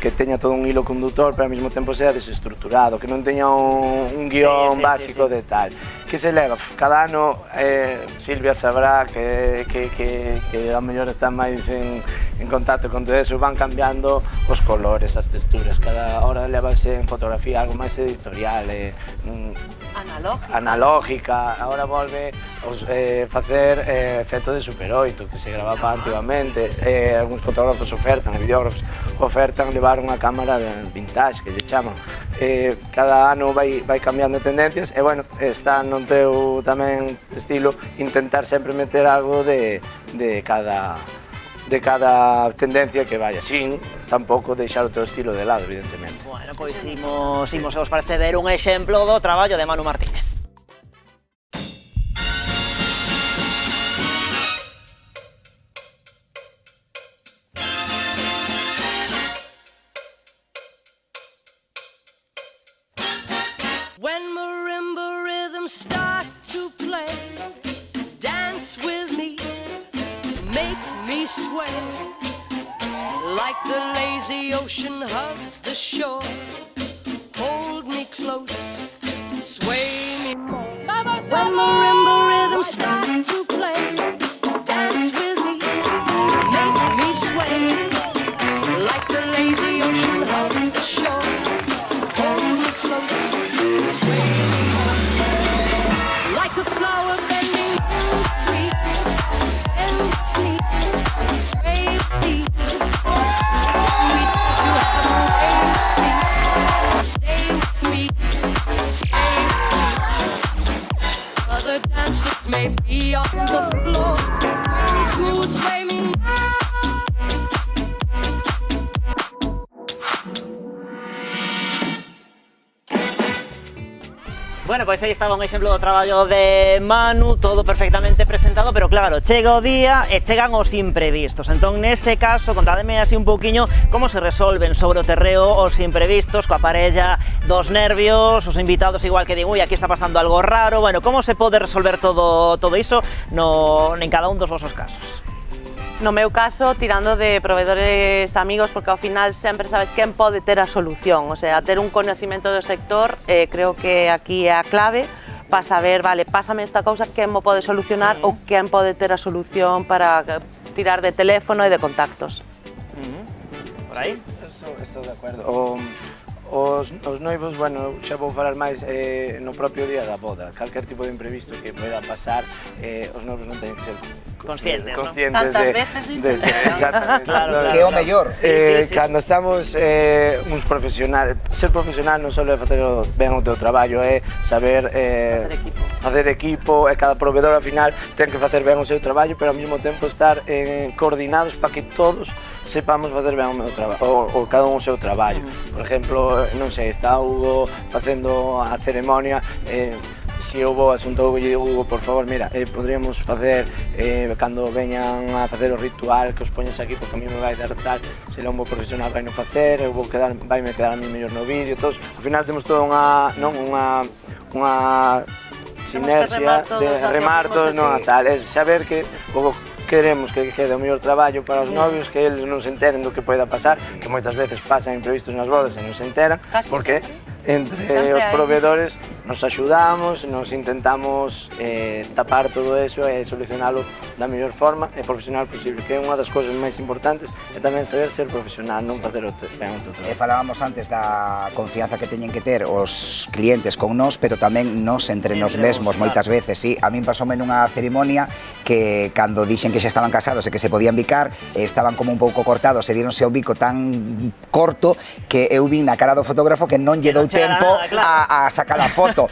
que teña todo un hilo conductor, pero ao mesmo tempo sea desestruturado, que non teña un guión básico de tal. Que se leva? Cada ano Silvia sabrá que a mellor está máis en contacto con todo eso, van cambiando os colores, as texturas, cada hora levase en fotografía algo máis editorial, analógica, agora volve facer efecto de Super 8 que se gravaba antigamente, algúns fotógrafos ofertan, videógrafos ofertan levar unha cámara vintage que lle chaman. Cada ano vai cambiando tendencias e bueno, está no teu tamén estilo intentar sempre meter algo de cada tendencia que vaya, sin tampouco deixar o teu estilo de lado, evidentemente. Bueno, pois imos, se vos parece, ver un exemplo do traballo de Manu Martínez. When marimba rhythms start to play, dance with me, make me sway, like the lazy ocean hugs the shore. Hold me close, sway me more. When marimba rhythms start to play, dance with me, make me sway, like the lazy ocean hugs the shore. Hold me close, sway me more. Like a flower bending free, bend me, sway me. We to have a way, stay with me, sway me. Other dancers may be on the floor, very smooth, sway me now. Bueno, pois aí estaba un exemplo do traballo de Manu, todo perfectamente presentado, pero claro, chega o día e chegan os imprevistos. Entón, nese caso, contádeme así un pouquiño como se resolven sobre o terreo os imprevistos, coa parella dos nervios, os invitados igual que digo, aquí está pasando algo raro, bueno, como se pode resolver todo iso en cada un dos vosos casos? No meu caso, tirando de proveedores amigos, porque ao final sempre sabes quen pode ter a solución, o sea, ter un coñecemento do sector, creo que aquí é a clave para saber, vale, pásame esta cousa, quen mo pode solucionar ou quen pode ter a solución para tirar de teléfono e de contactos. Por aí? Estou de acordo. Os noivos, bueno, xa vou falar máis no propio día da boda. Calquer tipo de imprevisto que poida pasar, os noivos non teñen que ser conscientes, Tantas veces exactamente. Que é o mellor. Cando estamos uns profesionales, ser profesional non só é facer ben o teu traballo, é saber facer equipo, e cada proveedor ao final ten que facer ben o seu traballo, pero ao mesmo tempo estar coordinados para que todos sepamos facer ben o meu traballo, ou cada un o seu traballo. Por exemplo, non sei, está Hugo facendo a ceremonia, se eu vou asunto Hugo e digo, Hugo, por favor, mira, podríamos facer, cando veñan a facer o ritual, que os poñas aquí, porque a mí me vai dar tal, se un bo profesional vai non facer, eu vaime quedar a mí mellor no vídeo, todos, ao final temos toda unha sinerxia de remar todos, non a tal, é saber que queremos que quede o mellor traballo para os novios, que eles non se enteren do que poida pasar, que moitas veces pasan imprevistos nas bodas e non se enteran, porque entre os proveedores nos axudamos, nos intentamos tapar todo eso e solucionalo da mellor forma e profesional posible, que é unha das cousas máis importantes, e tamén saber ser profesional, non facer o teu traballo. Falábamos antes da confianza que teñen que ter os clientes con nós, pero tamén nós entre nos mesmos, moitas veces, sí. A min pasoume nunha ceremonia que cando dixen que xa estaban casados e que se podían bicar, estaban como un pouco cortados e díronse o bico tan corto que eu vi na cara do fotógrafo que non lle dou tempo a sacar a foto.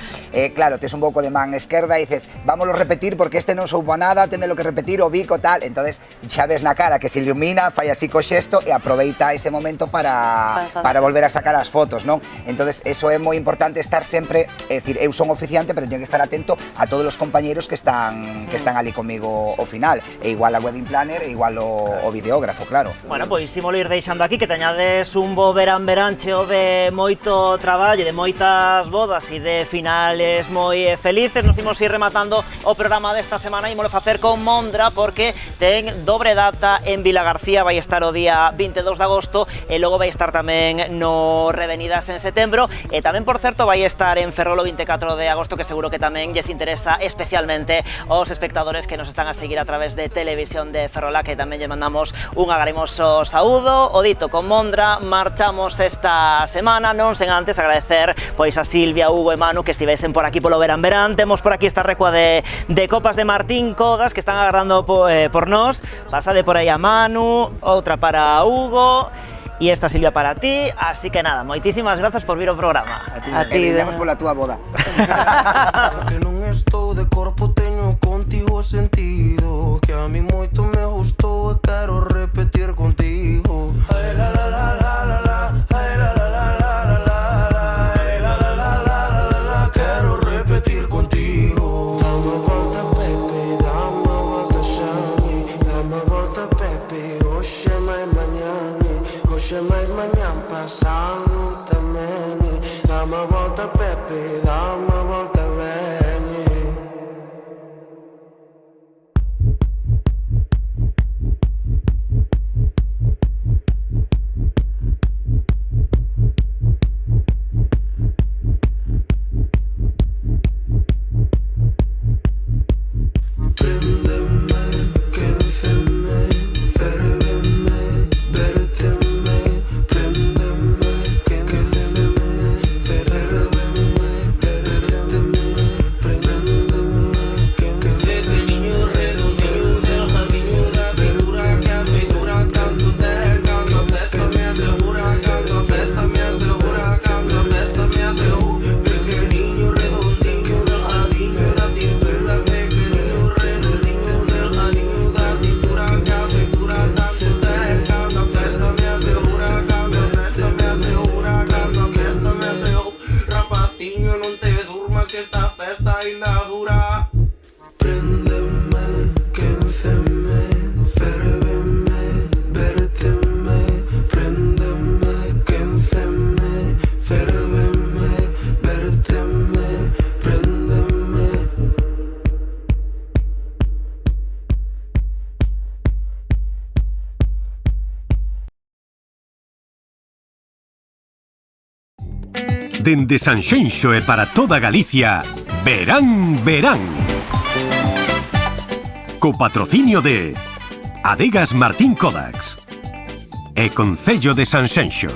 Claro, tes un pouco de man esquerda e dices, vámoslo repetir porque este non soubo nada, tendelo que repetir, o bico, tal. Entonces xa ves na cara que se ilumina, fai así co xesto e aproveita ese momento para volver a sacar as fotos, non? Entonces, eso é moi importante, estar sempre, é dicir, eu son oficiante, pero teño que estar atento a todos os compañeros que están ali comigo ao final. E igual a wedding planner e igual o videógrafo, claro. Bueno, pois ímolo ir deixando aquí, que teñades un bo verán cheo de moito traballo, de moitas bodas e de finales moi felices. Nos imos ir rematando o programa desta semana, ímolo facer con Mondra, porque ten dobre data en Vilagarcía, vai estar o día 22 de agosto e logo vai estar tamén no Revenidas en setembro, e tamén, por certo, vai estar en Ferrol o 24 de agosto, que seguro que tamén lles interesa especialmente aos espectadores que nos están a seguir a través de Televisión de Ferrola, que tamén lle mandamos un agarimoso saúdo. O dito, con Mondra marchamos esta semana, non sen antes agradecer pois a Silvia, Hugo e Manu que estivesen por aquí polo verán. Temos por aquí esta recua de copas de Martín Codas que están agardando por nós. Pasade por aí a Manu, outra para Hugo e esta, Silvia, para ti. Así que nada, moitísimas grazas por vir ao programa. A ti, brindamos pola túa boda. Que non estou de corpo, teño contigo sentido, que a mí moito me gustou e quero repetir contigo. Ai la la la la la la, ai la la la la la la, ai la la la la la la, quero repetir contigo. Dame a volta, Pepe, dame a volta, Xani, dame a volta, Pepe, hoxe máis mañán, hoxe máis mañán pasado tamén. Dame a volta, Pepe, dame a volta, ven. Dende Sanxenxo e para toda Galicia, Verán. Co patrocinio de Adegas Martín Codax e Concello de Sanxenxo.